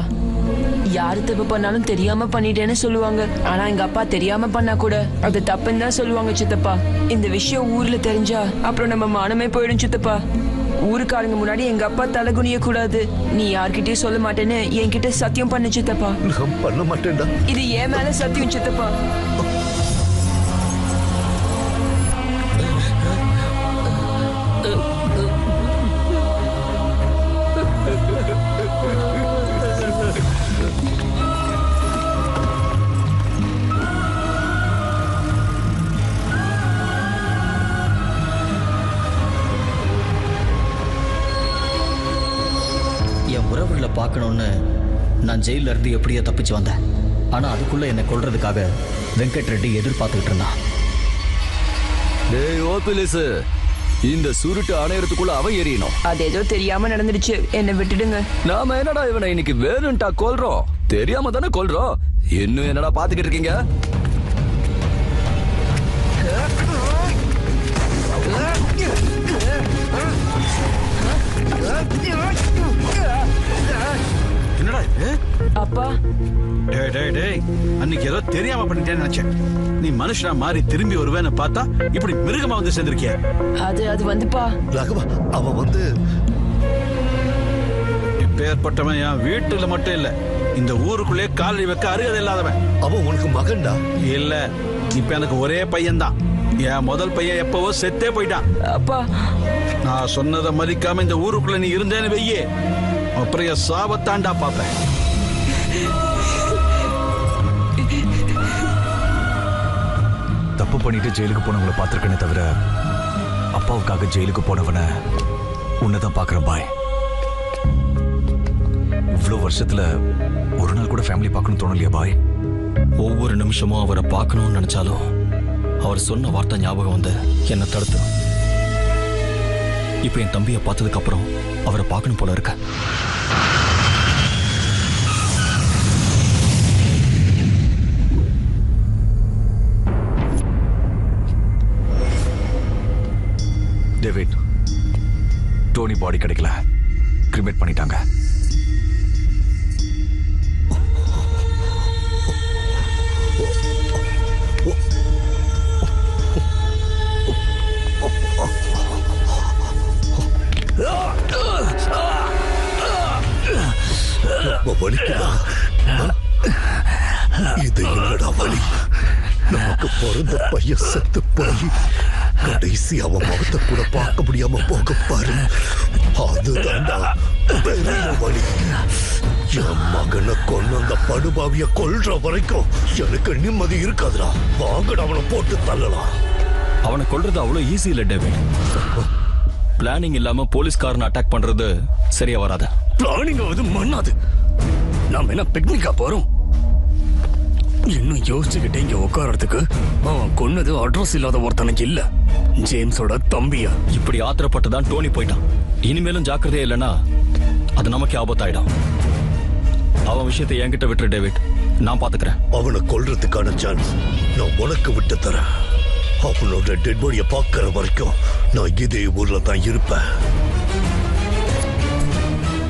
யாரு தப்பு பண்ணாலும் தெரியாம பண்ணிட்டேன்னு சொல்லுவாங்க. ஆனா எங்க அப்பா தெரியாம பண்ணா கூட அது தப்புன்னு தான் சொல்லுவாங்க சித்தப்பா. இந்த விஷயம் ஊர்ல தெரிஞ்சா அப்புறம் நம்ம மானமே போயிடும் சித்தப்பா. ஊருக்காரங்க முன்னாடி எங்க அப்பா தலைகுனிய கூடாது. நீ யார்கிட்டயும் சொல்ல மாட்டேன்னு என்கிட்ட சத்தியம் பண்ணு சித்தப்பா. நான் பண்ண மாட்டேன்டா. இது ஏன் மேல சத்தியம் சித்தப்பா. என் உறவுகளை பார்க்கணும்னு நான் ஜெயில இருந்து எப்படியோ தப்பிச்சு வந்தேன். ஆனா அதுக்குள்ள என்னை கொல்றதுக்காக வெங்கட் ரெட்டி எதிர்பார்த்துக்கிட்டு இருந்தான். டேய் ஓபிலிஸ், இந்த சுருட்டு அணையறதுக்குள்ள அவன் எரியணும். அது ஏதோ தெரியாம நடந்துடுச்சு, என்னை விட்டுடுங்க. நாம என்னடா இவனை இன்னைக்கு வேணும்ட்டா கொல்றோம், தெரியாம தானே கொல்றோம். இன்னும் என்னடா பாத்துக்கிட்டு இருக்கீங்க? என்னடா இது? அப்பா, டேய் டேய் டேய், அன்னைக்கு ஏதோ தெரியாம பண்ணிட்டேன்னு நினைச்சேன். நீ மனுஷனா மாறி திரும்பி வருவேன்னு பார்த்தா இப்படி மிருகமா வந்து சேர்ந்திருக்கிய. அது வந்துப்பா ராகவா, அவன் வந்து இப்பேற்பட்டவன் என் வீட்டுல மட்டும் இல்ல, இந்த ஊருக்குள்ளே காலடி வைக்க அருகதை இல்லாதவன். அவன் உனக்கு மகன்டா? இல்ல, இப்ப எனக்கு ஒரே பையன் தான். என் முதல் பையன் எப்பவோ செத்தே போயிட்டான். அப்பா, நான் சொன்னதை மதிக்காம இந்த ஊருக்குள்ள நீ இருந்தேன்னு வெய்யே, அப்புறம் என் சாபத்தாண்டா பாப்பேன். தப்பு பண்ணிட்டு ஜெயிலுக்கு போனவங்களை பார்த்திருக்கேனே தவிர அப்பாவுக்காக ஜெயிலுக்கு போனவனை உன்னதான் பாக்குறேன் பாய். இவ்வளவு வருஷத்துல ஒரு நாள் கூட ஃபேமிலி பார்க்கணும் தோணலையா பாய்? ஒவ்வொரு நிமிஷமும் அவரை பார்க்கணும்னு நினைச்சாலும் அவர் சொன்ன வார்த்தை ஞாபகம் வந்து என்னை தடுத்து. இப்ப என் தம்பியை பார்த்ததுக்கு அப்புறம் அவரை பார்க்கணும் போல இருக்க. டேவிட், டோனி பாடி கிடைக்கல, கிரிமேட் பண்ணிட்டாங்க. வலிக்குதா? இது என்னடா வலி? நமக்கு பிறந்த பையன் செத்து போய் கடைசி அவன் முகத்தை கூட பார்க்க முடியாம போக பாரு, அதுதான்டா பெரிய வலி. என் மகனை கொண்டு அந்த படுபாவிய கொல்ற வரைக்கும் எனக்கு நிம்மதி இருக்காதுடா. வாங்கடா, அவனை போட்டு தள்ளலாம். அவனை கொல்றது அவ்வளவு ஈஸி இல்ல டேவிட். பிளானிங் இல்லாம போலீஸ்காரனை அட்டாக் பண்றது சரியா வராது. பிளானிங் ஆகுது மண்ணாது. நாம என்ன பிக்னிக்கா போறோம்? இன்னும் யோசிச்சுக்கிட்டே இங்க உட்காரத்துக்கு அவன் கொன்னது அட்ரஸ் இல்லாத ஒருத்தனுக்கு இல்ல, ஜேம்ஸோட தம்பியா. இப்படி ஆத்திரப்பட்டு தான் டோனி போயிட்டான். இனிமேலும் ஜாக்கிரதையே இல்லைன்னா அது நமக்கு ஆபத்தாயிடும். அவன் விஷயத்தை என்கிட்ட விட்டுரு டேவிட், நான் பாத்துக்கிறேன். அவனை கொல்றதுக்கான சான்ஸ் நான் உனக்கு விட்டு தரேன். அவனோட டெட் பாடியை பார்க்கற வரைக்கும் நான் இதே ஊர்ல தான் இருப்பேன்.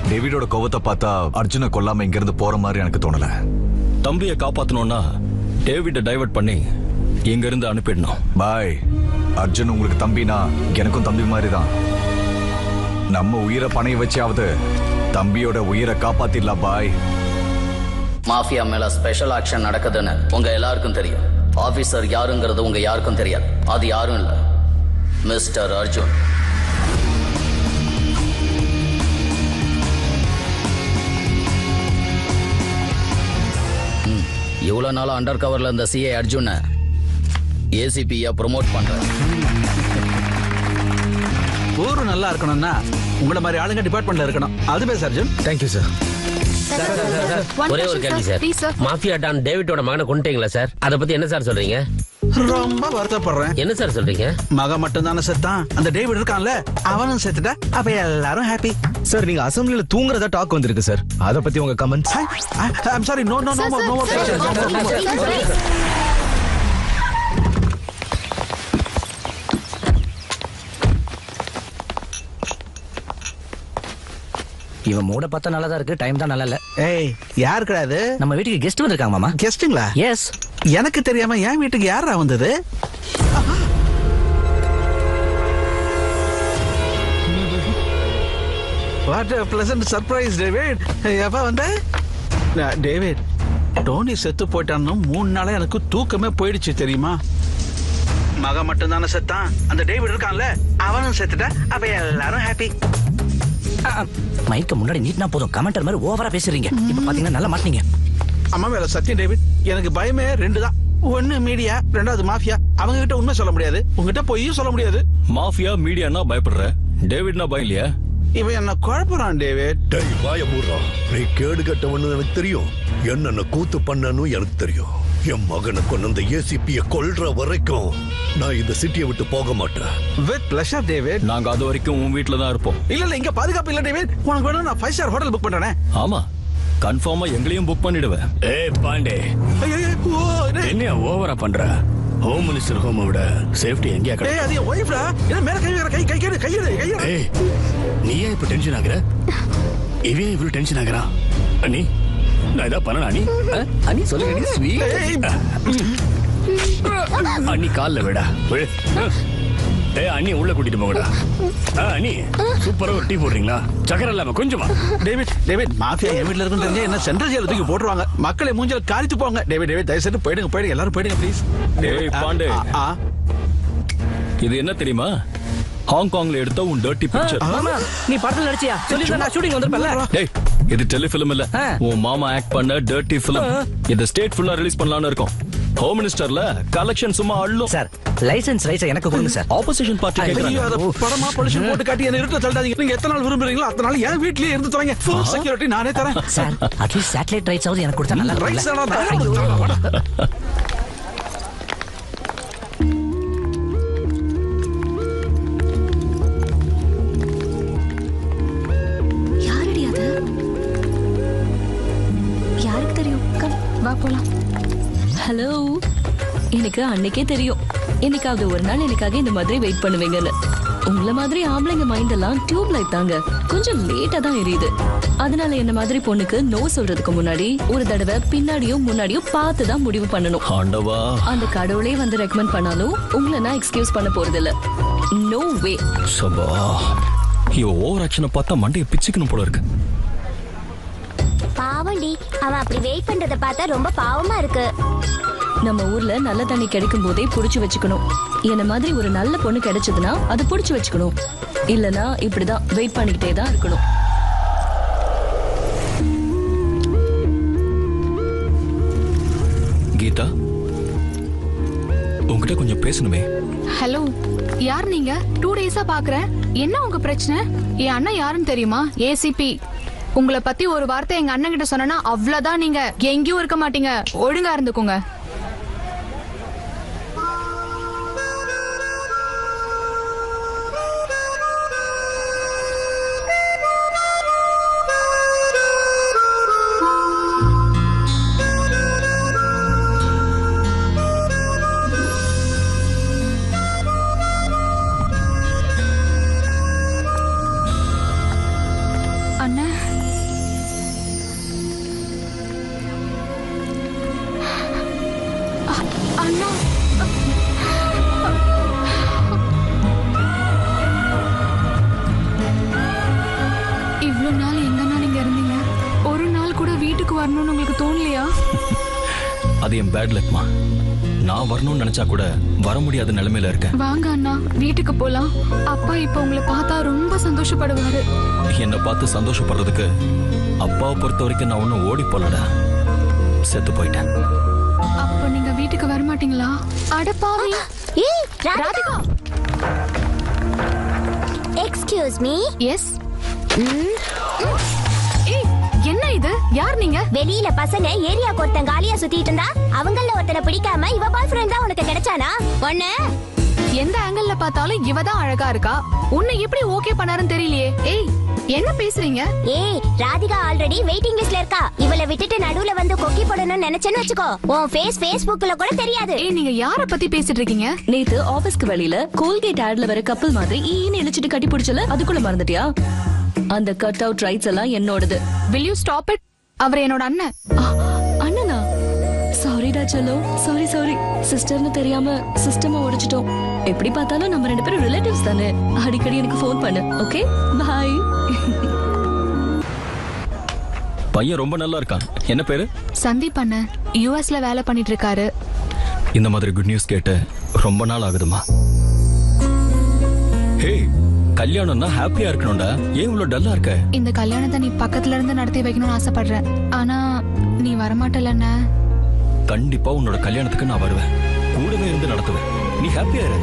டேவிடோட கோவத்தை பார்த்தா அர்ஜுனை கொல்லாம இங்க இருந்து போற மாதிரி எனக்கு தோணல. தம்பியை காப்பாத்தணும்னா டேவிட டைவர்ட் பண்ணி இங்க இருந்து அனுப்பிடணும். பாய், அர்ஜுன் உங்களுக்கு தம்பினா எனக்கும் தம்பி மாதிரி தான். நம்ம உயிரை பணைய வச்சாவது தம்பியோட உயிரை காப்பாத்திடலாம் பாய். மாஃபியா மேல ஸ்பெஷல் ஆக்ஷன் நடக்குதுன்னு உங்க எல்லாருக்கும் தெரியும். ஆபீசர் யாருங்கிறது உங்க யாருக்கும் தெரியாது. அது யாரும் இல்ல, மிஸ்டர் அர்ஜுன். இவ்வளவு நாளா அண்டர் கவர்ல இருந்த சிஏ அர்ஜுன ஏசிபியா ப்ரொமோட் பண்றேன். ஊரு நல்லா இருக்கணும்னா உங்கள மாதிரி ஆளுங்க டிபார்ட்மெண்ட்ல இருக்கணும். அது பேச அர்ஜுன். Thank you sir. ஒரே ஒரு கேள்வி சார், மாஃபியா டான் டேவிட்டோட மகனை கொண்டுட்டீங்களா சார்? அதை பத்தி என்ன சார் சொல்றீங்க? ரொம்ப வருத்தப்படுறேன். என்ன சார் சொல்றீங்க? மகன் மட்டும் தானே செத்தான், அந்த டேவிட் இருக்கான்ல அவனும் செத்துட்டா அப்ப எல்லாரும் ஹாப்பி. சார் நீங்க அசம்பிளில தூங்குறதா டாக் வந்திருக்கு சார், அத பத்தி உங்க comments? I'm sorry, no no no no. இவன் மூட பார்த்தா நல்லா தான் இருக்கு, டைம் தான் நல்லா இல்ல. ஏய், யார் கிடையாது? நம்ம வீட்டுக்கு கெஸ்ட் வந்திருக்காங்க மாமா. கெஸ்ட்டுங்களா? எஸ். எனக்கு தெரியாம என் வீட்டுக்கு யாரா வந்தது? What a pleasant surprise, David. எப்ப வந்த? டேவிட், டோனி செத்து போயிட்டான்னு 3 நாளா எனக்கு தூக்கமே போயிடுச்சு தெரியுமா? மகன் மட்டும் தானே செத்தான், அந்த டேவிட் இருக்கான்ல அவனும் செத்துட்டா அப்ப எல்லாரும் ஹாப்பி. மைக்க முன்னாடி நீட்னா போதும், கமெண்டர் மாதிரி ஓவரா பேசுறீங்க. இப்ப பாத்தீங்கன்னா நல்லா மாட்டீங்க. அம்மா மேல சத்தியம் டேவிட், எனக்கு பயமே 2 தான். ஒன்னு மீடியா, 2வது மாஃபியா. அவங்க கிட்ட உண்மை சொல்ல முடியாது, உங்ககிட்ட பொய்யும் சொல்ல முடியாது. மாஃபியா மீடியானா பயப்படுற, டேவிட்னா பயம் இல்லையா? இவன் என்ன குழப்பறான் டேவிட். டேய் வாய மூடுறா, நீ கேடு கட்டவன்னு எனக்கு தெரியும், என்னென்ன கூத்து பண்ணனு எனக்கு தெரியும். என் மகனை கொண்டு அந்த ஏசிபியை கொல்ற வரைக்கும் நான் இந்த சிட்டியை விட்டு போக மாட்டேன். With pleasure David. நாங்க அது வரைக்கும் உன் வீட்ல தான் இருப்போம். இல்ல இங்க பாதுகாப்பு இல்ல டேவிட். உனக்கு வேணும் நான் 5 ஸ்டார் ஹோட்டல் புக் பண்றேனே. ஆமா, கன்ஃபார்மா எங்களையும் புக் பண்ணிடுவேன். ஏய் பாண்டே, என்ன ஓவரா பண்ற? ஹோம் மினிஸ்டர் ஹோம் விட சேஃப்டி எங்கயா கடை? ஏய், அது ஒய்ஃப்டா. என்ன மேல கை எடு. ஏய், நீ ஏன் இப்ப டென்ஷன் ஆகுற? இவன் இவ்வளவு டென்ஷன் ஆகுறான். அண்ணி, நான் இதா பண்ணனா அண்ணி? அண்ணி சொல்லுங்க அண்ணி, ஸ்வீட். அண்ணி கால்ல விடா. ஏய் அண்ணி உள்ள கூட்டிட்டு போங்கடா. அண்ணி சூப்பரா ஒரு டீ போடுறீங்களா? சக்கரை இல்லாம கொஞ்சமா. டேவிட் மாஃபியா என் வீட்ல இருக்குன்னு தெரிஞ்சா என்ன சென்ட்ரல் ஜெயில தூக்கி போட்டுருவாங்க. மக்களை மூஞ்சில காரித்து போங்க. டேவிட் தயவு செய்து போயிடுங்க, எல்லாரும் போயிடுங்க ப்ளீஸ். டேய் பாண்டே, இது என்ன தெரியுமா? ஹாங்காங்ல எடுத்த உன் டர்ட்டி பிக்சர். மாமா, நீ படத்துல நடிச்சியா? சொல்லிருந்தா நான் ஷூட்டிங் வந்திருப்பேன்ல. டேய், இது டெலிஃபிலிம் இல்ல, உன் மாமா ஆக்ட் பண்ண டர்ட்டி ஃபிலிம். இத ஸ்டேட் ஃபுல்லா ரிலீஸ் பண்ணலாம்னு இருக்கோம். ஹோம் மினிஸ்டர்ல கலெக்ஷன் சும்மா அள்ளும். சார், லைசென்ஸ் ரைட்ஸ் எனக்கு கொடுங்க சார். ஆப்போசிஷன் பார்ட்டி கேக்குறாங்க. படமா பொலிஷன் போட்டு காட்டி என்ன இருக்க தள்ளாதீங்க. நீங்க எத்தனை நாள் விரும்புறீங்களோ அத்தனை நாள் என் வீட்லயே இருந்து தரங்க. ஃபுல் செக்யூரிட்டி நானே தரேன். சார், அட்லீஸ்ட் சேட்டலைட் ரைட்ஸ் ஆவது எனக்கு கொடுத்தா நல்லா ரைட்ஸ் யாரடி அது? யாருக்கு தெரியும்? கம் வா போலாம். ஹலோ, எனக்கு அன்னைக்கே தெரியும் என்னைக்காவது ஒரு நாள் எனக்காக இந்த மாதிரி வெயிட் பண்ணுவீங்கன்னு. உங்கள மாதிரி ஆம்பளைங்க மைண்ட் எல்லாம் டியூப் லைட் தாங்க, கொஞ்சம் லேட்டா தான் எரியுது. அதனால என்ன மாதிரி பொண்ணுக்கு நோ சொல்றதுக்கு முன்னாடி ஒரு தடவை பின்னாடியும் முன்னாடியும் பார்த்து தான் முடிவு பண்ணணும். ஆண்டவா, அந்த கடவுளே வந்து ரெக்கமெண்ட் பண்ணாலும் உங்களை நான் எக்ஸ்கியூஸ் பண்ண போறது இல்ல. நோ வே. சபா, இவ ஓவர் ஆக்ஷனை பார்த்தா மண்டையை பிச்சுக்கணும் போல இருக்கு. பாவண்டி, அவன் அப்படி வெயிட் பண்றத பார்த்தா ரொம்ப பாவமா இருக்கு. நம்ம ஊர்ல நல்ல தண்ணி கிடைக்கும் போதே புடிச்சு வச்சுக்கணும். என்ன மாதிரி ஒரு நல்ல பொண்ணு கிடைச்சதுன்னா அது புடிச்சு வச்சுக்கணும். இல்லனா இப்படிதான் வெயிட் பண்ணிக்கிட்டே தான் இருக்கணும். கீதா, உங்ககிட்ட கொஞ்சம் பேசணுமே. ஹலோ, யார் நீங்க? 2 டேஸா பாக்குறேன். என்ன உங்க பிரச்சனை? என் அண்ணன் யாருன்னு தெரியுமா? ஏசிபி. உங்களை பத்தி ஒரு வார்த்தை எங்க அண்ணன் கிட்ட சொன்னா அவ்வளவுதான், நீங்க எங்கேயும் இருக்க மாட்டீங்க. ஒழுங்கா இருந்துக்கோங்க. அது என் பேட் லக்மா. நான் வரணும்னு நினைச்சா கூட வர முடியாத நிலைமையில இருக்கேன். வாங்க அண்ணா, வீட்டுக்கு போலாம். அப்பா இப்ப உங்களை பார்த்தா ரொம்ப சந்தோஷப்படுவாரு. என்னை பார்த்து சந்தோஷப்படுறதுக்கு அப்பாவை பொறுத்த வரைக்கும் நான் ஒன்னும் ஓடி போலடா, செத்து போயிட்டேன். அப்ப நீங்க வீட்டுக்கு வர மாட்டீங்களா? அடப்பாவி. Radhika, excuse me. எஸ். என்ன இது? யார் நீங்க? வெளியில பசங்க ஏரியா ஒருத்தன் காலியா சுத்திட்டு இருந்தா அவங்கள ஒருத்தனை பிடிக்காம இவ பாய் ஃப்ரெண்ட் தான் உனக்கு கிடைச்சானா? ஒண்ணு எந்த ஆங்கிள் பார்த்தாலும் இவ தான் அழகா இருக்கா. உன்னை எப்படி ஓகே பண்ணாருன்னு தெரியலையே. ஏய், என்ன பேசுறீங்க? ஏய், ராதிகா ஆல்ரெடி வெயிட்டிங் லிஸ்ட்ல இருக்கா. இவளை விட்டுட்டு நடுவுல வந்து கொக்கி போடணும்னு நினைச்சேன்னு வெச்சுக்கோ, உன் ஃபேஸ் Facebookல கூட தெரியாது. ஏய், நீங்க யார பத்தி பேசிட்டு இருக்கீங்க? நேத்து ஆபீஸ்க்கு வெளியில கோல்கேட் ஆட்ல வர கப்பல் மாதிரி ஈன்னு இழுச்சிட்டு கட்டி பிடிச்சல, அதுக்குள்ள மறந்துட்டியா? அந்த கட் அவுட் ரைட்ஸ் எல்லாம் என்னோடது. Will you stop it? அவர் என்னோட அண்ணன். அண்ணனா? சாரிடா செல்லோ, சாரி. சிஸ்டர்னு தெரியாம சிஸ்டமை உடைச்சிட்டோம். எப்படி பார்த்தாலும் நம்ம 2 பேரும் ரிலேட்டிவ்ஸ் தானே. அடிக்கடி எனக்கு ஃபோன் பண்ணு. Okay, bye. பையன் ரொம்ப நல்லா இருக்கான். என்ன பேரு? சந்தீப் அண்ணன். யுஎஸ்ல வேலை பண்ணிட்டு இருக்காரு. இந்த மாதிரி குட் நியூஸ் கேட்டு ரொம்ப நாள் ஆகுதுமா. ஹே, கல்யாணம்னா ஹாப்பியா இருக்கணும்டா. ஏன் இவ்வளவு டல்லா இருக்க? இந்த கல்யாணத்தை நீ பக்கத்துல இருந்து நடத்தி வைக்கணும்னு ஆசைப்படுறேன். ஆனா நீ வரமாட்டலண்ணா. கண்டிப்பா உன்னோட கல்யாணத்துக்கு நான் வருவேன், கூடவே இருந்து நடத்துவேன். நீ ஹாப்பியா இரு.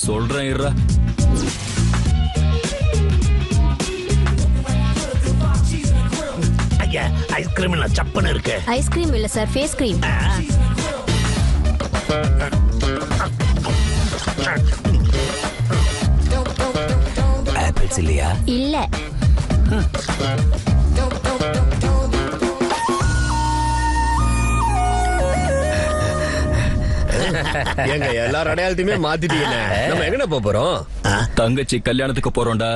சொல்றேன் இருடா. ஐயா, ஐஸ்கிரீம் இல்ல சப்பன இருக்கு. ஐஸ்கிரீம் இல்ல சார், ஃபேஸ் கிரீம். ஆப்பிள்ஸ் இல்லையா? இல்ல. எங்க எல்லாரும் அடையாளத்தையுமே மாத்திட்டீங்க. நம்ம எங்கன போறோம்? தங்கச்சி கல்யாணத்துக்கு போறோம்டா.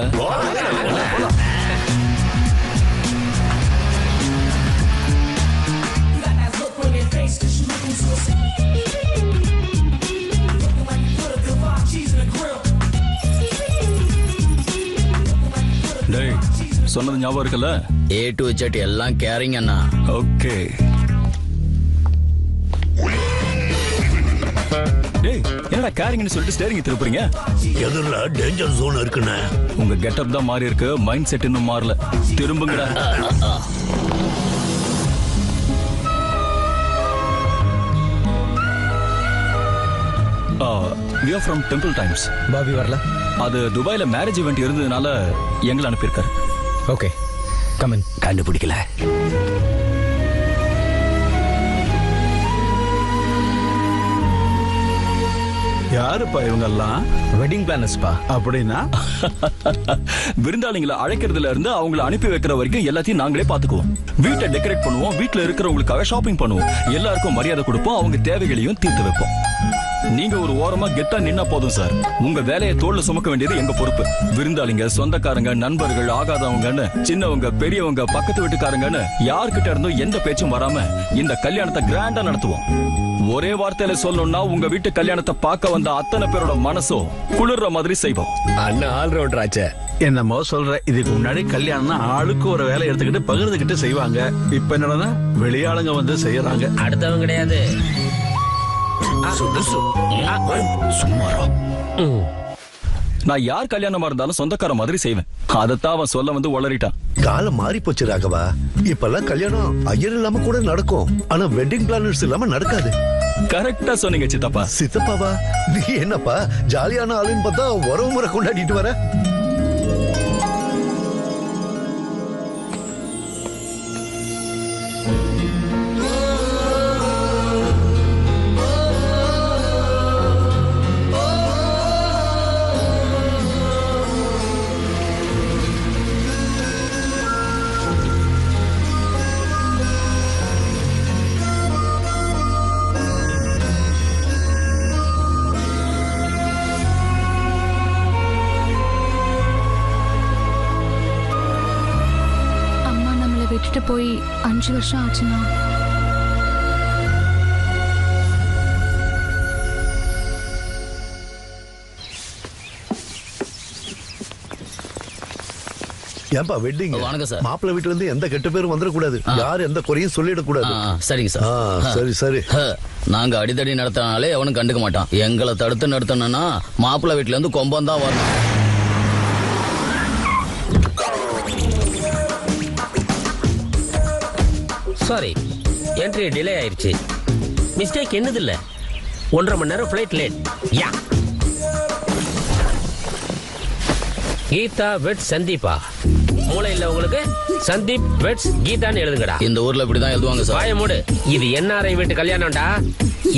டேய், சொன்னது ஞாபகம் இருக்குல்ல? A to Z எல்லாம் கேரிங் அண்ணா. ஓகே. டேய், என்னடா கேரிங்னு சொல்லிட்டு ஸ்டேரிங் திருப்புறீங்க? எதிரில டேஞ்சர் ஜோன் இருக்குண்ணே. உங்க கெட்டப் தான் மாறி இருக்கு, மைண்ட் செட் இன்னும் மாறல. திரும்புங்கடா. We are from Temple Times. Bobby வரல? அது துபாயில மேரேஜ் ஈவென்ட் இருந்ததுனால எங்களை அனுப்பியிருக்காரு. Okay, come in. கண்டுபிடிக்கல. யாருப்பா இவங்க எல்லாம்? வெட்டிங் பிளானர்ஸ்பா. அப்படின்னா விருந்தாளிங்களை அழைக்கிறதுல இருந்து அவங்களை அனுப்பி வைக்கிற வரைக்கும் எல்லாத்தையும் நாங்களே பாத்துக்குவோம். வீட்டை டெக்கரேட் பண்ணுவோம், வீட்டுல இருக்கிறவங்களுக்காக ஷாப்பிங் பண்ணுவோம், எல்லாருக்கும் மரியாதை கொடுப்போம், அவங்க தேவைகளையும் தீர்த்து வைப்போம். நீங்க ஒரு ஓரமா கெத்தா நின்னா போதும் சார். உங்க வேலையை தோல்ல சுமக்க வேண்டியது எங்க பொறுப்பு. விருந்தாளிங்க, சொந்தக்காரங்க, நண்பர்கள், ஆகாதவங்கன்னு, சின்னவங்க, பெரியவங்க, பக்கத்து வீட்டுக்காரங்கன்னு யார்கிட்ட இருந்தும் எந்த பேச்சும் வராம இந்த கல்யாணத்தை கிராண்டா நடத்துவோம். ஒரே வார்த்தையில சொல்லணும்னா உங்க வீட்டு கல்யாணத்தை பார்க்க வந்த அத்தனை பேரோட மனசும் குளிர்ற மாதிரி செய்வோம். அண்ணன் ஆல்ரவுண்டர் ஆச்சே. என்னமோ சொல்ற. இதுக்கு முன்னாடி கல்யாணம்னா ஆளுக்கு ஒரு வேலை எடுத்துக்கிட்டு பகிர்ந்துகிட்டு செய்வாங்க. இப்ப என்னன்னா வெளியாளுங்க வந்து செய்யறாங்க. அடுத்தவங்க கிடையாது. சும்மாரா. நான் யார் கல்யாணமா இருந்தாலும் சொந்தக்கார மாதிரி செய்வேன். அதத்தான் அவன் சொல்ல வந்து உளறிட்டான். காலம் மாறி போச்சு ராகவா. இப்பெல்லாம் கல்யாணம் ஐயர் இல்லாம கூட நடக்கும், ஆனா வெட்டிங் பிளானர்ஸ் இல்லாம நடக்காது. கரெக்டா சொன்னீங்க சித்தப்பா. சித்தப்பாவா? நீ என்னப்பா ஜாலியான ஆளுன்னு பார்த்தா உறவு முறை கொண்டாடிட்டு வர. விட்டுட்டு போய் 5 வருஷம் ஆச்சுன்னா ஏன்பா வெட்டிங்? வணக்கம் சார். மாப்பிள்ளை வீட்டுல இருந்து எந்த கெட்ட பேரும் வந்துடக்கூடாது, யாரும் எந்த குறையும் சொல்லிடக்கூடாது. சரிங்க சார். சரி சரி. நாங்க அடித்தடி நடத்தினாலே அவனும் கண்டுக்க மாட்டான். எங்களை தடுத்து நடத்தணும்னா மாப்பிள்ளை வீட்டுல இருந்து கொம்பம் தான் வரணும். சாரி, என்ட்ரி டிலே ஆயிருச்சு. மிஸ்டேக் என்னது இல்ல, 1.5 மணி நேரம் ஃபிளைட் லேட். யா கீதா வெட்ஸ் சந்தீபா. மூளை இல்ல உங்களுக்கு? சந்தீப் வெட்ஸ் கீதான்னு எழுதுங்கடா. இந்த ஊர்ல இப்படிதான் எழுதுவாங்க சார். வாய மூடு. இது என்ஆர்ஐ வீட்டு கல்யாணம்டா.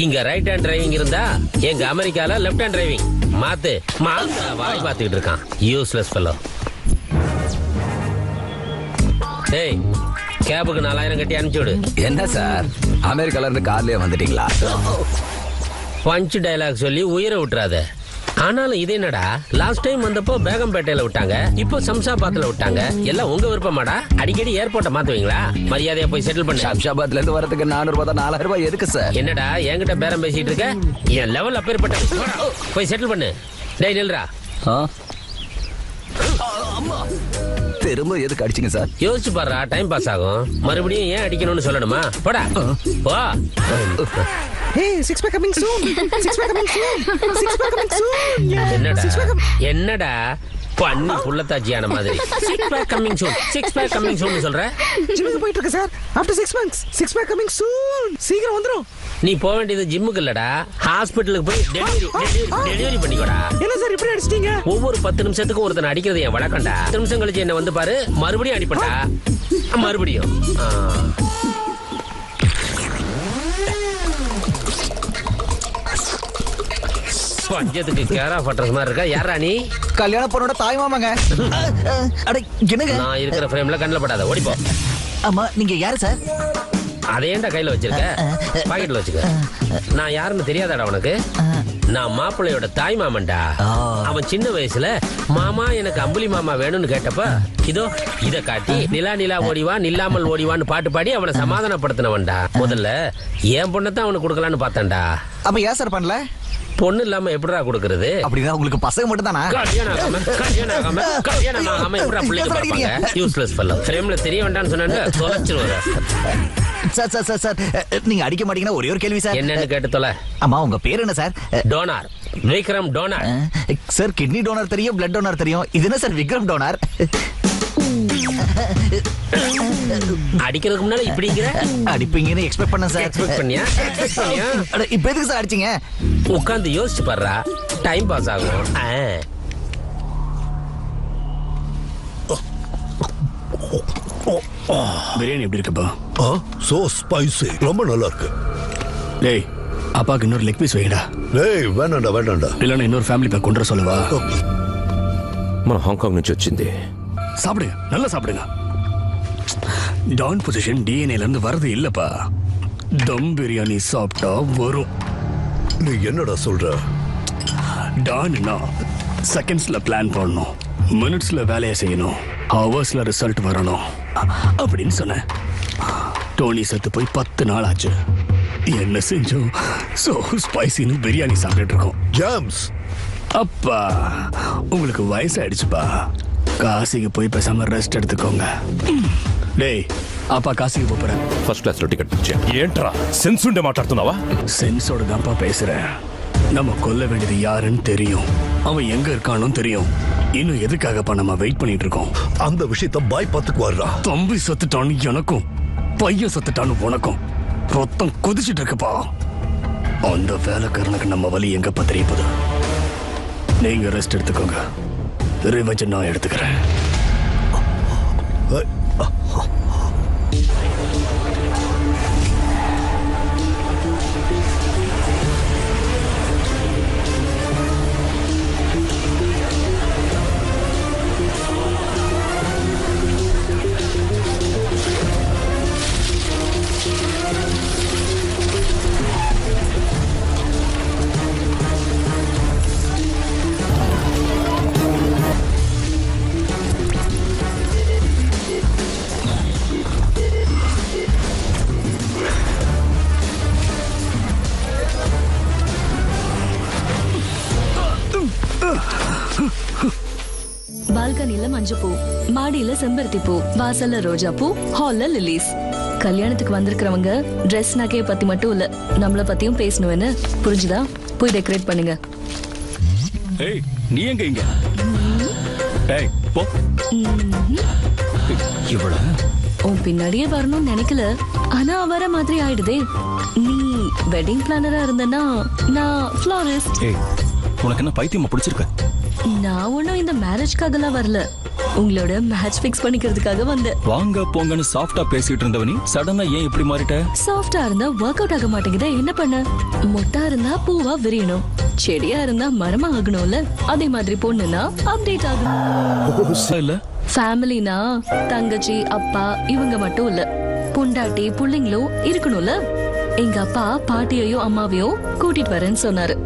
இங்க ரைட் ஹேண்ட் டிரைவிங் இருந்தா எங்க அமெரிக்கால லெஃப்ட் ஹேண்ட் டிரைவிங். மாத்து வாய் பார்த்துக்கிட்டு இருக்கான். Useless fellow. டேய், கேபுக்கு 4000 கட்டி அனுப்பிச்சு விடு. என்ன சார், அமெரிக்கால இருந்து கார்லயே வந்துட்டீங்களா? பஞ்ச் டயலாக் சொல்லி உயிரை விட்டுறாத. ஆனாலும் இது என்னடா, லாஸ்ட் டைம் வந்தப்போ பேகம்பேட்டையில விட்டாங்க, இப்போ சம்சாபாத்ல விட்டாங்க. எல்லாம் உங்க விருப்பமாடா? அடிக்கடி ஏர்போர்ட்டை மாத்துவீங்களா? மரியாதையா போய் செட்டில் பண்ணு. சம்சாபாத்ல இருந்து வரதுக்கு 400 4000 எதுக்கு சார்? என்னடா என்கிட்ட பேரம் பேசிட்டு இருக்க? என் லெவல் அப்பேற்பட்ட. போய் செட்டில் பண்ணு. டேய் நில்றா. திரும்ப எதுக்கு அடிச்சீங்க சார்? யோசிச்சு பாருடா, டைம் பாஸ் ஆகும். மறுபடியும் ஏன் அடிக்கணும்னு சொல்லணுமா? போடா போ. என்னடா பண்ணி புள்ளத்தாச்சியான மாதிரி six pack coming soon, six pack coming soon சொல்ற? ஜிம்முக்கு போயிட்டு இருக்கு sir. After 6 months 6 pack coming soon. சீக்கிரம் வந்துரும். நீ போக வேண்டியது ஜிம்முக்கு இல்லடா, ஹாஸ்பிட்டலுக்கு போய் டெலிவரி பண்ணிக்கோடா. என்ன சார் இப்படி அடிச்சிட்டீங்க? ஒவ்வொரு 10 நிமிஷத்துக்கு ஒருத்தனை அடிக்கிறது என் வழக்கம்டா. 10 நிமிஷம் கழிச்சு என்ன வந்து பாரு, மறுபடியும் அடிப்பண்டா. மறுபடியும் பஞ்சத்துக்கு கேரா பட்டர்ஸ் மாதிரி இருக்கா? யாரா நீ? கல்யாண பொண்ணோட தாய் மாமாங்க. நான் இருக்கிற ஃப்ரேம்ல கண்ணில் படாத, ஓடிப்போ. அம்மா நீங்க யாரு சார்? அதை ஏன்டா கையில வச்சிருக்க? பாக்கெட்ல வச்சுக்க. நான் யாருன்னு தெரியாதாடா உனக்கு? நான் மாப்பிள்ளையோட தாய் மாமன்டா. அவன் சின்ன வயசுல மாமா எனக்கு அம்புலி மாமா வேணும்னு கேட்டப்ப இதோ இத காட்டி நிலா நிலா ஓடிவா நில்லாமல் ஓடிவான்னு பாட்டு பாடி அவனை சமாதானப்படுத்தினவன்டா. முதல்ல என் பொண்ணத்தான் அவனுக்கு கொடுக்கலான்னு பார்த்தான்டா. அப்ப ஏன் சார் பண்ணல? பொண்ணு இல்லாம எப்படிடா கொடுக்கறது? அப்படின்னா உங்களுக்கு பசங்க மட்டும் தானா? கல்யாணம் ஆகாம எப்படிடா பிள்ளைங்க பார்ப்பாங்க? Useless fellow. ஃப்ரேம்ல தெரிய வேண்டாம்னு சொன்னா தொலைச்சிருவாரு. சார் சார் சார் சார், நீங்க அடிக்க மாட்டீங்கன்னா ஒரே ஒரு கேள்வி சார். என்னன்னு கேட்டு தொலை. அம்மா உங்க பேர் என்ன sir? Donor, Vikram donor. Sir kidney donor தெரியும், பிளட் டோனார் தெரியும். இது என்ன சார் விக்ரம் டோனார்? அடிக்கிறதுக்கு முன்னால இப்படிங்கிற? அடிப்பீங்கன்னு எக்ஸ்பெக்ட் பண்ண சார். எக்ஸ்பெக்ட் பண்ணியா? இப்ப எதுக்கு சார் அடிச்சீங்க? உட்கார்ந்து யோசிச்சு பாருடா, டைம் பாஸ் ஆகும். பிரியாணி எப்படி இருக்குப்பா? சோ ஸ்பைசி, ரொம்ப நல்லா இருக்கு. டேய், அப்பாக்கு இன்னொரு லெக் பீஸ் வைங்கடா. டேய் வேணாண்டா வேணாண்டா. இல்லைன்னா இன்னொரு ஃபேமிலி பேக் கொண்டு வர சொல்லவா? మన హాంకాంగ్ నుంచి వచ్చింది. சாப்பிடுங்க, நல்லா சாப்பிடுங்க. டான் பொசிஷன் டிஎன்ஏல இருந்து வரது இல்லப்பா. தம் பிரியாணி சாப்பிட்டா வரும். நீ என்னடா சொல்ற? டான்னா செகண்ட்ஸ்ல பிளான் பண்ணணும், மினிட்ஸ்ல வேலையை செய்யணும், ஹவர்ஸ்ல ரிசல்ட் வரணும் அப்படின்னு சொன்னேன். டோனி செத்து போய் 10 நாள் ஆச்சு. என்ன செஞ்சோம்? சோ ஸ்பைசின்னு பிரியாணி சாப்பிட்டுட்டு இருக்கோம். ஜாம்ஸ் அப்பா உங்களுக்கு வயசாயிடுச்சுப்பா. காசிக்கு போய் பேசாம ரெஸ்ட் எடுத்துக்கோங்க. டேய், அப்பா కాశీకి పోறேன். ఫస్ట్ క్లాస్ లో టికెట్ బుక్ చేయండి. ఏంట్రా సెన్స్ ఉండే మాట్లాడుతున్నావా? சென்ஸோட தான்ப்பா பேசுறேன். நம்ம கொல்ல வேண்டியது யாருன்னு தெரியும், அவன் எங்க இருக்கானோ தெரியும். இன்னும் எதுக்காகப்பா நம்ம வெயிட் பண்ணிட்டு இருக்கோம்? அந்த விஷயத்த பாய் பார்த்துக்கு வர்றா. தம்பி சத்துட்டான்னு எனக்கும், பையன் சத்துட்டான்னு உனக்கும் ரத்தம் கொதிச்சுட்டு இருக்குப்பா. அந்த வேலைக்காரனுக்கு நம்ம வலி எங்கப்பா தெரிய போகுது. நீங்க ரெஸ்ட் எடுத்துக்கோங்க, ரிவெஞ்ச் நான் எடுத்துக்கிறேன். பால்கனில மஞ்சப்பூ, மாடியில செம்பருத்தி பூ, வாசல்ல ரோஜா பூ, ஹால்ல லிலிஸ். கல்யாணத்துக்கு வந்திருக்கிறவங்க ட்ரெஸ் நகையை பத்தி மட்டும் இல்ல, நம்மள பத்தியும் பேசணும்னு புரிஞ்சுதா? போய் டெக்கரேட் பண்ணுங்க. ஏய், நீ எங்க இங்க? ஏய், போ. இவள உன் பின்னாடியே வரணும்னு நினைக்கல, ஆனா வர மாதிரி ஆயிடுதே. நீ வெட்டிங் பிளானரா இருந்தனா, நான் ஃப்ளாரிஸ்ட். ஏய், உனக்கு என்ன பைத்தியமா பிடிச்சிருக்க? நான் ஒன்னும் இந்த மேரேஜ்க்காகலாம் வரல, உங்களோட மேட்ச் ஃபிக்ஸ் பண்ணிக்கிறதுக்காக வந்தேன். வாங்க போங்கன்னு சாஃப்டா பேசிட்டு இருந்தவனி சடனா ஏன் இப்படி மாறிட்ட? சாஃப்டா இருந்தா ஒர்க் அவுட் ஆக மாட்டேங்குதே, என்ன பண்ண? மொட்டா இருந்தா பூவா விரியணும், செடியா இருந்தா மரமா ஆகணும்ல. அதே மாதிரி பொண்ணுனா அப்டேட் ஆகணும். இல்ல ஃபேமிலினா தங்கச்சி அப்பா இவங்க மட்டும் இல்ல, பொண்டாட்டி புள்ளைங்களும் இருக்கணும்ல. எங்க அப்பா பாட்டியையும் அம்மாவையும் கூட்டிட்டு வரேன்னு சொன்னாரு.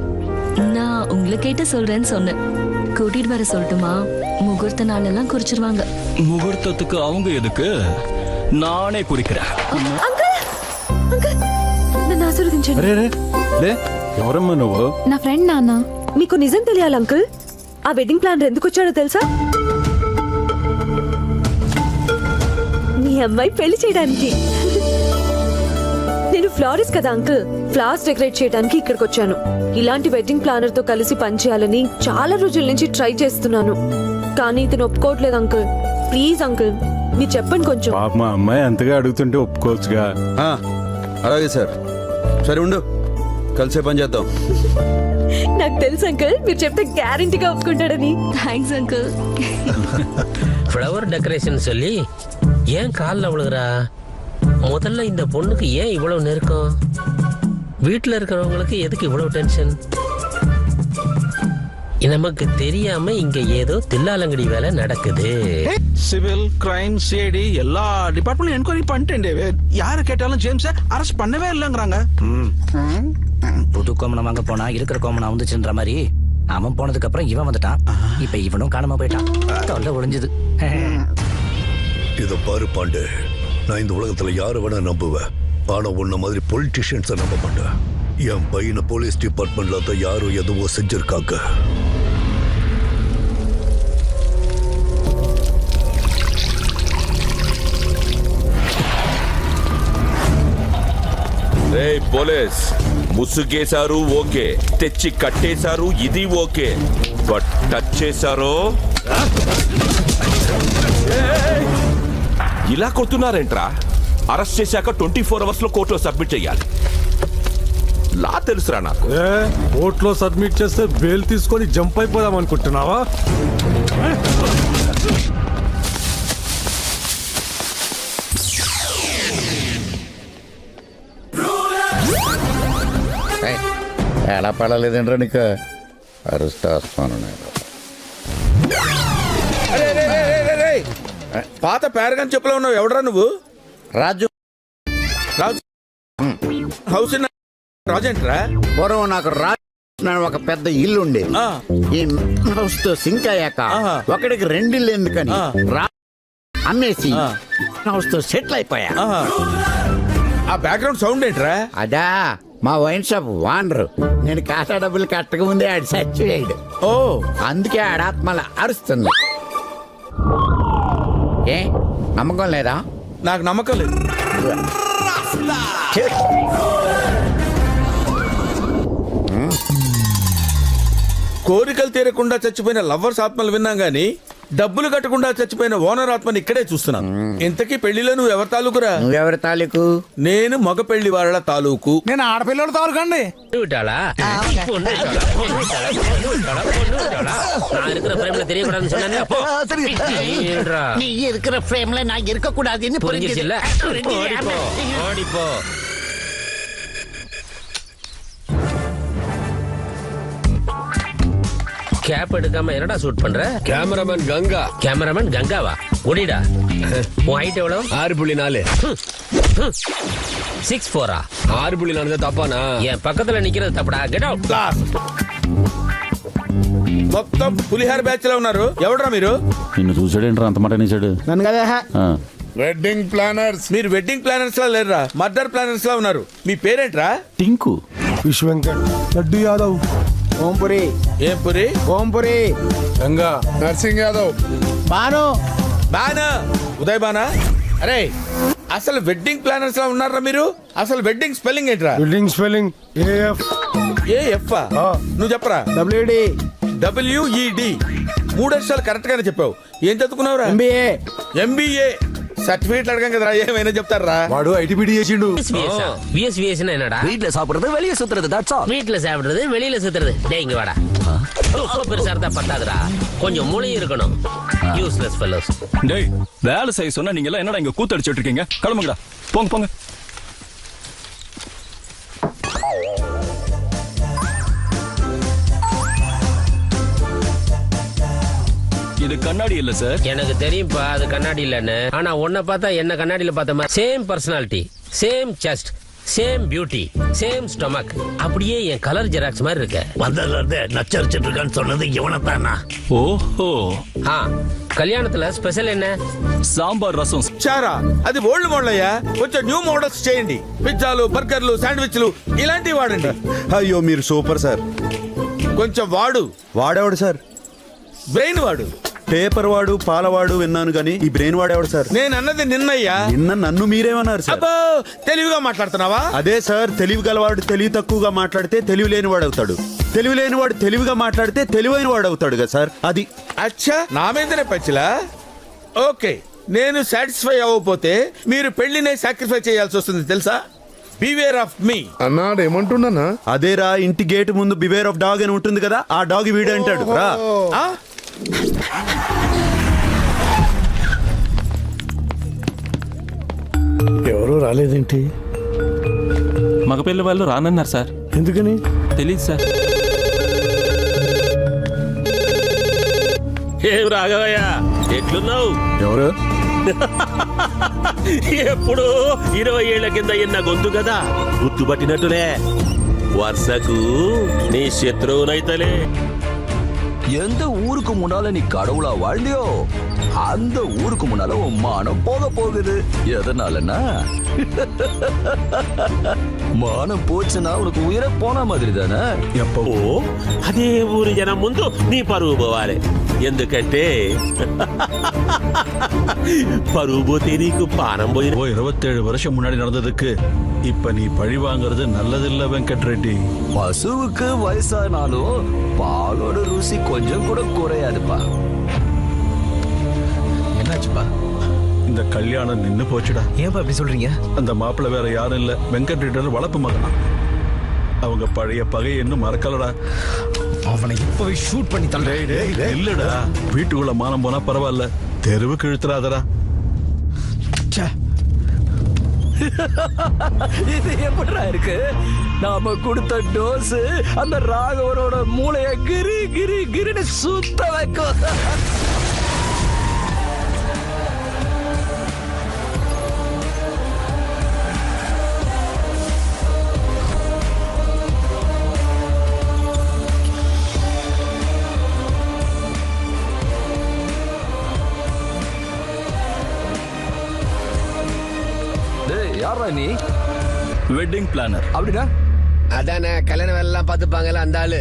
நான் உங்களை கேட்டு சொல்றேன்னு சொன்னேன். கூட்டிட்டு வர சொல்லட்டுமா? முகூர்த்த நாள் எல்லாம் குறிச்சிருவாங்க. முகூர்த்தத்துக்கு அவங்க எதுக்கு? நானே குறிக்கிறேன். ఎవరమ్మా నువ్వు? నా ఫ్రెండ్ నాన్న. మీకు నిజం తెలియాలి అంకుల్, ఆ వెడ్డింగ్ ప్లాన్ ఎందుకు వచ్చాడో తెలుసా? మీ అమ్మాయి పెళ్లి చేయడానికి. నేను ఫ్లారిస్ట్ కదా అంకుల్, ఫ్లవర్స్ డెకరేట్ చేయడానికి ఇక్కడికి వచ్చాను. ఇలాంటి వెడ్డింగ్ ప్లానర్ తో కలిసి పనిచేయాలని చాలా రోజుల నుంచి ట్రై చేస్తున్నాను, కానీ ఇతను ఒప్పుకోవట్లేదు అంకుల్. ప్లీజ్ అంకుల్, మీరు చెప్పండి కొంచెం. మా అమ్మాయి అంతగా అడుగుతుంటే ఒప్పుకోవచ్చుగా. అలాగే సార్, సరే ఉండు, కలిసే పని చేద్దాం. నాకు తెలుసు అంకుల్, మీరు చెప్తే గ్యారెంటీగా ఒప్పుకుంటాడని. Thanks uncle. ஃப்ளவர் டெக்கரேஷன் சொல்லி ஏன் காலில் விழுகிறா? முதல்ல இந்த பொண்ணுக்கு ஏன் இவ்வளவு நெருக்கம்? வீட்டில் இருக்கிறவங்களுக்கு எதுக்கு இவ்வளவு டென்ஷன்? நமக்கு தெரியாம இங்க ஏதோ தில்லாலங்கடி வேலை நடக்குது. சிவில் கிரைம் சிஐடி எல்லா டிபார்ட்மெண்ட்டும் என்கொயரி பண்ணிட்டேன். யாரை கேட்டாலும் ஜேம்ஸை அரெஸ்ட் பண்ணவே இல்லைங்கிறாங்க. புது கோமணம் வாங்க போனா இருக்கிற கோமணம் வந்துச்சுன்ற மாதிரி அவன் போனதுக்கு அப்புறம் இவன் வந்துட்டான். இப்ப இவனும் காணாம போயிட்டான். தொல்லை ஒழிஞ்சது. இத பாரு பாண்டு, நான் இந்த உலகத்துல யாரை வேணா நம்புவேன், ஆனா உன்ன மாதிரி பொலிட்டிஷியன்ஸை நம்ப மாட்டேன். என் பையனை போலீஸ் டிபார்ட்மெண்ட்ல தான் யாரும் எதுவோ செஞ்சிருக்காங்க. రేయ్ పోలీస్, ముసుగేశారు ఓకే, తెచ్చి కట్టేశారు ఇది ఓకే, బట్ టచ్ చేశారో ఇలా కొడుతున్నారేంట్రా? అరెస్ట్ చేశాక 24 hours లో కోర్టులో సబ్మిట్ చేయాలి. లా తెలుసురా నాకు. కోర్టులో సబ్మిట్ చేస్తే బెయిల్ తీసుకొని జంప్ అయిపోదాం అనుకుంటున్నావా? ఎలా పడలేదంటే నీకు అరెస్ట్ వస్తాను నేను. పాత పేరగాని చెప్పులో ఉన్నావు, ఎవడరా నువ్వు? రాజు. రాజు హౌస్ రాజేంట్రా? పూర్వం నాకు రాజు ఒక పెద్ద ఇల్లు ఉండేది. ఈ హౌస్ తో సింక్ అయ్యాక ఒకడికి 2 ఇల్లు ఎందుకని అమ్మేసి హౌస్ తో సెటిల్ అయిపోయా. ఆ బ్యాక్గ్రౌండ్ సౌండ్ ఏంట్రా? అదా మా వైన్ షాప్ వానరు. నేను ఖాతా డబ్బులు కట్టక ముందే ఆడు చచ్చిపోయాడు. ఓ, అందుకే ఆడాత్మల అరుస్తుంది. ఏ నమ్మకం లేదా? నాకు నమ్మకం లేదు. కోరికలు తీరకుండా చచ్చిపోయిన లవర్స్ ఆత్మలు విన్నాం గానీ డబ్బులు కట్టకుండా చచ్చిపోయిన ఓనర్ ఆత్మని ఇక్కడే చూస్తున్నాను. ఇంతకీ పెళ్లిలో నువ్వు ఎవరి తాలూకురా? నువ్వెవరి తాలూకు? నేను మగ పెళ్లి వాళ్ళ తాలూకు. నేను ఆడపిల్లల తాలూకండి. தெரியக்கூடாதுன்னு சொன்னேன். நீ இருக்கிற ஃப்ரேம்ல நான் இருக்க கூடாதுன்னு புரிஞ்சிச்சுல்ல? ஓடிப்போ. கேப் எடுக்காம என்னடா ஷூட் பண்ற? கேமராமேன் கங்கா. கேமராமேன் கங்காவா? ஒடிடா. உன் ஹைட் எவ்வளவு? 6.4. 6'4" 6.4 தப்பானா? என் பக்கத்துல நிக்கிறது தப்புடா. Get out. మొత్తం పులిహార బ్యాచ్ లో ఉన్నారు. ఎవడరా మీరు? నిన్ను చూసాడేంట్రా అంత మాట అనేసాడు? నన్ను కదా. Wedding planners. మీరు వెడ్డింగ్ ప్లానర్స్ లా లేరురా, మర్డర్ ప్లానర్స్ లా ఉన్నారు. మీ పేరేంట్రా? టింకు. విశ్వవెంకట్. లడ్డు యాదవ్. ఓంపురి. ఏం పురి? ఓంపురి. గంగా. నర్సింగ్ యాదవ్. బాను. బానా. ఉదయ్ బానా. అరే అసలు వెడ్డింగ్ ప్లానర్స్ లా ఉన్నారా మీరు? అసలు వెడ్డింగ్ స్పెల్లింగ్ ఏంట్రా? Building spelling AF. ఏఎఫ్? నువ్వు చెప్పరా? WD. WED. 3 అక్షరాలు కరెక్ట్ గానే చెప్పావు. ఏం చదువుకున్నావురా? MBA. సర్టిఫికేట్ అడగం కదరా, ఏమైనా చెప్తారా? వాడు ఐటీబీడీ చేసిండు. VSVS என்னடா? வீட்ல சாப்பிடுறது வெளிய சுத்துறது, that's all. வீட்ல சாப்பிடுறது வெளியில சுத்துறது. டேய் இங்க வாடா. பெருசா இருந்தா பத்தாதுடா, கொஞ்சம் மூளையும் இருக்கணும். Useless fellows. டேய் வேலை செய்ய சொன்னா நீங்க எல்லாம் என்னடா இங்க கூத்தடிச்சிட்டு இருக்கீங்க? கிளம்புங்கடா, போங்க போங்க. இது கண்ணாடி இல்ல சார். எனக்கு தெரியும்பா அது கண்ணாடி இல்லன்னு. ஆனா உன்னை பார்த்தா என்ன கண்ணாடியில பார்த்த மாதிரி same personality, same chest, same beauty, same stomach. அப்படியே என் கலர் ஜெராக்ஸ் மாதிரி இருக்க. வந்ததுல இருந்து நச்சரிச்சிட்டு இருக்கான்னு சொன்னது இவனைத்தானா? ஓஹோ. కళ్యాణத்துல స్పెషల్ என்ன? సాంబార్ రసం. చారా అది ఓల్డ్ మోడల్ అయ్యా, కొంచెం న్యూ మోడల్స్ చేయండి. పిజ్జాలు, బర్గర్లు, శాండ్విచ్లు ఇలాంటివి వాడండి. అయ్యో మీరు సూపర్ సార్. కొంచెం వాడేవాడు సార్? బ్రెయిన్ వాడు. పేపర్ వాడు, పాలవాడు విన్నాను కానీ ఈ బ్రెయిన్ వాడేవాడు సార్? నేను అన్నది నిన్నయ్యా. నిన్న నన్ను మీరేమన్నారు సార్? అబ్బో తెలివిగా మాట్లాడుతున్నావా? అదే సార్, తెలివి గలవాడు తెలివి తక్కువగా మాట్లాడితే తెలివి లేని వాడు అవుతాడు, తెలివి లేని వాడు తెలివిగా మాట్లాడితే తెలివైన వాడు అవుతాడు కదా సార్. అది. అచ్చా నా మీదనే పచ్చిలా. ఓకే, నేను సాటిస్ఫై అవ్వకపోతే మీరు పెళ్లినే సాక్రిఫై చేయాల్సి వస్తుంది తెలుసా? బివేర్ ఆఫ్ మీ అన్నాడు. ఏమంటున్నా? అదేరా, ఇంటి గేట్ ముందు బివేర్ ఆఫ్ డాగ్ అని ఉంటుంది కదా, ఆ డాగ్ వీడు అంటాడు రా. ఎవరు రాలేదేంటి? మగపిల్ల వాళ్ళు రానన్నారు సార్. ఎందుకని తెలీదు సార్. ఏం రాఘవయ్య ఎట్లున్నావు? ఎవరు? ఎప్పుడు 20 ఏళ్ల కింద ఎన్న గొంతు కదా, గుర్తుపట్టినట్టులే. వర్షకు నీ శత్రువునైతలే. எந்த ஊருக்கு முன்னால நீ கடவுளா வாழ்ந்தியோ அந்த ஊருக்கு முன்னால உன் மானம் போக போகுது. எதனாலன்னா மானம் போச்சுன்னா உனக்கு உயிரை போன மாதிரி தானே. எப்போ అదే ఊరి జనం ముందు నీ పరువు పోవాలి. ఎందుకంటే పరువు పోతే నీకు పానం పోయి. 27 வருஷம் முன்னாடி நடந்ததுக்கு இப்ப நீ பழி வாங்குறது நல்லதில்ல வெங்கட் ரெட்டி. பசுவுக்கு வயசானாலும் பாலோட ருசி கொஞ்சம் கூட குறையாதுப்பா. என்னாச்சுப்பா? இந்த கல்யாணம் நின்னு போச்சுடா. ஏன்பா அப்படி சொல்றீங்க? அந்த மாப்பிள்ளை வேற யாரும் இல்ல, வெங்கட் ரெட்டி வளர்ப்பு மகனா. அவங்க பழைய பகை இன்னும் மறக்கலடா. அவனை இப்பவே ஷூட் பண்ணி தள்ள. இல்லடா, வீட்டுக்குள்ள மானம் போனா பரவாயில்ல, தெருவுக்கு இழுத்துறாதடா. இது எப்படிடா இருக்கு? நாம கொடுத்த டோஸ் அந்த ராகவனோட மூளைய கிரி கிரி கிரின்னு சுத்த வைக்கும். யாரா நீ? Wedding planar. அப்படின்னா அதானே கல்யாண வேலை எல்லாம் பாத்துப்பாங்கல்ல அந்த ஆளு.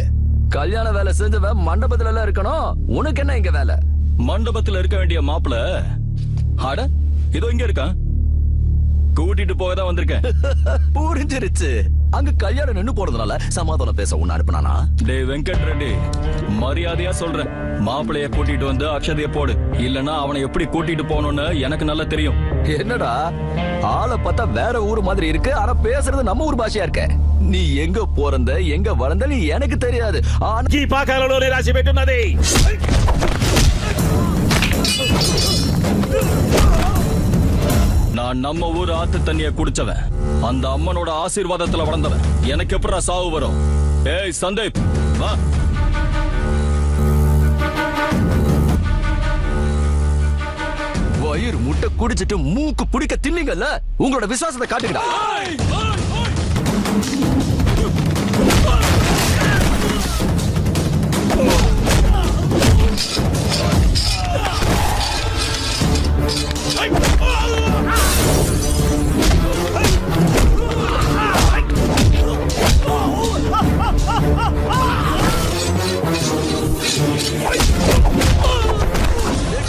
கல்யாண வேலை செஞ்சவன் மண்டபத்துல எல்லாம் இருக்கணும். உனக்கு என்ன இங்க வேலை? மண்டபத்துல இருக்க வேண்டிய மாப்பிள்ள அட இதோ இங்க இருக்கான். கூட்டிட்டு போக தான் வந்திருக்கேன். புரிஞ்சிருச்சு. அங்க கல்யாணம் நின்னு போறதுனால சமாதானம் பேச உன்ன அனுப்புனானா? டேய் வெங்கட் ரெட்டி, மரியாதையா சொல்றேன், மாப்பிளைய கூட்டிட்டு வந்து அக்ஷதைய போடு, இல்லனா அவனை எப்படி கூட்டிட்டு போகணும்னு எனக்கு நல்லா தெரியும். என்னடா ஆளை பார்த்தா வேற ஊர் மாதிரி இருக்கு, ஆனா பேசுறது நம்ம ஊர் பாஷையா இருக்க. நீ எங்க பிறந்த எங்க வளர்ந்த நீ எனக்கு தெரியாது. రాసి పెట్టున్నది. நான் நம்ம ஊர் ஆத்து தண்ணிய குடிச்சவன், அந்த அம்மனோட ஆசீர்வாதத்துல வளர்ந்தவன். எனக்கு எப்படா சாவு வரும்? ஏய் சந்தீப், வா. வயிறு முட்டை குடிச்சிட்டு மூக்கு பிடிக்க தின்னீங்கல்ல, உங்களோட விசுவாசத்தை காட்டுங்கடா.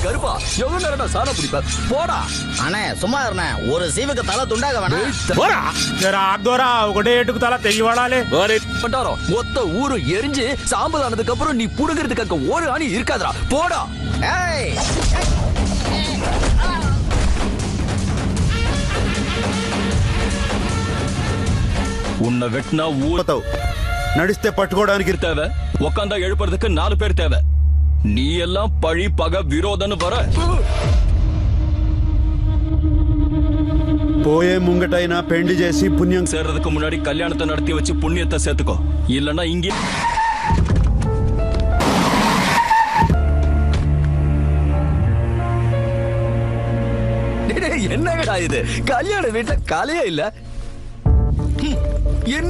கருப்பா எவ்வளவு நேரம் சாண பிடிப்ப போடா. அண்ணே சும்மா இருண்ணே, ஒரு சீவுக்கு தலை துண்டாக வேணாம். ఒకటే ఎటుకు తల తెగి వాడాలి. மொத்த ஊரு எரிஞ்சு சாம்பல் ஆனதுக்கு அப்புறம் நீ புடுங்கிறதுக்கு ஒரு அணி இருக்காதா, போடா. ஏய் உன்னை வெட்டினா ஊத்தው நடிస్తే పట్టుకోవడానికి தேவை, உட்காந்தா எழுப்புறதுக்கு 4 பேர் தேவை. நீ எல்லாம் பழி பகை விரோதன்னு வர. పోయే ముంగటైనా పెండి చేసి పుణ్యం சேர்றதுக்கு முன்னாடி கல்யாணத்தை நடத்தி வச்சு புண்ணியத்தை சேர்த்துக்கோ, இல்லன்னா இங்கே என்னடா இது, கல்யாண வீட்டுல கலையே இல்ல.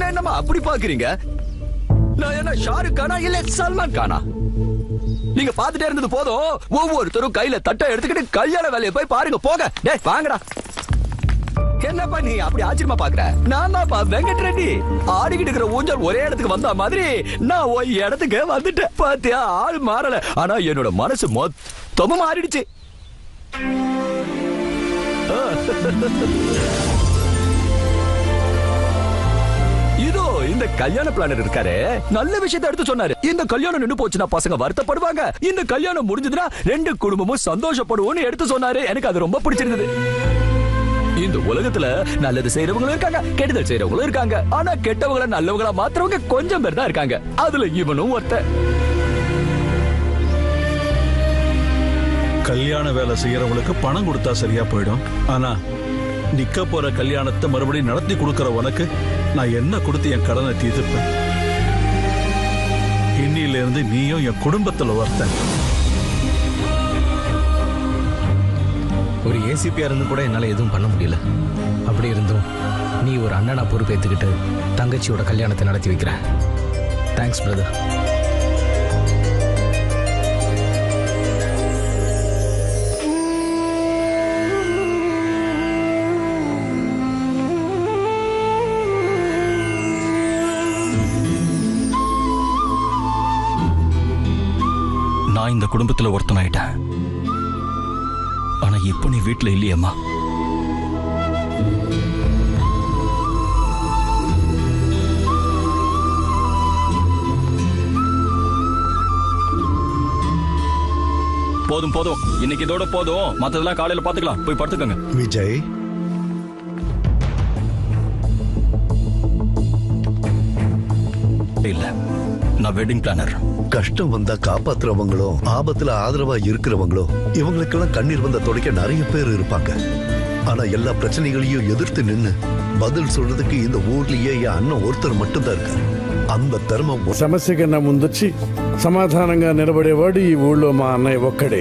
என்னமா அப்படி பாக்குறீங்க? நான் என்ன ஷாருக் கானா இல்ல சல்மான் கானா? நீங்க பாத்துட்டே இருந்தது போதும், ஒவ்வொருத்தரும் கையில தட்டை எடுத்துக்கிட்டு கல்யாண வேலையை போய் பாருங்க, போக. டேய் வாங்கடா. என்னப்பா நீ அப்படி ஆச்சரியமா பாக்குற? நான் தான்ப்பா வெங்கட் ரெட்டி. ஆடிக்கிட்டு இருக்கிற ஊஞ்சல் ஒரே இடத்துக்கு வந்த மாதிரி நான் ஒரு இடத்துக்கு வந்துட்டேன். பாத்தியா, ஆள் மாறல, ஆனா என்னோட மனசு மொத்தமும் மாறிடுச்சு. இதோ இந்த கல்யாண பிளானர் இருக்காரு, நல்ல விஷயத்தை எடுத்து சொன்னாரு. இந்த கல்யாணம் நின்னு போச்சுன்னா பசங்க வருத்தப்படுவாங்க, இந்த கல்யாணம் முடிஞ்சதுன்னா 2 குடும்பமும் சந்தோஷப்படுவோம்னு எடுத்து சொன்னாரு. எனக்கு அது ரொம்ப பிடிச்சிருந்தது. இந்த உலகத்துல நல்லது செய்யறவங்களும் இருக்காங்க, கெடுதல் செய்யறவங்களும் இருக்காங்க. ஆனா கெட்டவங்கள நல்லவங்களா மாத்துறவங்க கொஞ்சம் பேர் தான் இருக்காங்க. அதுல இவனும் ஒருத்தன். கல்யாண வேலை செய்யறவங்களுக்கு பணம் கொடுத்தா சரியா போயிடும். ஆனா நிக்க போற கல்யாணத்தை மறுபடியும் நடத்தி கொடுக்கற உனக்கு நான் என்ன கொடுத்து என் கடனை தீர்த்துப்பேன். இன்னில இருந்து நீயும் என் குடும்பத்துல ஒருத்தன். ஒரு ஏசிபியா இருந்து கூட என்னால எதுவும் பண்ண முடியல. அப்படி இருந்தும் நீ ஒரு அண்ணனா பொறுப்பேற்றுக்கிட்டு தங்கச்சியோட கல்யாணத்தை நடத்தி வைக்கிற. Thanks brother. நான் இந்த குடும்பத்துல ஒருத்தனாயிட்டேன். ஆனா இப்ப நீ வீட்டுல இல்லையம்மா. போதும் போதும், இன்னைக்கு இதோட போதும், மத்ததெல்லாம் காலையில பாத்துக்கலாம். போய் படுத்துக்கங்க. விஜய், இல்ல, நான் வெட்டிங் பிளானர். கஷ்டம் வந்தா காப்பாத்துறவங்களும் ஆபத்துல ஆதரவா இருக்கிறவங்களும் இவங்களுக்கெல்லாம் கண்ணீர் வந்த துடைக்க நிறைய பேர் இருப்பாங்க. ஆனா எல்லா பிரச்சனைகளையும் எதிர்த்து நின்னு பதில் சொல்றதுக்கு இந்த ஊர்லயே என் அண்ணன் ஒருத்தர் மட்டும்தான் இருக்காரு. அந்த தர்மம் సమస్య కన్నా ముందొచ్చి సమాధానంగా నిలబడేవాడు ఈ ఊళ్ళో మా అన్నయ్య ఒక్కడే.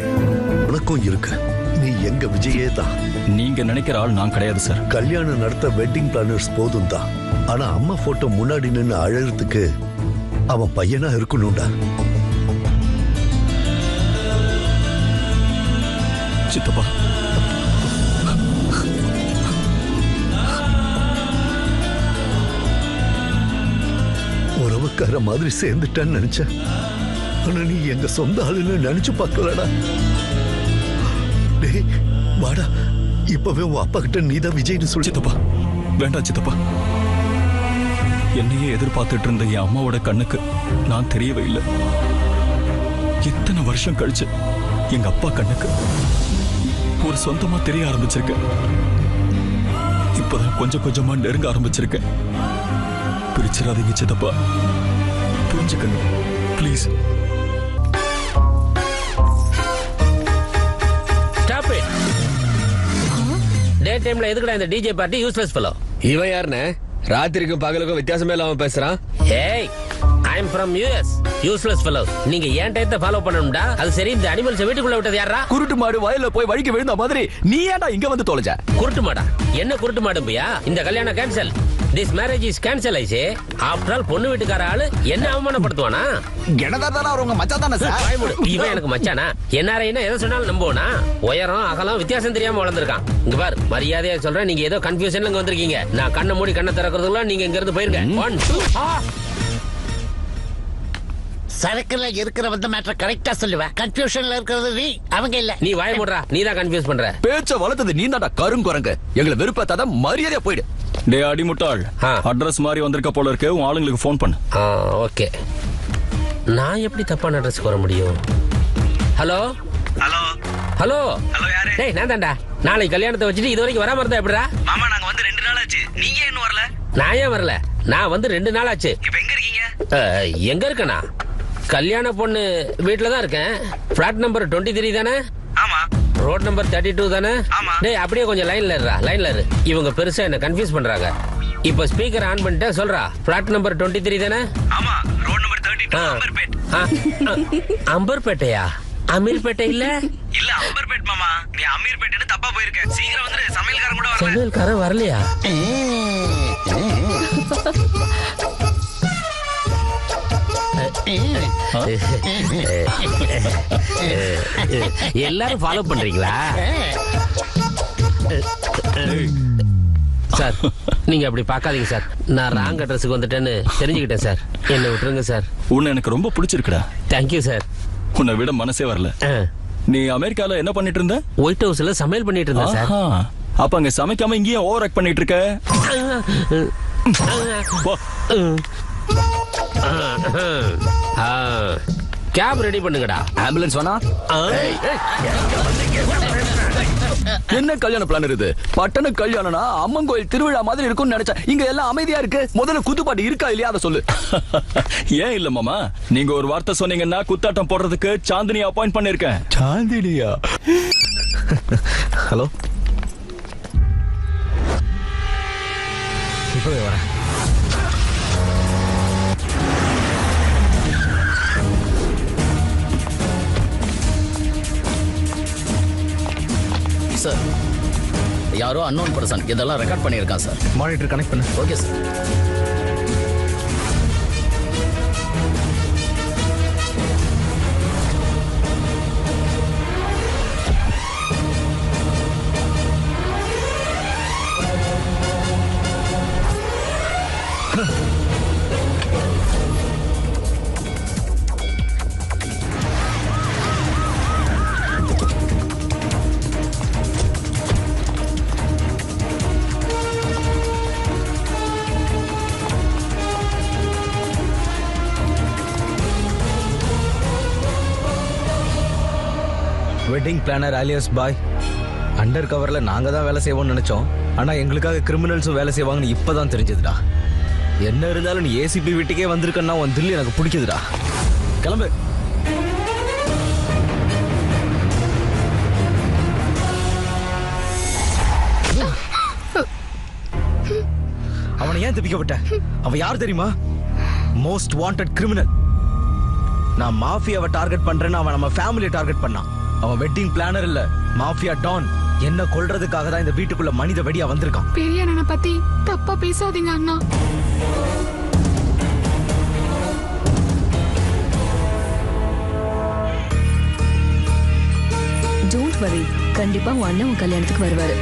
உனக்கும் இருக்கு. நீ எங்க விஜயே தான். நீங்க நினைக்கிற ஆள் நான் கிடையாது சார். கல்யாணம் நடத்த வெட்டிங் பிளானர்ஸ் போதும் தான். ஆனா அம்மா போட்டோ முன்னாடி நின்னு அழறதுக்கு அவன் பையனா இருக்கணும்டா. சித்தப்பா, உறவுக்கார மாதிரி சேர்ந்துட்டான்னு நினைச்சேன். ஆனா நீ எங்க சொந்த ஆளுன்னு நினைச்சு பார்க்கலடா. டேய் வாடா, இப்பவே உன் அப்பா கிட்ட நீதான் விஜய்னு சொல்லி. சித்தப்பா வேண்டாம் சித்தப்பா, என்னையே எதிர்பார்த்துட்டு இருந்த என் அம்மாவோட கண்ணுக்கு நான் தெரியவே இல்லை. இத்தனை வருஷம் கழிச்சு எங்க அப்பா கண்ணுக்கு ஒரு சொந்தமா தெரிய ஆரம்பிச்சிருக்கேன். இப்பதான் கொஞ்சம் கொஞ்சமா நெருங்க ஆரம்பிச்சிருக்கேன். பிரிச்சிடாதீங்க சித்தப்பா, புரிஞ்சுக்கணும் ப்ளீஸ். Stop it. டே டைம்ல எதுக்குடா இந்த டிஜே பார்ட்டி? Useless fellow. இவன் யாருன்னு ராத்திரிக்கும் பகலுக்கும் வித்தியாசமே இல்லாம பேசுறான். ஏய், I am from US. Useless fellow. நீங்க ஏன் டயத்தை ஃபாலோ பண்ணணும்டா? அது சரி, இந்த அனிமல்ஸ் வீட்டுக்குள்ள விட்டது யாரா? குருட்டு மாடு வயல்ல போய் வழிக்கு விழுந்த மாதிரி நீ ஏன்டா இங்க வந்து தொலைஞ்ச? குருட்டு மாடா? என்ன குருட்டு மாடு பையா? இந்த கல்யாணம் cancel. This marriage is cancel ஆயிச்சு. ஆஃப்டர் ஆல் பொண்ணு வீட்டுக்கார ஆளு என்ன அவமானப்படுத்துவானா? எனதாதான அவங்க மச்சான் தானே சார். இவன் எனக்கு மச்சானா? என்னாரைனா எதை சொன்னாலும் நம்புவானா? உயரம் அகலம் வித்தியாசம் தெரியாம வளர்ந்துருக்கான். இங்க பாரு, மரியாதையா சொல்றேன், நீங்க ஏதோ கன்ஃபியூஷன்ல இங்க வந்திருக்கீங்க. நான் கண்ணை மூடி கண்ணை திறக்கிறதுக்குள்ள நீங்க இங்க இருந்து போயிருங்க. 1 2 சரக்குல இருக்கிற வந்த மேட்டர் கரெக்டா சொல்லுவேன். கன்ஃபியூஷன்ல இருக்கிறது நீ, அவங்க இல்ல. நீ வாய மூடுறா, நீ தான் கன்ஃபியூஸ் பண்ற. பேச்ச வளர்த்தது நீ தான்டா கருங்குரங்கு. எங்களை வெறுப்பத்தாத மரியாதையா போயிடு. டே அடிமுட்டாள், அட்ரஸ் மாதிரி வந்திருக்க போல இருக்கு. உன் ஆளுங்களுக்கு ஃபோன் பண்ணு. ஓகே. நான் எப்படி தப்பான அட்ரஸ்க்கு வர முடியும்? ஹலோ ஹலோ ஹலோ ஹலோ, யாரு? டேய், நான் தான்டா. நாளைக்கு கல்யாணத்தை வச்சுட்டு இது வரைக்கும் வராம இருந்தா எப்படிடா? மாமா, நாங்க வந்து 2 நாள் ஆச்சு. நீங்க இன்னும் வரல? நான் ஏன் வரல? நான் வந்து 2 நாள் ஆச்சு. இப்ப எங்க இருக்கீங்க? எங்க இருக்கனா? கல்யாண பொண்ணு வீட்டுல தான் இருக்கேன். பிளாட் நம்பர் 23 தானே? ஆமா. ரோட் நம்பர் 32 தானே? ஆமா. டேய், அப்படியே கொஞ்சம் லைன்ல இரு. இவங்க பெருசா என்ன கன்ஃபியூஸ் பண்றாங்க. இப்ப ஸ்பீக்கர் ஆன் பண்ணிட்டு சொல்றா. பிளாட் நம்பர் 23 தானே? ஆமா. Road number 32, அம்பர்பேட். அம்பர்பேட்டையா? அமீர்பேட்டை இல்ல? இல்ல, அம்பர்பேட் மாமா. நீ அமீர்பேட்னு தப்பா போயிருக்க. சீக்கிரம் வந்துரு, சமையல்காரன் கூட வரல. சமையல்காரன் வரலையா? எல்லாரும் ஃபாலோ பண்றீங்களா சார்? நீங்க அப்படி பார்க்காதீங்க சார். நான் ராங் அட்ரஸுக்கு வந்துட்டேன்னு தெரிஞ்சுக்கிட்டேன் சார். என்ன விட்டுருங்க சார். உன்னை எனக்கு ரொம்ப பிடிச்சிருக்குடா. Thank you sir. உன்னை விட மனசே வரல. நீ அமெரிக்கால என்ன பண்ணிட்டு இருந்த? ஒயிட் ஹவுஸ்ல சமையல் பண்ணிட்டு இருந்தேன் சார். அப்ப அங்க சமைக்காம இங்கேயே ஓவர் ஆக்ட் பண்ணிட்டு இருக்க? கேப் ரெடி பண்ணுங்கடா. ஆம்புலன்ஸ் வேணா? என்ன கல்யாண பிளான் இருக்குது? பட்டண கல்யாணம்னா அம்மன் கோயில் திருவிழா மாதிரி இருக்கும்னு நினைச்சேன். இங்க எல்லாம் அமைதியா இருக்கு. முதல்ல குத்துப்பாட்டு இருக்கா இல்லையா அதை சொல்லு. ஏன் இல்ல மாமா, நீங்க ஒரு வார்த்தை சொன்னீங்கன்னா குத்தாட்டம் போடுறதுக்கு சாந்தினி அப்பாயிண்ட் பண்ணிருக்கேன். சாந்தினியா? ஹலோ, இப்பவே வரேன். சார், யாரோ அன்னோன் பர்சன் இதெல்லாம் ரெக்கார்ட் பண்ணியிருக்கான் சார். மானிட்டர் கனெக்ட் பண்ணு. Okay sir. வெட்டிங் பிளானர் ஆலியஸ் பாய். அண்டர் கவர்ல நாங்க தான் வேலை செய்வோம்னு நினைச்சோம். ஆனா எங்களுக்காக கிரிமினல்ஸும் வேலை செய்வாங்கன்னு இப்பதான் தெரிஞ்சதுடா. என்ன இருந்தாலும் நீ ஏசிபி வீட்டுக்கே வந்திருக்கன்னா உன் தில்லி எனக்கு பிடிக்குதுடா. கிளம்பு. அவனை ஏன் தப்பிக்கப்பட்ட? அவன் யார் தெரியுமா? Most wanted criminal. நான் மாஃபியாவை டார்கெட் பண்றேன்னு அவன் நம்ம ஃபேமிலியை டார்கெட் பண்ணான். அவன் வெட்டிங் பிளானர் இல்ல, மாஃபியா டான். என்ன கொல்றதுக்காக தான் இந்த வீட்டுக்குள்ள மனித வெடியா வந்திருக்கான். பெரிய அண்ணனை பத்தி தப்பா பேசாதீங்க அண்ணா. டோன்ட் வரி, கண்டிப்பா உன் அண்ணன் உன் கல்யாணத்துக்கு வருவாரு.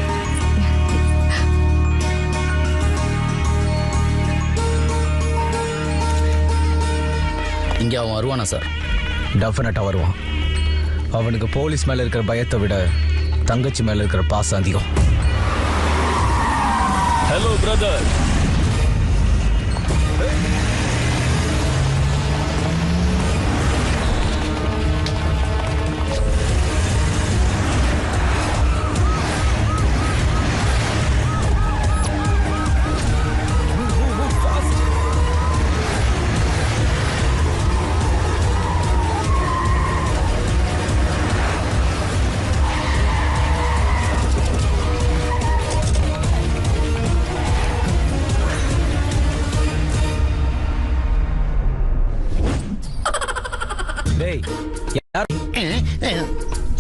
இங்க அவன் வருவானா சார்? டெஃபினட்டா வருவான். அவனுக்கு போலீஸ் மேல இருக்கிற பயத்தை விட தங்கச்சி மேல இருக்கிற பாசம் அதிகம். Hello brother.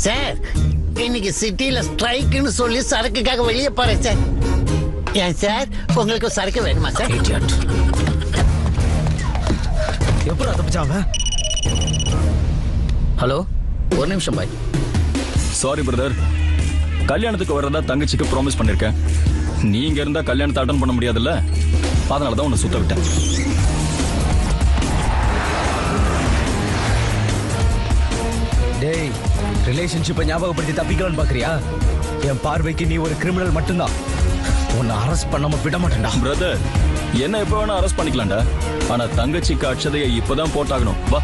சார் இன்னைக்கு சிட்டில ஸ்ட்ரைக்னு சொல்லி சரக்குக்காக வெளியே போறேன் சார். ஏன் சார் உங்களுக்கு சரக்கு வேணுமா சார்? எப்படி தப்பிச்சாவ? ஹலோ, ஒரு நிமிஷம் பாய். சாரி பிரதர், கல்யாணத்துக்கு வர்றதா தங்கச்சிக்கு ப்ராமிஸ் பண்ணிருக்கேன். நீங்க இருந்தா கல்யாணத்தை அட்டன் பண்ண முடியாதுல்ல, அதனாலதான் உன்னை சுத்த விட்டேன். டேய், ரிலேஷன்ஷிப்பை ஞாபகப்படுத்தி தப்பிக்கலான்னு பாக்குறியா? என் பார்வைக்கு நீ ஒரு கிரிமினல் மட்டும்தான். உன்னை அரெஸ்ட் பண்ணாம விட மாட்டேன்டா. பிரதர், என்ன எப்ப வேணா அரெஸ்ட் பண்ணிக்கலாம்டா, ஆனா தங்கச்சிக்கு அட்சதையை இப்பதான் போட்டாகணும். வா.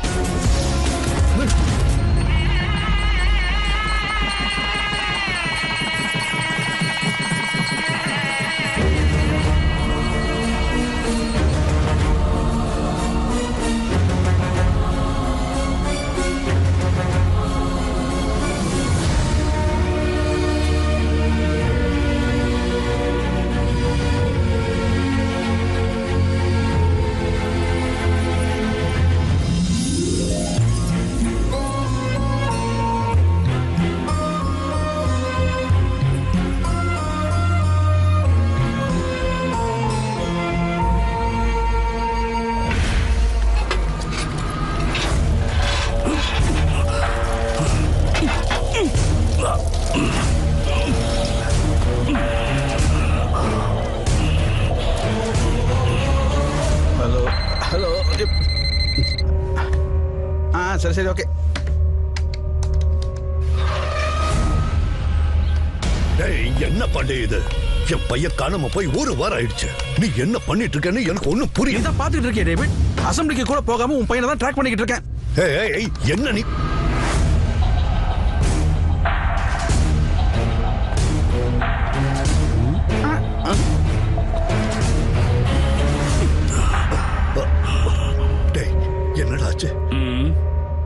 சரி சரி ஓகே. என்ன பண்ணு இது? என் பையன் காணாம போய் ஒரு வாரம் ஆயிடுச்சு. நீ என்ன பண்ணிட்டு இருக்கேன்னு எனக்கு ஒண்ணும் புரியல. இதான் பாத்துட்டு இருக்கேன் டேவிட். அசம்பிளிக்கு கூட போகாம உன் பையனை தான் ட்ராக் பண்ணிக்கிட்டு இருக்கேன். என்ன நீ? என்னடாச்சு?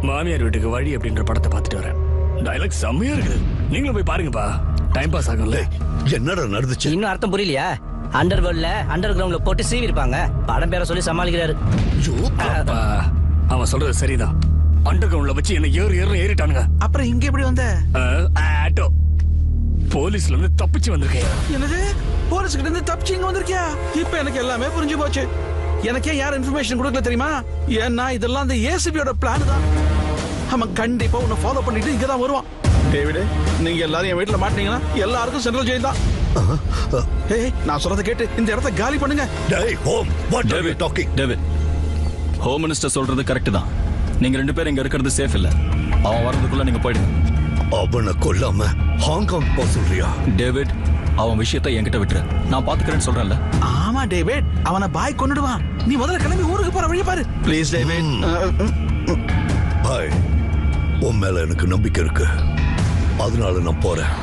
மாமியார் வீட்டுக்கு வழி அப்படின்ற படத்தை பார்த்துட்டு வரேன். டைலாக் செம்மையா இருக்குது. நீங்களும் போய் பாருங்கப்பா, டைம் பாஸ் ஆகும்ல. என்னடா நடந்துச்சு? இன்னும் அர்த்தம் புரியலையா? அண்டர் வேர்ல்ட்ல அண்டர் கிரவுண்ட்ல போட்டு சீவி இருப்பாங்க. படம் பேரை சொல்லி சமாளிக்கிறாரு. அவன் சொல்றது சரிதான். அண்டர் கிரவுண்ட்ல வச்சு என்ன ஏறிட்டானுங்க. அப்புறம் இங்க எப்படி வந்த? ஆட்டோ போலீஸ்ல இருந்து தப்பிச்சு வந்திருக்கேன். என்னது? போலீஸ் கிட்ட இருந்து தப்பிச்சு இங்க வந்திருக்கியா? இப்ப எனக்கு எல்லாமே புரிஞ்சு போச்சு. எனக்கே யார் இன்ஃபர்மேஷன் கொடுக்கல தெரியுமா? ஏன்னா இதெல்லாம் அந்த ஏசிபியோட பிளான் தான். அவன் கண்டிப்பா உன்னை ஃபாலோ பண்ணிட்டு இங்க தான் வருவான். டேவிட், நீங்க எல்லாரும் என் வீட்டுல மாட்டீங்கன்னா எல்லாருக்கும் சென்ட்ரல் ஜெயில் தான். நான் சொல்றத கேட்டு இந்த இடத்தை காலி பண்ணுங்க. டேவிட், ஹோம் மினிஸ்டர் சொல்றது கரெக்ட் தான். நீங்க ரெண்டு பேரும் இங்க இருக்கிறது சேஃப் இல்ல. அவன் வரதுக்குள்ள நீங்க போயிடுங்க. அவனை கொல்லாம ஹாங்காங் போக சொல்றியா? டேவிட், அவன் விஷயத்தை என்கிட்ட விட்டுரு. நான் பாத்துக்கிறேன்னு சொல்றேன்ல. ஆமா டேவிட், அவனை பாய் கொன்னுடுவான். நீ முதல்ல கிளம்பி ஊருக்கு போற வழி பாரு. Please David. பாய், உன் மேல எனக்கு நம்பிக்கை இருக்கு, அதனால நான் போறேன்.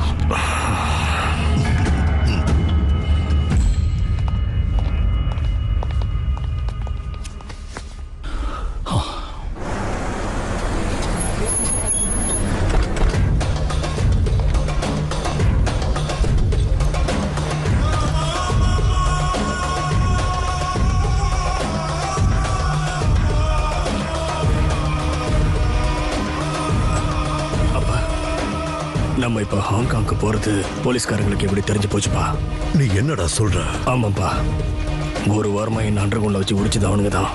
நம்ம இப்ப ஹாங்காங்க்கு போறது போலீஸ்காரங்களுக்கு எப்படி தெரிஞ்சு போச்சுப்பா? நீ என்னடா சொல்ற? ஆமாப்பா, ஒரு வாரமா என்ன அண்டர் கிரவுண்ட்ல வச்சு உடிச்சது அவனுங்க தான்.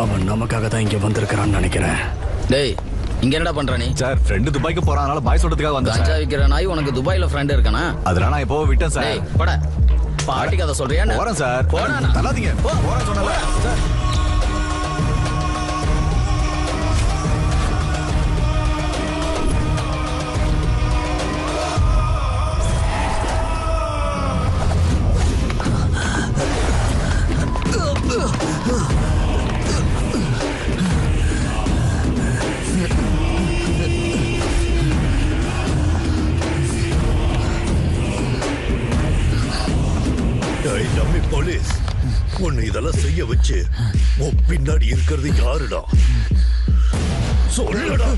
அவன் நமக்காக தான் இங்க வந்திருக்கிறான்னு நினைக்கிறேன். டேய், இங்க என்னடா பண்ற நீ? சார், ஃப்ரெண்டு துபாய்க்கு போறானால பாய் சொல்றதுக்காக வந்தேன். கஞ்சா விக்கிற நாய் உனக்கு துபாயில ஃப்ரெண்ட் இருக்கானா? அதனால நான் இப்போ விட்டேன் சார். டேய், போடா. பாட்டி கதை சொல்றியா? போறேன் சார். போடா. தள்ளாதீங்க. போறேன் சொன்னல சார். போலீஸ், உன்னை இதெல்லாம் செய்ய வச்சு உன் பின்னாடி இருக்கிறது யாருடா? சொல்லடா.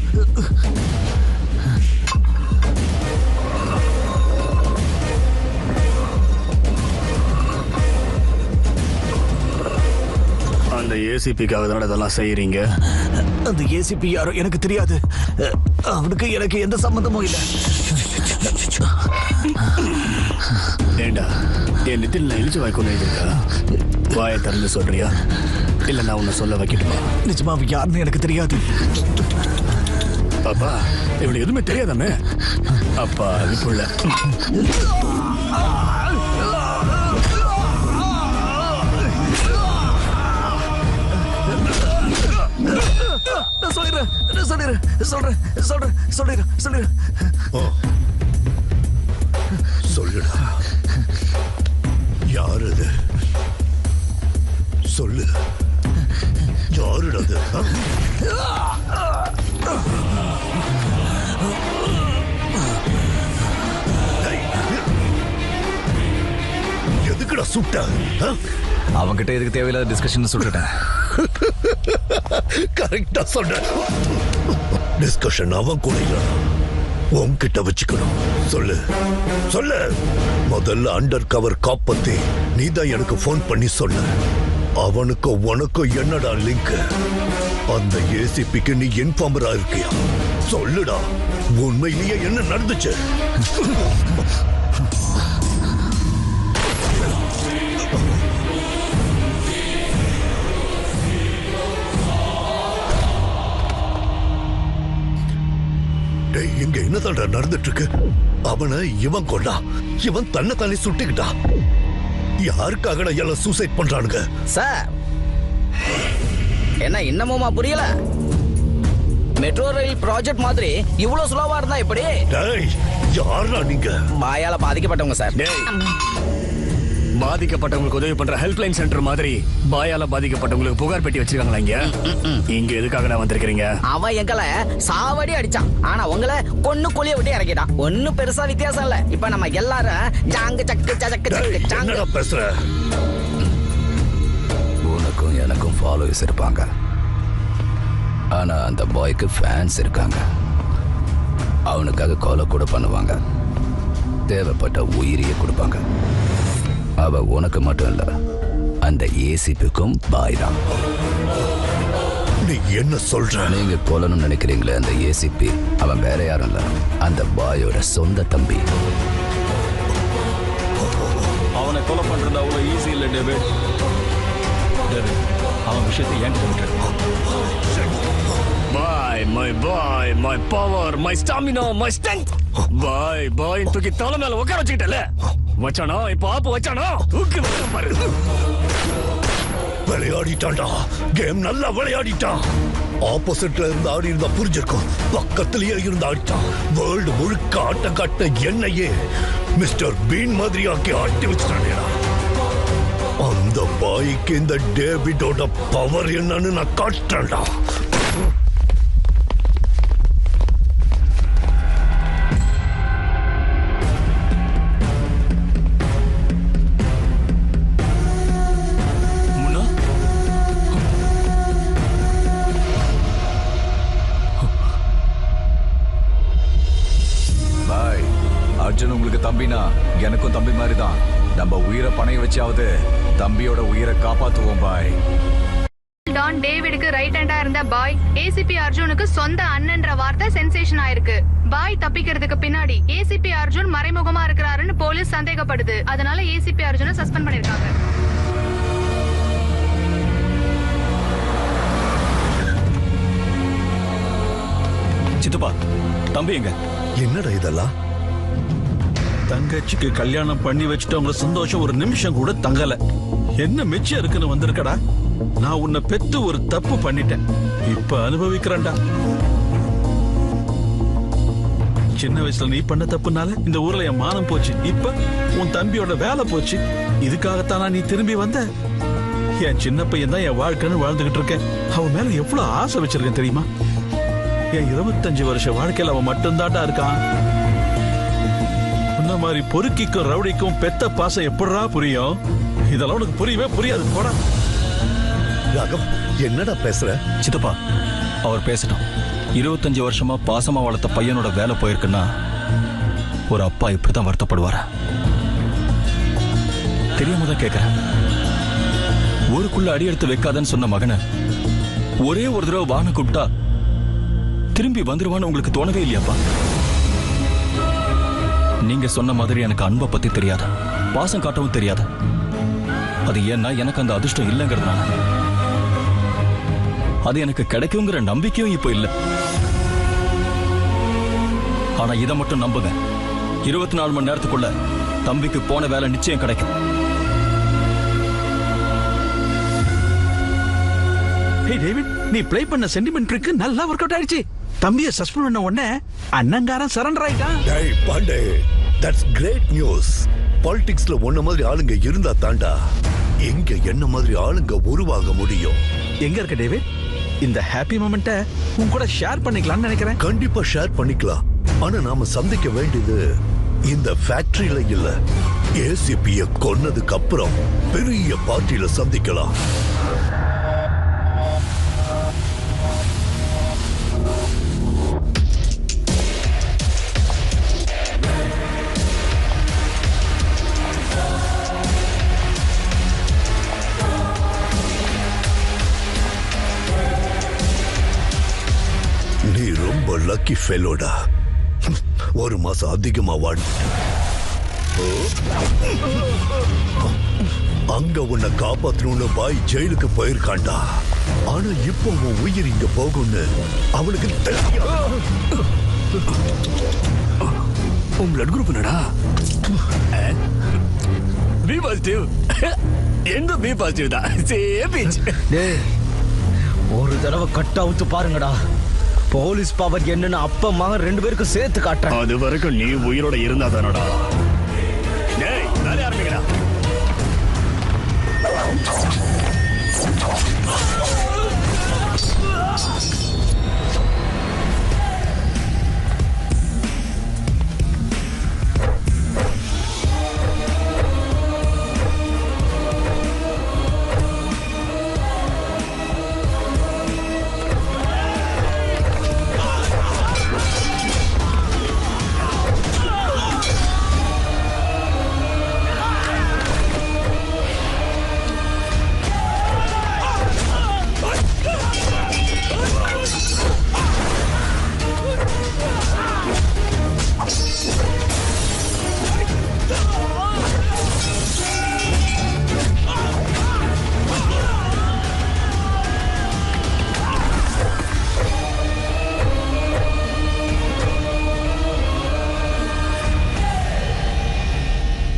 அந்த ஏசிபிக்காக தானே இதெல்லாம் செய்யறீங்க? அந்த ஏசிபி யாரோ எனக்கு தெரியாது. அவனுக்கு எனக்கு எந்த சம்பந்தமும் இல்லை. ஏண்டா என் நித்தில எழுச்சி வாய்க்கொண்டு இருக்கா? வாயை திறந்து சொல்றியா இல்ல நான் உன்னை சொல்ல வைக்கட்டுமா? நிஜமா அவன் யாருன்னு எனக்கு தெரியாது. அப்பா இவனுக்கு எதுவுமே தெரியாதாமே. அப்பா அதுக்குள்ள சொல்லுடா, யாரு அது? சொல்லு, யாருடா அது? எதுக்குடா சுட்ட? அவன்கிட்ட எதுக்கு தேவையில்லாத டிஸ்கஷன் சொல்லிட்டேன். கரெக்டா சொன்ன. டிஸ்கஷன் அவன் கூட இல்லடா, உன்கிட்ட வச்சுக்கணும். சொல்லு சொல்லு. முதல்ல அண்டர் கவர் காப்பத்தி நீதான் எனக்கு போன் பண்ணி சொன்ன. அவனுக்கும் உனக்கும் என்னடா லிங்க்? அந்த ஏசிபிக்கு நீ இன்ஃபார்மரா இருக்கியா? சொல்லுடா, உண்மையிலேயே என்ன நடந்துச்சு? இங்க என்னதான் நடந்துட்டு இருக்கு? அவனை இவன் கொண்டா, இவன் தன்னை தானே சுட்டுக்கிட்டா. யாருக்காக எல்லாம் சூசைட் பண்றானுங்க? சார் என்ன இன்னமுமா புரியல? மெட்ரோ ரயில் ப்ராஜெக்ட் மாதிரி இவ்வளவு ஸ்லோவா இருந்தா எப்படி? யாரா நீங்க? பாயால பாதிக்கப்பட்டவங்க சார். பாதிக்கப்பட்டவங்களுக்கு உதவி பண்ற ஹெல்ப்லைன் சென்டர் மாதிரி பாயால பாதிக்கப்பட்டவங்களுக்கு புகார் பெட்டி வச்சிருக்காங்களா இங்க? இங்க எதுக்காக வந்திருக்கீங்க? அவன் எங்களை சாவடி அடிச்சான், ஆனா உங்களை கொன்னு குழிய விட்டு இறக்கிட்டான். ஒன்னும் பெருசா வித்தியாசம் இல்ல. இப்ப நம்ம எல்லாரும் ஜாங்கு சக்கு சக்கு என்னடா பேசுற? உனக்கும் எனக்கும் ஃபாலோவர்ஸ் இருப்பாங்க, ஆனா அந்த பாய்க்கு ஃபேன்ஸ் இருக்காங்க. அவனுக்காக கொலை கூட பண்ணுவாங்க, தேவைப்பட்ட உயிரியை கொடுப்பாங்க. அவ உனக்கு மட்டும் இல்ல, அந்த ஏசிபிக்கும் பாய் தான். நீ என்ன சொல்ற? நீங்க கொல்லணும்னு நினைக்கிறீங்களே அந்த ஏசிபி, அவன் வேற யாரும் இல்ல, அந்த பாயோட சொந்த தம்பி. அவனை கொலை பண்றது அவ்வளவு ஈஸி இல்ல டேவிட். அவன் விஷயத்தை என்கிட்ட விட்டுரு. Boy my boy my power my stamina my strength. Boy boy தூக்கி தலை மேல உட்கார வச்சுக்கிட்டல வச்சானோ? இப்ப ஆப்பு வச்சானோ? தூக்கி வச்ச பாரு. விளையாடிட்டான்டா, கேம் நல்லா விளையாடிட்டான். ஆப்போசிட்ல இருந்து ஆடி இருந்தா புரிஞ்சிருக்கும், பக்கத்திலேயே இருந்து ஆடிட்டான். வேர்ல்டு முழுக்க ஆட்டம் காட்ட என்னையே மிஸ்டர் பீன் மாதிரி ஆக்கி ஆட்டி வச்சுட்டானேடா. அந்த பாய்க்கு இந்த டேவிடோட பவர் என்னன்னு நான் காட்டுறேன்டா. அர்ஜுன் உங்களுக்கு தம்பினா எனக்கும் தம்பி மாதிரி தான். நம்ம உயிரை பணைய வச்சாவது தம்பியோட உயிரை காப்பாத்துவோம் பாய். டான் டேவிடுக்கு ரைட் ஹேண்டா இருந்த பாய் ஏசிபி அர்ஜுனுக்கு சொந்த அண்ணன்ற வார்த்தை சென்சேஷன் ஆயிருக்கு. பாய் தப்பிக்கிறதுக்கு பின்னாடி ஏசிபி அர்ஜுன் மறைமுகமா இருக்கிறாருன்னு போலீஸ் சந்தேகப்படுது. அதனால ஏசிபி அர்ஜுனை சஸ்பெண்ட் பண்ணிருக்காங்க. சித்தப்பா, தம்பி எங்க? என்னடா இதெல்லாம்? தங்கச்சிக்கு கல்யாணம் பண்ணி வச்சுட்டவங்க சந்தோஷம் ஒரு நிமிஷம் கூட தங்கல. என்ன மிச்சம் இருக்குன்னு வந்திருக்கடா? நான் உன்னை பெத்து ஒரு தப்பு பண்ணிட்டேன், இப்ப அனுபவிக்கிறேன்டா. சின்ன வயசுல நீ பண்ண தப்புனால இந்த ஊர்ல என் மானம் போச்சு. இப்ப உன் தம்பியோட வேலை போச்சு. இதுக்காகத்தானா நீ திரும்பி வந்த? என் சின்ன பையன் தான் என் வாழ்க்கைன்னு வாழ்ந்துகிட்டு இருக்கேன். அவன் மேல எவ்வளவு ஆசை வச்சிருக்கேன் தெரியுமா? என் 25 வருஷ வாழ்க்கையில அவன் மட்டும்தான்டா இருக்கான். இந்த மாதிரி பொறுக்கிக்கும் ரவுடிக்கும் பெத்த பாசம் எப்படா புரியும்? இதெல்லாம் உனக்கு புரியவே புரியாது. போடா. ராகவ், என்னடா பேசுற? சித்தப்பா, அவர் பேசட்டும். 25 வருஷமா பாசமா வளர்த்த பையனோட வேலை போயிருக்குன்னா ஒரு அப்பா இப்படிதான் வருத்தப்படுவாரா? தெரியாம தான் கேட்கிறேன். ஊருக்குள்ள அடி எடுத்து வைக்காதன்னு சொன்ன மகனை ஒரே ஒரு தடவை வான கூப்பிட்டா திரும்பி வந்துருவான்னு உங்களுக்கு தோணவே இல்லையாப்பா? நீங்க சொன்ன மாதிரி எனக்கு அன்பை பத்தி தெரியாது, பாசம் காட்டவும் தெரியாது. அது ஏன்னா எனக்கு அந்த அதிர்ஷ்டம் இல்லைங்கிறதுனால. அது எனக்கு கிடைக்குங்கிற நம்பிக்கையும் இப்போ இல்லை. ஆனா இதை மட்டும் நம்புங்க, 24 மணி நேரத்துக்குள்ள தம்பிக்கு போன வேலை நிச்சயம் கிடைக்கும். ஹே டேவிட், நீ ப்ளே பண்ண சென்டிமெண்ட் ட்ரிக் நல்லா ஒர்க் அவுட் ஆயிடுச்சு. தம்பியை சஸ்பெண்ட் பண்ண உடனே அண்ணங்காரன் சரண்டர் ஆயிட்டான். டேய் பாண்டே, தட்ஸ் கிரேட் நியூஸ். பாலிடிக்ஸ்ல ஒன்ன மாதிரி ஆளுங்க இருந்தா தாண்டா எங்க என்ன மாதிரி ஆளுங்க உருவாக முடியும். எங்க இருக்க டேவிட்? இந்த ஹாப்பி மொமெண்ட்டை உன் கூட ஷேர் பண்ணிக்கலாம்னு நினைக்கிறேன். கண்டிப்பா ஷேர் பண்ணிக்கலாம். ஆனா நாம சந்திக்க வேண்டியது இந்த ஃபேக்டரியில இல்ல, ஏசிபிய கொன்னதுக்கு அப்புறம் பெரிய பார்ட்டியில சந்திக்கலாம். நீ ரொம்ப லக்கி ஃபெலோடா. 1 மாசம் அதிகமா வாழ். அங்க உன்னை காப்பாத்தணும்னு பாய் ஜெயிலுக்கு போயிருக்காண்டா. ஆனா இப்போ உன் உயிர் இங்க போகும்னு அவனுக்கு தெரியும். உன் பிளட் குரூப் என்னடா? B positive. எந்த பி பாசிட்டிவ் தான். Same pitch. டேய், ஒரு தடவை கட் அவுத்து பாருங்கடா. போலீஸ் பவர் என்னன்னு அப்பா மகன் 2 பேருக்கும் சேர்த்து காட்டுறேன். அது வரைக்கும் நீ உயிரோட இருந்தா தானடா. டேய், வேலைய ஆரம்பிக்கடா.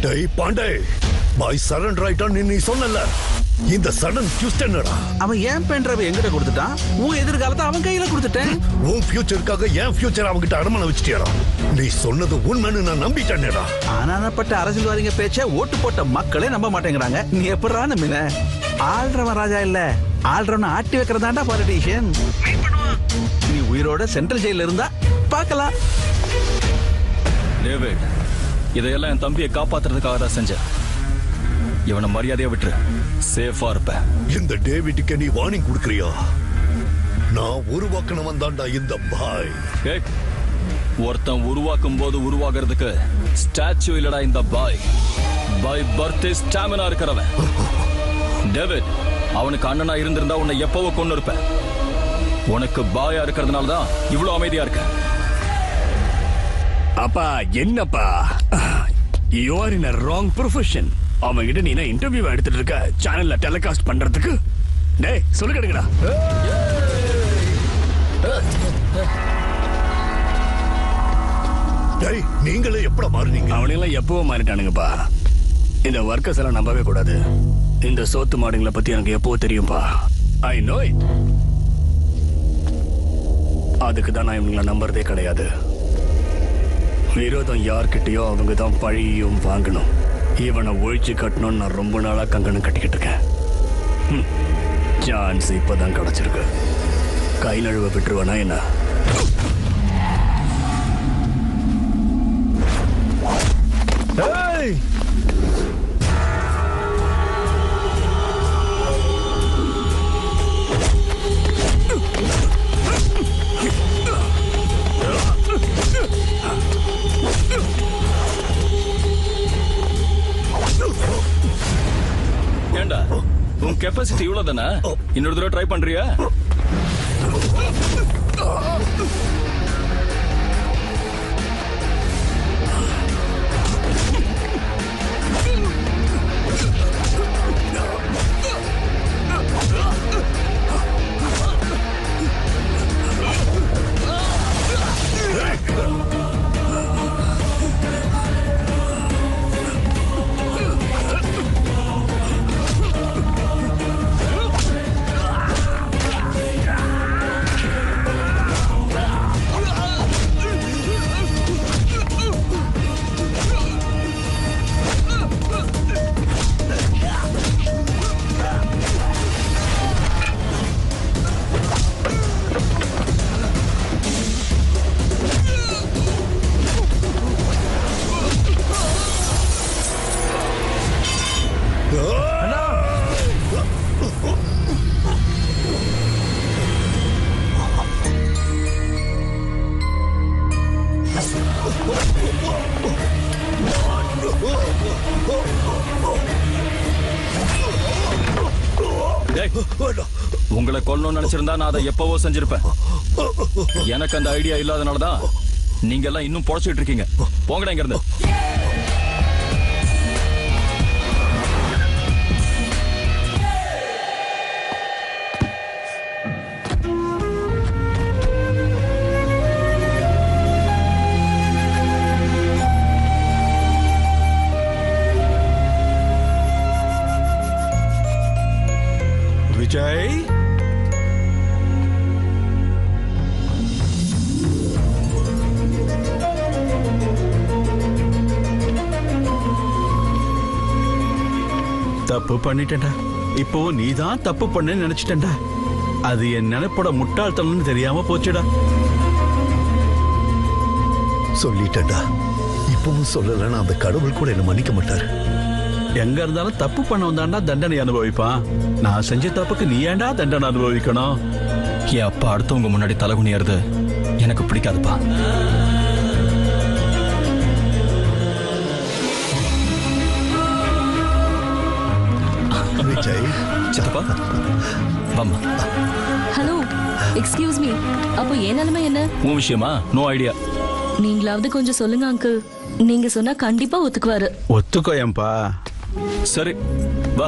டேய் பாண்டே, பாய் சரண்டர் ஆயிட்டான்னு நீ சொன்னல. இந்த சடன் ட்விஸ்ட் என்னடா? அவன் ஏன் பென்ட்ரைவ் என்கிட்ட கொடுத்துட்டான், உன் எதிர்காலத்தை அவன் கையில கொடுத்துட்டேன். உன் ஃபியூச்சருக்காக என் ஃபியூச்சர் அவன்கிட்ட அடமான வச்சுட்டியாடா. நீ சொன்னது உண்மைன்னு நான் நம்பிட்டேனேடா. ஆனானப்பட்ட அரசியல்வாதிங்க பேச்ச ஓட்டு போட்ட மக்களே நம்ப மாட்டேங்கிறாங்க. நீ எப்படா நம்பின? ஆள்றவன் ராஜா இல்ல, ஆள்றவன் ஆட்டி வைக்கிறதாண்டா பாலிட்டிஷியன். நீ உயிரோட சென்ட்ரல் ஜெயில இருந்தா பார்க்கலாம். டேவிட், இதையெல்லாம் என் தம்பியை காப்பாத்துறதுக்காக தான் செஞ்சேன். இவனை மரியாதையா விட்டுரு, சேஃபா இருப்ப. இந்த டேவிட்டுக்கு நீ வார்னிங் கொடுக்கறியா? நான் உருவாக்கணும் தாண்டா இந்த பாய். ஒருத்தன் உருவாக்கும் போது உருவாகிறதுக்கு ஸ்டாச்சு இல்லடா இந்த பாய். பை பர்த் ஸ்டாமினா இருக்கிறவன். டேவிட், அவனுக்கு அண்ணனா இருந்திருந்தா உன்னை எப்பவோ கொண்டு இருப்ப. உனக்கு பாயா இருக்கிறதுனால தான் இவ்வளவு அமைதியா இருக்க. அப்பா என்னப்பா, you are in a wrong profession. அவன் கிட்ட நீ என்ன இன்டர்வியூ எடுத்துட்டு இருக்க சேனல்ல டெலிகாஸ்ட் பண்றதுக்கு? டேய் சொல்லு கேடுங்கடா. டேய், நீங்களே எப்பட மாறுனீங்க? அவனெல்லாம் எப்பவோ மாறிட்டானுங்கப்பா. இந்த வர்க்கர்ஸ் எல்லாம் நம்பவே கூடாது. இந்த சோத்து மாடுங்களை பத்தி எனக்கு எப்பவோ தெரியும்பா. I know it. அதுக்கு தான் நான் இவங்களை நம்புறதே கிடையாது. விரோதம் யார்கிட்டயோ அவங்க தான் பழியும் வாங்கணும். இவனை ஒழிச்சு கட்டணும்னு நான் ரொம்ப நாளா கங்கணம் கட்டிக்கிட்டு இருக்கேன். சான்ஸ் இப்பதான் கிடைச்சிருக்கு. கை நழுவ விட்டுருவானா என்ன? ஏண்டா, உன் உன் கெப்பாசிட்டி இவ்வளவு தானே? இன்னொரு தடவை ட்ரை பண்றியா? உங்களை கொல்லணும்னு நினைச்சிருந்தா நான் அதை எப்பவோ செஞ்சிருப்பேன். எனக்கு அந்த ஐடியா இல்லாதனாலதான் நீங்க எல்லாம் இன்னும் பொழைச்சிட்டு இருக்கீங்க. போங்கடா இங்க இருந்து. விஜய், தப்பு பண்ணிட்டேன்டா. இப்போ நீதான் தப்பு பண்ணேன்னு நினைச்சிட்டேன்டா. அது என் நினைப்போட முட்டாள்தனம்னு தெரியாம போச்சுடா. சொல்லிட்டேன்டா. இப்பவும் சொல்லலைன்னா அந்த கடவுள் கூட என்ன மன்னிக்க மாட்டாரு. எங்க இருந்தாலும் தப்பு பண்ண வந்தாண்டா தண்டனை அனுபவிப்பான். நான் செஞ்ச தப்புக்கு நீ ஏன்டா தண்டனை அனுபவிக்கணும்? என் அப்பா அடுத்தவங்க முன்னாடி தலகுனியறது எனக்கு பிடிக்காதுப்பா. விஜய், சித்தப்பா வாம்மா. Hello, excuse me. அப்போ என் நிலைமை என்ன? உன் விஷயமா? No idea. நீங்களாவது கொஞ்சம் சொல்லுங்க அங்கிள். நீங்க சொன்னா கண்டிப்பா ஒத்துக்குவாரு. ஒத்துக்கோயம்பா. சரி வா.